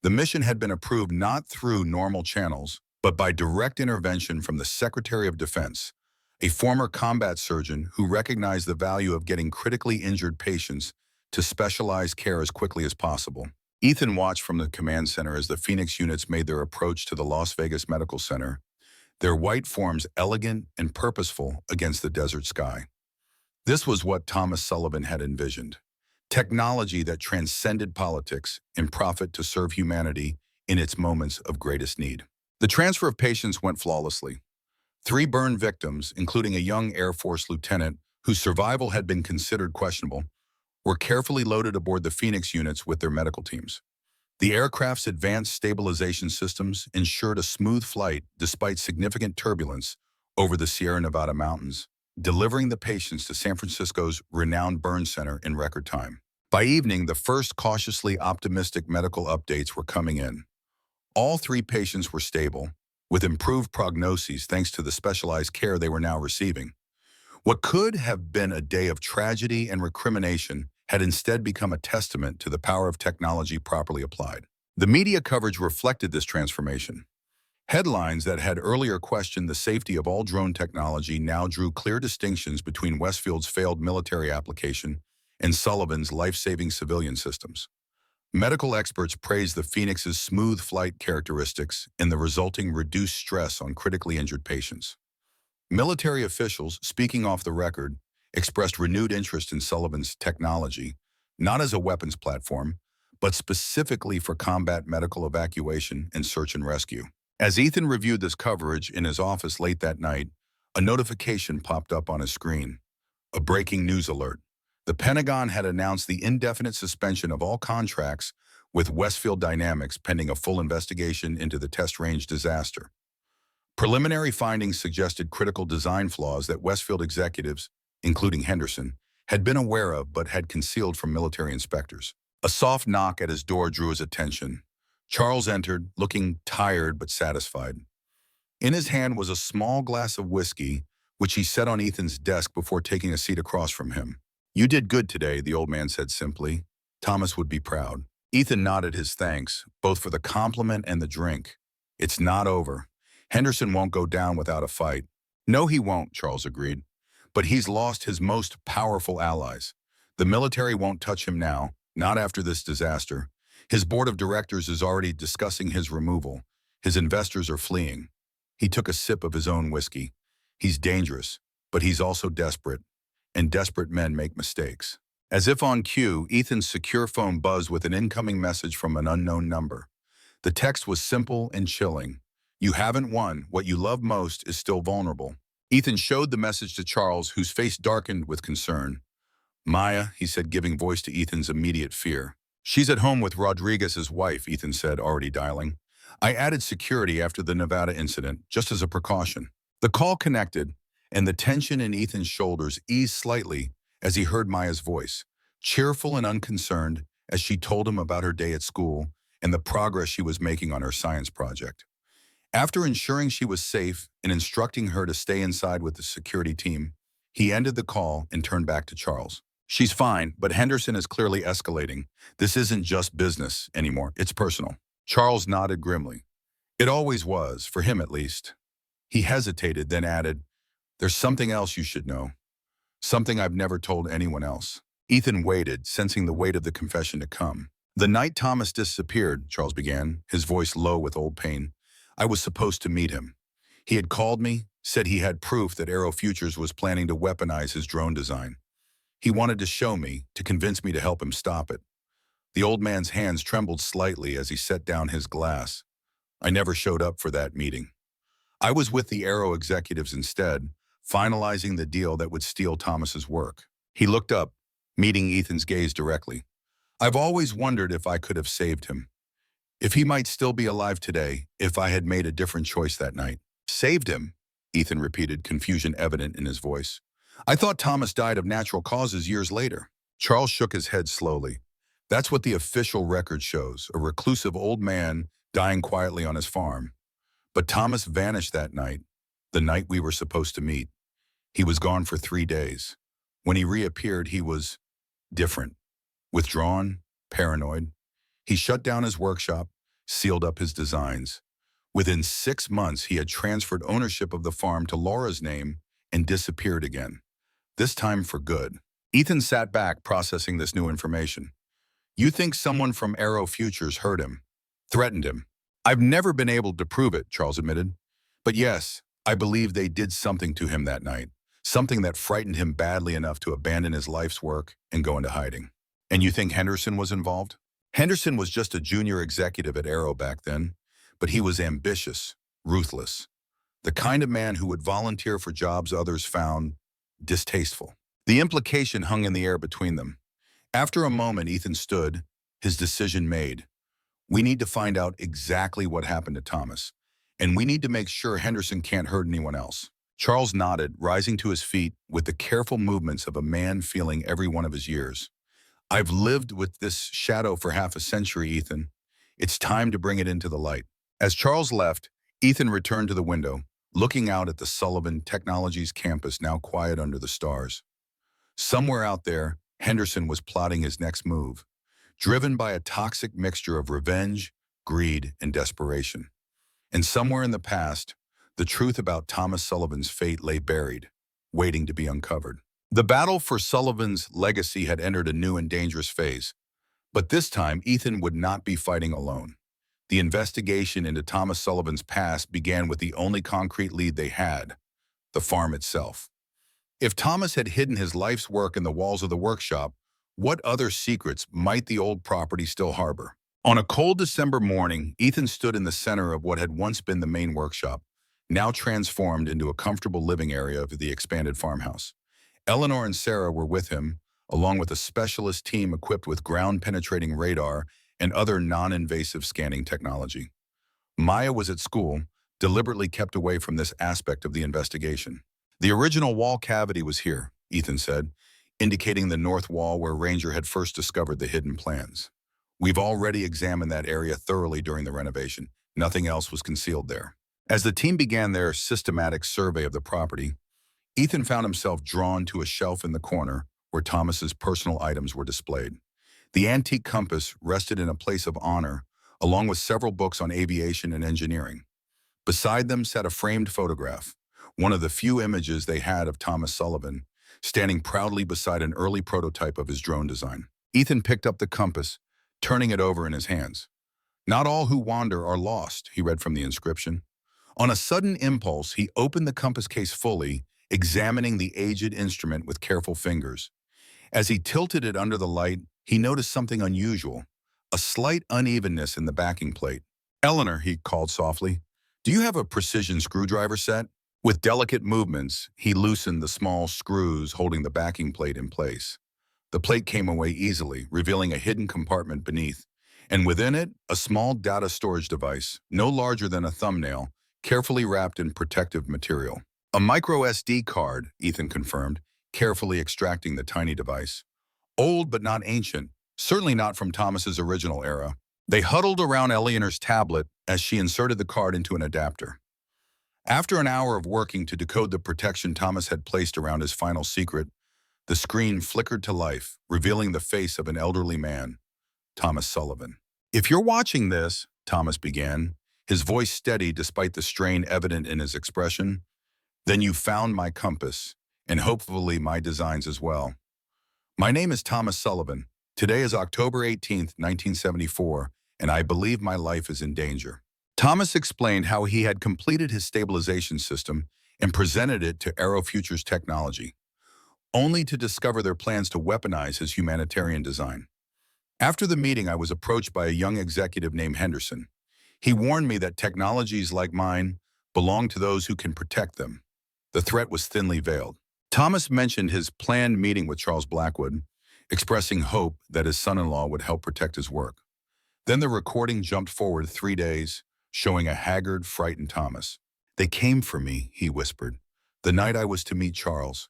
The mission had been approved not through normal channels, but by direct intervention from the Secretary of Defense, a former combat surgeon who recognized the value of getting critically injured patients to specialized care as quickly as possible. Ethan watched from the command center as the Phoenix units made their approach to the Las Vegas Medical Center, their white forms elegant and purposeful against the desert sky. This was what Thomas Sullivan had envisioned. Technology that transcended politics and profit to serve humanity in its moments of greatest need. The transfer of patients went flawlessly. 3 burn victims, including a young Air Force lieutenant whose survival had been considered questionable, were carefully loaded aboard the Phoenix units with their medical teams. The aircraft's advanced stabilization systems ensured a smooth flight despite significant turbulence over the Sierra Nevada mountains, delivering the patients to San Francisco's renowned burn center in record time. By evening, the first cautiously optimistic medical updates were coming in. All 3 patients were stable, with improved prognoses thanks to the specialized care they were now receiving. What could have been a day of tragedy and recrimination had instead become a testament to the power of technology properly applied. The media coverage reflected this transformation. Headlines that had earlier questioned the safety of all drone technology now drew clear distinctions between Westfield's failed military application and Sullivan's life-saving civilian systems. Medical experts praised the Phoenix's smooth flight characteristics and the resulting reduced stress on critically injured patients. Military officials, speaking off the record, expressed renewed interest in Sullivan's technology, not as a weapons platform, but specifically for combat medical evacuation and search and rescue. As Ethan reviewed this coverage in his office late that night, a notification popped up on his screen. A breaking news alert. The Pentagon had announced the indefinite suspension of all contracts with Westfield Dynamics pending a full investigation into the test range disaster. Preliminary findings suggested critical design flaws that Westfield executives, including Henderson, had been aware of but had concealed from military inspectors. A soft knock at his door drew his attention. Charles entered, looking tired but satisfied. In his hand was a small glass of whiskey, which he set on Ethan's desk before taking a seat across from him. "You did good today," the old man said simply. "Thomas would be proud." Ethan nodded his thanks, both for the compliment and the drink. "It's not over. Henderson won't go down without a fight." "No, he won't," Charles agreed. "But he's lost his most powerful allies. The military won't touch him now, not after this disaster. His board of directors is already discussing his removal. His investors are fleeing." He took a sip of his own whiskey. "He's dangerous, but he's also desperate, and desperate men make mistakes." As if on cue, Ethan's secure phone buzzed with an incoming message from an unknown number. The text was simple and chilling. "You haven't won. What you love most is still vulnerable." Ethan showed the message to Charles, whose face darkened with concern. Maya, he said, giving voice to Ethan's immediate fear. She's at home with Rodriguez's wife, Ethan said, already dialing. I added security after the Nevada incident, just as a precaution. The call connected, and the tension in Ethan's shoulders eased slightly as he heard Maya's voice, cheerful and unconcerned as she told him about her day at school and the progress she was making on her science project. After ensuring she was safe and instructing her to stay inside with the security team, he ended the call and turned back to Charles. She's fine, but Henderson is clearly escalating. This isn't just business anymore, it's personal. Charles nodded grimly. It always was, for him at least. He hesitated, then added, there's something else you should know. Something I've never told anyone else. Ethan waited, sensing the weight of the confession to come. The night Thomas disappeared, Charles began, his voice low with old pain, I was supposed to meet him. He had called me, said he had proof that Aero Futures was planning to weaponize his drone design. He wanted to show me, to convince me to help him stop it. The old man's hands trembled slightly as he set down his glass. I never showed up for that meeting. I was with the Aero executives instead, finalizing the deal that would steal Thomas's work. He looked up, meeting Ethan's gaze directly. I've always wondered if I could have saved him. If he might still be alive today, if I had made a different choice that night. Saved him, Ethan repeated, confusion evident in his voice. I thought Thomas died of natural causes years later. Charles shook his head slowly. That's what the official record shows, a reclusive old man dying quietly on his farm. But Thomas vanished that night, the night we were supposed to meet. He was gone for 3 days. When he reappeared, he was different, withdrawn, paranoid. He shut down his workshop, sealed up his designs. Within 6 months, he had transferred ownership of the farm to Laura's name and disappeared again, this time for good. Ethan sat back, processing this new information. You think someone from Aero Futures hurt him, threatened him? I've never been able to prove it, Charles admitted. But yes, I believe they did something to him that night, something that frightened him badly enough to abandon his life's work and go into hiding. And you think Henderson was involved? Henderson was just a junior executive at Aero back then, but he was ambitious, ruthless, the kind of man who would volunteer for jobs others found distasteful. The implication hung in the air between them. After a moment, Ethan stood, his decision made. We need to find out exactly what happened to Thomas, and we need to make sure Henderson can't hurt anyone else. Charles nodded, rising to his feet with the careful movements of a man feeling every one of his years. I've lived with this shadow for half a century, Ethan. It's time to bring it into the light. As Charles left, Ethan returned to the window, looking out at the Sullivan Technologies campus now quiet under the stars. Somewhere out there, Henderson was plotting his next move, driven by a toxic mixture of revenge, greed, and desperation. And somewhere in the past, the truth about Thomas Sullivan's fate lay buried, waiting to be uncovered. The battle for Sullivan's legacy had entered a new and dangerous phase, but this time Ethan would not be fighting alone. The investigation into Thomas Sullivan's past began with the only concrete lead they had, the farm itself. If Thomas had hidden his life's work in the walls of the workshop, what other secrets might the old property still harbor? On a cold December morning, Ethan stood in the center of what had once been the main workshop, now transformed into a comfortable living area of the expanded farmhouse. Eleanor and Sarah were with him, along with a specialist team equipped with ground-penetrating radar and other non-invasive scanning technology. Maya was at school, deliberately kept away from this aspect of the investigation. The original wall cavity was here, Ethan said, indicating the north wall where Ranger had first discovered the hidden plans. We've already examined that area thoroughly during the renovation. Nothing else was concealed there. As the team began their systematic survey of the property, Ethan found himself drawn to a shelf in the corner where Thomas's personal items were displayed. The antique compass rested in a place of honor, along with several books on aviation and engineering. Beside them sat a framed photograph, one of the few images they had of Thomas Sullivan, standing proudly beside an early prototype of his drone design. Ethan picked up the compass, turning it over in his hands. Not all who wander are lost, he read from the inscription. On a sudden impulse, he opened the compass case fully, examining the aged instrument with careful fingers. As he tilted it under the light, he noticed something unusual, a slight unevenness in the backing plate. Eleanor, he called softly, do you have a precision screwdriver set? With delicate movements, he loosened the small screws holding the backing plate in place. The plate came away easily, revealing a hidden compartment beneath, and within it, a small data storage device, no larger than a thumbnail, carefully wrapped in protective material. A micro SD card, Ethan confirmed, carefully extracting the tiny device. Old but not ancient, certainly not from Thomas's original era. They huddled around Eleanor's tablet as she inserted the card into an adapter. After an hour of working to decode the protection Thomas had placed around his final secret, the screen flickered to life, revealing the face of an elderly man, Thomas Sullivan. "If you're watching this," Thomas began, his voice steady despite the strain evident in his expression, "then you found my compass, and hopefully my designs as well. My name is Thomas Sullivan. Today is October 18th, 1974, and I believe my life is in danger." Thomas explained how he had completed his stabilization system and presented it to Aero Futures Technology, only to discover their plans to weaponize his humanitarian design. "After the meeting, I was approached by a young executive named Henderson. He warned me that technologies like mine belong to those who can protect them." The threat was thinly veiled. Thomas mentioned his planned meeting with Charles Blackwood, expressing hope that his son-in-law would help protect his work. Then the recording jumped forward 3 days, showing a haggard, frightened Thomas. "They came for me," he whispered. "The night I was to meet Charles.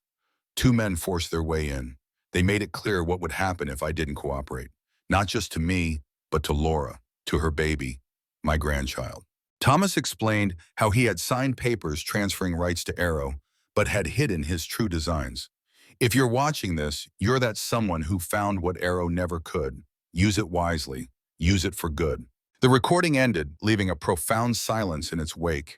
2 men forced their way in. They made it clear what would happen if I didn't cooperate. Not just to me, but to Laura, to her baby, my grandchild." Thomas explained how he had signed papers transferring rights to Aero, but had hidden his true designs. "If you're watching this, you're that someone who found what Aero never could. Use it wisely. Use it for good." The recording ended, leaving a profound silence in its wake.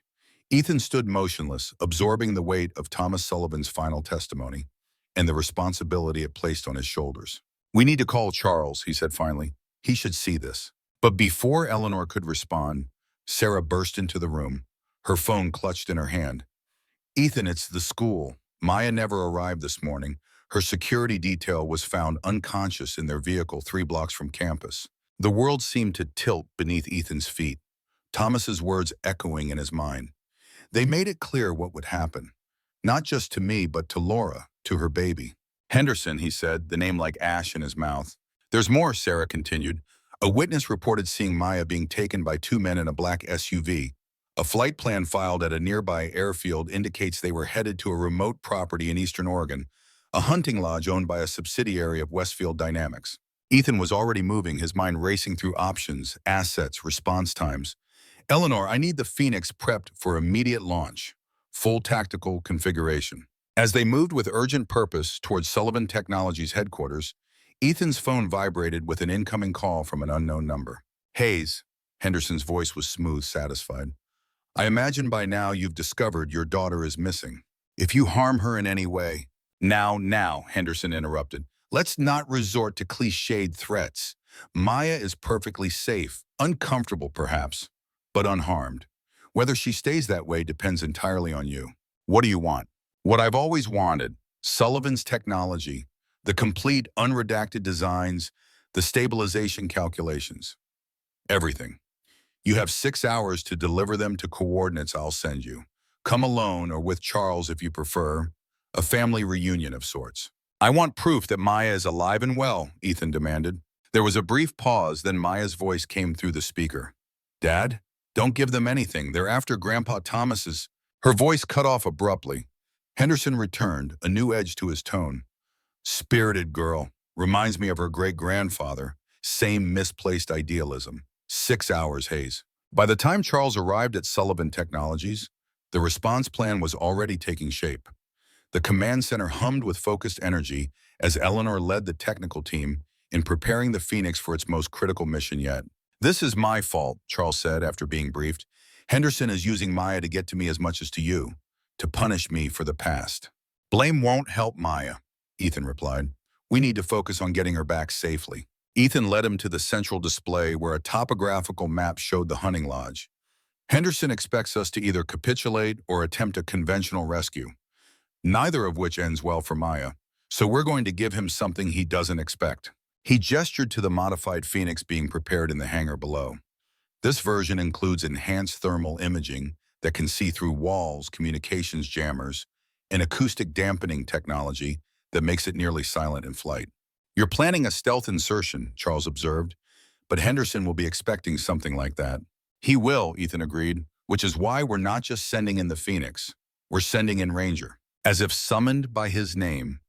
Ethan stood motionless, absorbing the weight of Thomas Sullivan's final testimony and the responsibility it placed on his shoulders. "We need to call Charles," he said finally. "He should see this." But before Eleanor could respond, Sarah burst into the room, her phone clutched in her hand. "Ethan, it's the school. Maya never arrived this morning. Her security detail was found unconscious in their vehicle 3 blocks from campus." The world seemed to tilt beneath Ethan's feet, Thomas's words echoing in his mind. "They made it clear what would happen. Not just to me, but to Laura, to her baby." "Henderson," he said, the name like ash in his mouth. "There's more," Sarah continued. "A witness reported seeing Maya being taken by 2 men in a black SUV. A flight plan filed at a nearby airfield indicates they were headed to a remote property in eastern Oregon, a hunting lodge owned by a subsidiary of Westfield Dynamics." Ethan was already moving, his mind racing through options, assets, response times. "Eleanor, I need the Phoenix prepped for immediate launch. Full tactical configuration." As they moved with urgent purpose towards Sullivan Technologies headquarters, Ethan's phone vibrated with an incoming call from an unknown number. "Hayes," Henderson's voice was smooth, satisfied. "I imagine by now you've discovered your daughter is missing. If you harm her in any way—" Now, Henderson interrupted. "Let's not resort to cliched threats. Maya is perfectly safe, uncomfortable perhaps, but unharmed. Whether she stays that way depends entirely on you. What do you want?" "What I've always wanted. Sullivan's technology, the complete unredacted designs, the stabilization calculations. Everything. You have 6 hours to deliver them to coordinates I'll send you. Come alone or with Charles if you prefer. A family reunion of sorts." "I want proof that Maya is alive and well," Ethan demanded. There was a brief pause, then Maya's voice came through the speaker. "Dad, don't give them anything. They're after Grandpa Thomas's—" Her voice cut off abruptly. Henderson returned, a new edge to his tone. "Spirited girl. Reminds me of her great-grandfather. Same misplaced idealism. 6 hours, Hayes." By the time Charles arrived at Sullivan Technologies, the response plan was already taking shape. The command center hummed with focused energy as Eleanor led the technical team in preparing the Phoenix for its most critical mission yet. "This is my fault," Charles said after being briefed. "Henderson is using Maya to get to me as much as to you, to punish me for the past." "Blame won't help Maya," Ethan replied. "We need to focus on getting her back safely." Ethan led him to the central display where a topographical map showed the hunting lodge. "Henderson expects us to either capitulate or attempt a conventional rescue, neither of which ends well for Maya, so we're going to give him something he doesn't expect." He gestured to the modified Phoenix being prepared in the hangar below. "This version includes enhanced thermal imaging, that can see through walls, communications jammers, and acoustic dampening technology that makes it nearly silent in flight. "You're planning a stealth insertion," Charles observed, "but Henderson will be expecting something like that." "He will," Ethan agreed, "which is why we're not just sending in the Phoenix. We're sending in Ranger." As if summoned by his name,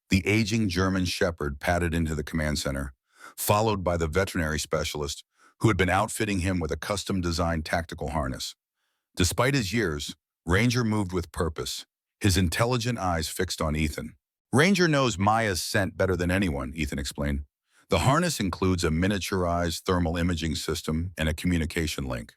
the aging German shepherd padded into the command center, followed by the veterinary specialist who had been outfitting him with a custom-designed tactical harness. Despite his years, Ranger moved with purpose, his intelligent eyes fixed on Ethan. "Ranger knows Maya's scent better than anyone," Ethan explained. "The harness includes a miniaturized thermal imaging system and a communication link.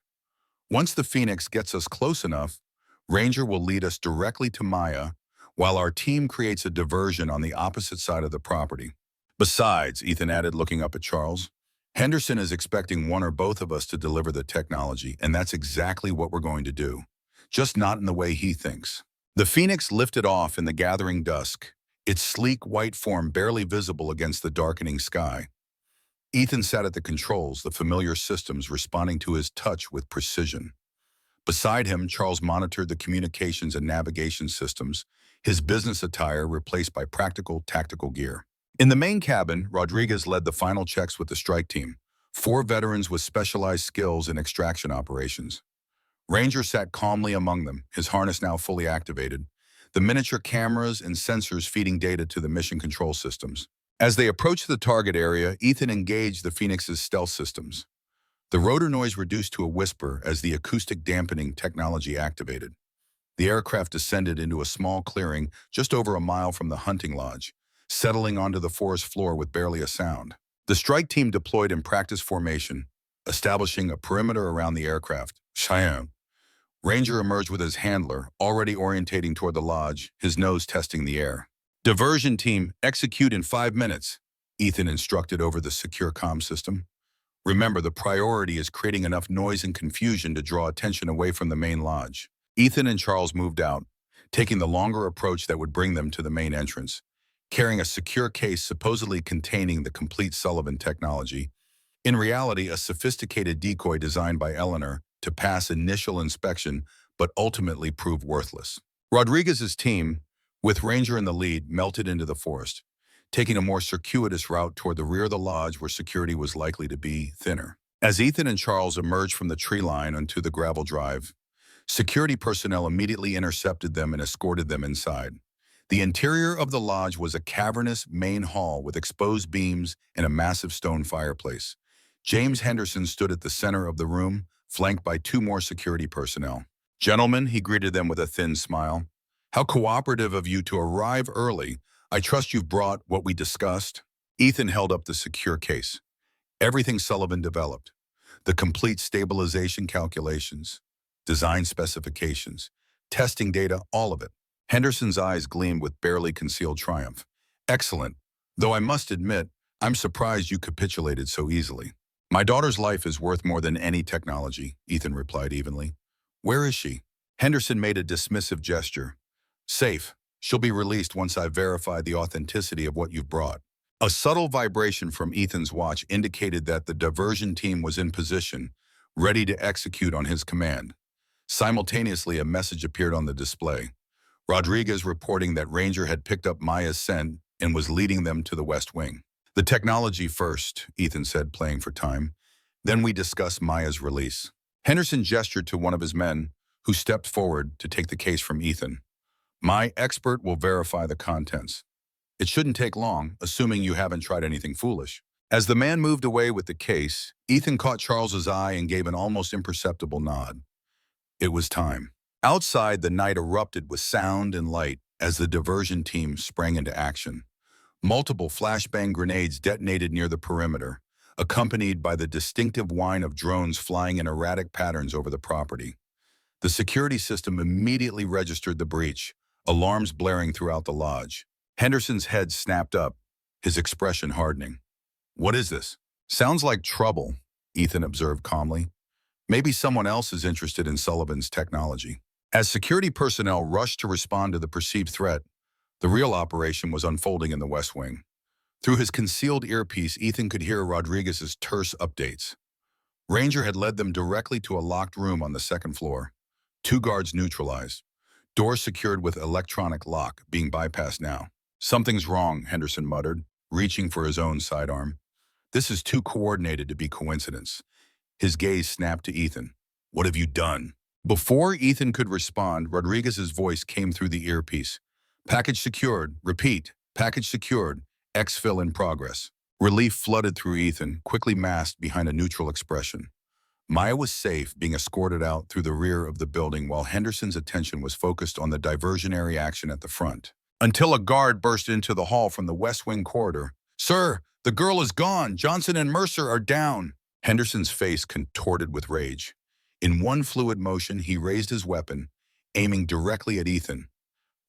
Once the Phoenix gets us close enough, Ranger will lead us directly to Maya, while our team creates a diversion on the opposite side of the property." "Besides," Ethan added, looking up at Charles, "Henderson is expecting one or both of us to deliver the technology, and that's exactly what we're going to do. Just not in the way he thinks." The Phoenix lifted off in the gathering dusk, its sleek white form barely visible against the darkening sky. Ethan sat at the controls, the familiar systems responding to his touch with precision. Beside him, Charles monitored the communications and navigation systems, his business attire replaced by practical tactical gear. In the main cabin, Rodriguez led the final checks with the strike team, 4 veterans with specialized skills in extraction operations. Ranger sat calmly among them, his harness now fully activated, the miniature cameras and sensors feeding data to the mission control systems. As they approached the target area, Ethan engaged the Phoenix's stealth systems. The rotor noise reduced to a whisper as the acoustic dampening technology activated. The aircraft descended into a small clearing just over a mile from the hunting lodge, settling onto the forest floor with barely a sound. The strike team deployed in practice formation, establishing a perimeter around the aircraft. Cheyenne. Ranger emerged with his handler, already orientating toward the lodge, his nose testing the air. "Diversion team, execute in 5 minutes," Ethan instructed over the secure comm system. "Remember, the priority is creating enough noise and confusion to draw attention away from the main lodge." Ethan and Charles moved out, taking the longer approach that would bring them to the main entrance, carrying a secure case supposedly containing the complete Sullivan technology, in reality a sophisticated decoy designed by Eleanor to pass initial inspection but ultimately prove worthless. Rodriguez's team, with Ranger in the lead, melted into the forest, taking a more circuitous route toward the rear of the lodge where security was likely to be thinner. As Ethan and Charles emerged from the tree line onto the gravel drive, security personnel immediately intercepted them and escorted them inside. The interior of the lodge was a cavernous main hall with exposed beams and a massive stone fireplace. James Henderson stood at the center of the room, flanked by 2 more security personnel. "Gentlemen," he greeted them with a thin smile, "how cooperative of you to arrive early. I trust you've brought what we discussed." Ethan held up the secure case. Everything Sullivan developed. The complete stabilization calculations, design specifications, testing data, all of it. Henderson's eyes gleamed with barely concealed triumph. "Excellent. Though I must admit, I'm surprised you capitulated so easily." "My daughter's life is worth more than any technology," Ethan replied evenly. "Where is she?" Henderson made a dismissive gesture. "Safe. She'll be released once I've verified the authenticity of what you've brought." A subtle vibration from Ethan's watch indicated that the diversion team was in position, ready to execute on his command. Simultaneously, a message appeared on the display. Rodriguez reporting that Ranger had picked up Maya's scent and was leading them to the West Wing. "The technology first," Ethan said, playing for time. "Then we discuss Maya's release." Henderson gestured to one of his men, who stepped forward to take the case from Ethan. "My expert will verify the contents. It shouldn't take long, assuming you haven't tried anything foolish." As the man moved away with the case, Ethan caught Charles's eye and gave an almost imperceptible nod. It was time. Outside, the night erupted with sound and light as the diversion team sprang into action. Multiple flashbang grenades detonated near the perimeter, accompanied by the distinctive whine of drones flying in erratic patterns over the property. The security system immediately registered the breach, alarms blaring throughout the lodge. Henderson's head snapped up, his expression hardening. "What is this?" "Sounds like trouble," Ethan observed calmly. "Maybe someone else is interested in Sullivan's technology." As security personnel rushed to respond to the perceived threat, the real operation was unfolding in the West Wing. Through his concealed earpiece, Ethan could hear Rodriguez's terse updates. Ranger had led them directly to a locked room on the 2nd floor. Two guards neutralized. Door secured with electronic lock, being bypassed now. Something's wrong, Henderson muttered, reaching for his own sidearm. This is too coordinated to be coincidence. His gaze snapped to Ethan. What have you done? Before Ethan could respond, Rodriguez's voice came through the earpiece. Package secured. Repeat. Package secured. Exfil in progress. Relief flooded through Ethan, quickly masked behind a neutral expression. Maya was safe, being escorted out through the rear of the building while Henderson's attention was focused on the diversionary action at the front. Until a guard burst into the hall from the West Wing corridor. Sir, the girl is gone. Johnson and Mercer are down. Henderson's face contorted with rage. In one fluid motion, he raised his weapon, aiming directly at Ethan.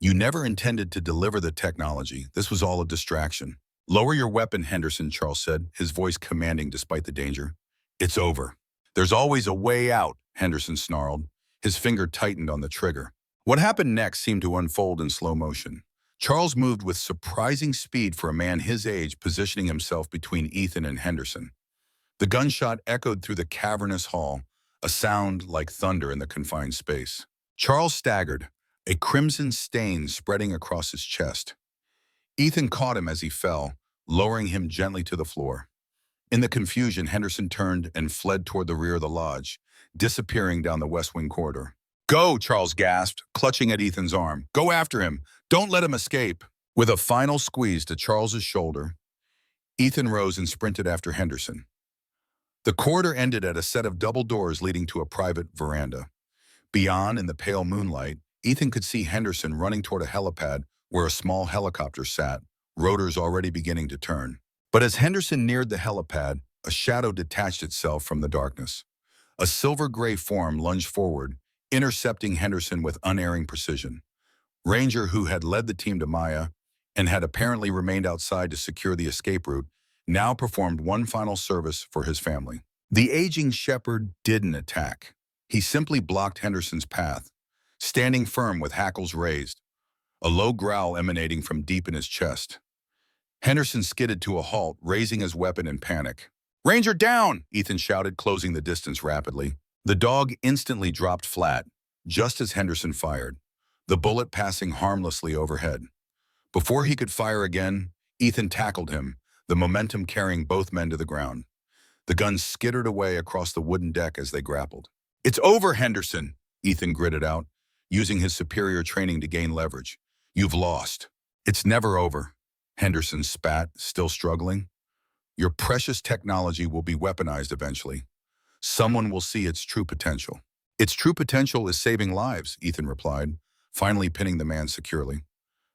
You never intended to deliver the technology. This was all a distraction. Lower your weapon, Henderson, Charles said, his voice commanding despite the danger. It's over. There's always a way out, Henderson snarled. His finger tightened on the trigger. What happened next seemed to unfold in slow motion. Charles moved with surprising speed for a man his age, positioning himself between Ethan and Henderson. The gunshot echoed through the cavernous hall, a sound like thunder in the confined space. Charles staggered, a crimson stain spreading across his chest. Ethan caught him as he fell, lowering him gently to the floor. In the confusion, Henderson turned and fled toward the rear of the lodge, disappearing down the West Wing corridor. Go, Charles gasped, clutching at Ethan's arm. Go after him. Don't let him escape. With a final squeeze to Charles's shoulder, Ethan rose and sprinted after Henderson. The corridor ended at a set of double doors leading to a private veranda. Beyond, in the pale moonlight, Ethan could see Henderson running toward a helipad where a small helicopter sat, rotors already beginning to turn. But as Henderson neared the helipad, a shadow detached itself from the darkness. A silver-gray form lunged forward, intercepting Henderson with unerring precision. Ranger, who had led the team to Maya and had apparently remained outside to secure the escape route, now performed one final service for his family. The aging shepherd didn't attack. He simply blocked Henderson's path, standing firm with hackles raised, a low growl emanating from deep in his chest. Henderson skidded to a halt, raising his weapon in panic. Ranger down! Ethan shouted, closing the distance rapidly. The dog instantly dropped flat, just as Henderson fired, the bullet passing harmlessly overhead. Before he could fire again, Ethan tackled him, the momentum carrying both men to the ground. The gun skittered away across the wooden deck as they grappled. It's over, Henderson, Ethan gritted out, using his superior training to gain leverage. You've lost. It's never over, Henderson spat, still struggling. Your precious technology will be weaponized eventually. Someone will see its true potential. Its true potential is saving lives, Ethan replied, finally pinning the man securely.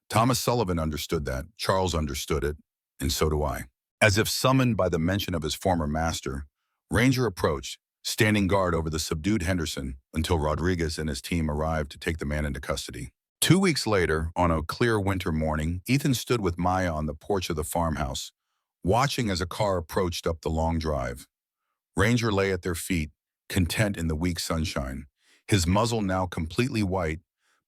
Thomas Sullivan understood that, Charles understood it, and so do I. As if summoned by the mention of his former master, Ranger approached, standing guard over the subdued Henderson until Rodriguez and his team arrived to take the man into custody. 2 weeks later, on a clear winter morning, Ethan stood with Maya on the porch of the farmhouse, watching as a car approached up the long drive. Ranger lay at their feet, content in the weak sunshine, his muzzle now completely white,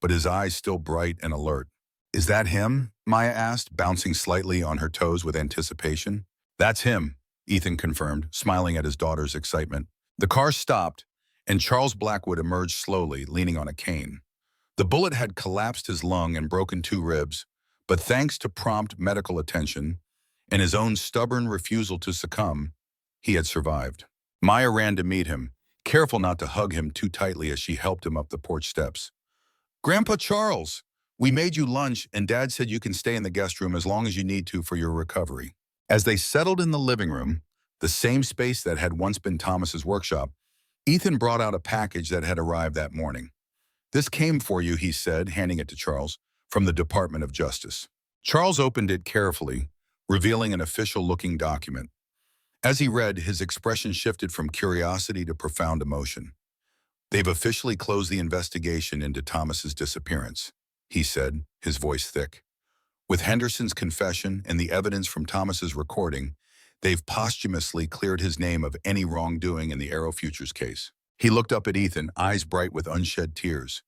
but his eyes still bright and alert. Is that him? Maya asked, bouncing slightly on her toes with anticipation. That's him, Ethan confirmed, smiling at his daughter's excitement. The car stopped, and Charles Blackwood emerged slowly, leaning on a cane. The bullet had collapsed his lung and broken 2 ribs, but thanks to prompt medical attention and his own stubborn refusal to succumb, he had survived. Maya ran to meet him, careful not to hug him too tightly as she helped him up the porch steps. Grandpa Charles, we made you lunch and Dad said you can stay in the guest room as long as you need to for your recovery. As they settled in the living room, the same space that had once been Thomas's workshop, Ethan brought out a package that had arrived that morning. This came for you, he said, handing it to Charles, from the Department of Justice. Charles opened it carefully, revealing an official-looking document. As he read, his expression shifted from curiosity to profound emotion. They've officially closed the investigation into Thomas's disappearance, he said, his voice thick. With Henderson's confession and the evidence from Thomas's recording, they've posthumously cleared his name of any wrongdoing in the Aero Futures case. He looked up at Ethan, eyes bright with unshed tears.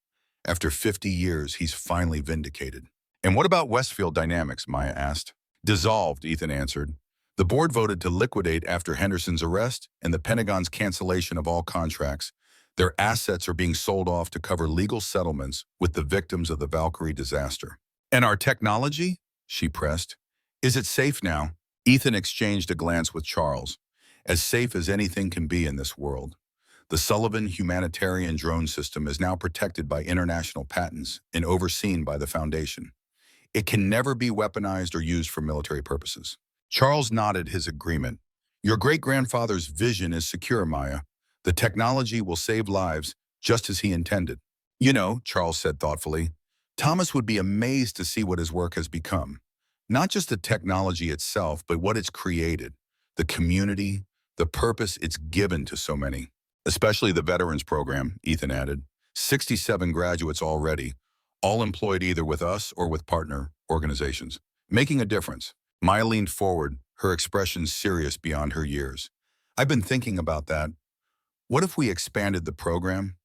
After 50 years, he's finally vindicated. And what about Westfield Dynamics, Maya asked. Dissolved, Ethan answered. The board voted to liquidate after Henderson's arrest and the Pentagon's cancellation of all contracts. Their assets are being sold off to cover legal settlements with the victims of the Valkyrie disaster. And our technology? She pressed. Is it safe now? Ethan exchanged a glance with Charles. As safe as anything can be in this world. The Sullivan humanitarian drone system is now protected by international patents and overseen by the Foundation. It can never be weaponized or used for military purposes. Charles nodded his agreement. Your great-grandfather's vision is secure, Maya. The technology will save lives, just as he intended. You know, Charles said thoughtfully, Thomas would be amazed to see what his work has become. Not just the technology itself, but what it's created, the community, the purpose it's given to so many. Especially the Veterans Program, Ethan added. 67 graduates already, all employed either with us or with partner organizations, making a difference. Maya leaned forward, her expression serious beyond her years. I've been thinking about that. What if we expanded the program?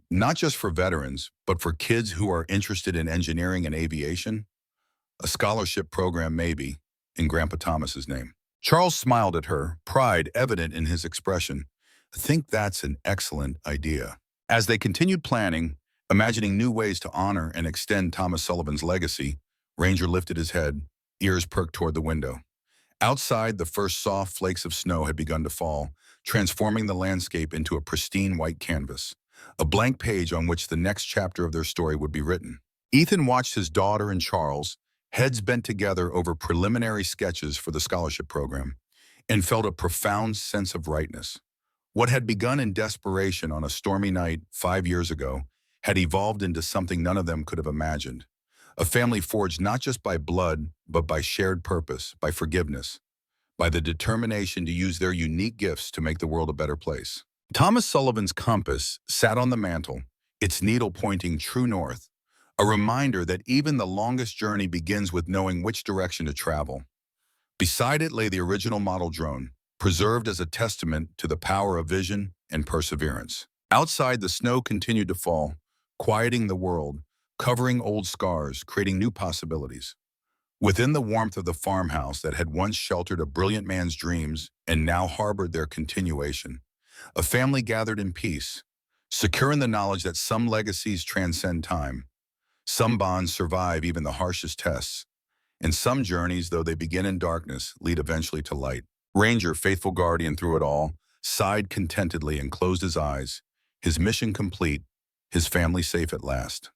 Not just for veterans, but for kids who are interested in engineering and aviation? A scholarship program maybe, in Grandpa Thomas's name. Charles smiled at her, pride evident in his expression. I think that's an excellent idea. As they continued planning, imagining new ways to honor and extend Thomas Sullivan's legacy, Ranger lifted his head, ears perked toward the window. Outside, the first soft flakes of snow had begun to fall, transforming the landscape into a pristine white canvas, a blank page on which the next chapter of their story would be written. Ethan watched his daughter and Charles, heads bent together over preliminary sketches for the scholarship program, and felt a profound sense of rightness. What had begun in desperation on a stormy night 5 years ago had evolved into something none of them could have imagined. A family forged not just by blood, but by shared purpose, by forgiveness, by the determination to use their unique gifts to make the world a better place. Thomas Sullivan's compass sat on the mantel, its needle pointing true north, a reminder that even the longest journey begins with knowing which direction to travel. Beside it lay the original model drone, preserved as a testament to the power of vision and perseverance. Outside, the snow continued to fall, quieting the world, covering old scars, creating new possibilities. Within the warmth of the farmhouse that had once sheltered a brilliant man's dreams and now harbored their continuation, a family gathered in peace, secure in the knowledge that some legacies transcend time, some bonds survive even the harshest tests, and some journeys, though they begin in darkness, lead eventually to light. Ranger, faithful guardian through it all, sighed contentedly and closed his eyes, his mission complete, his family safe at last.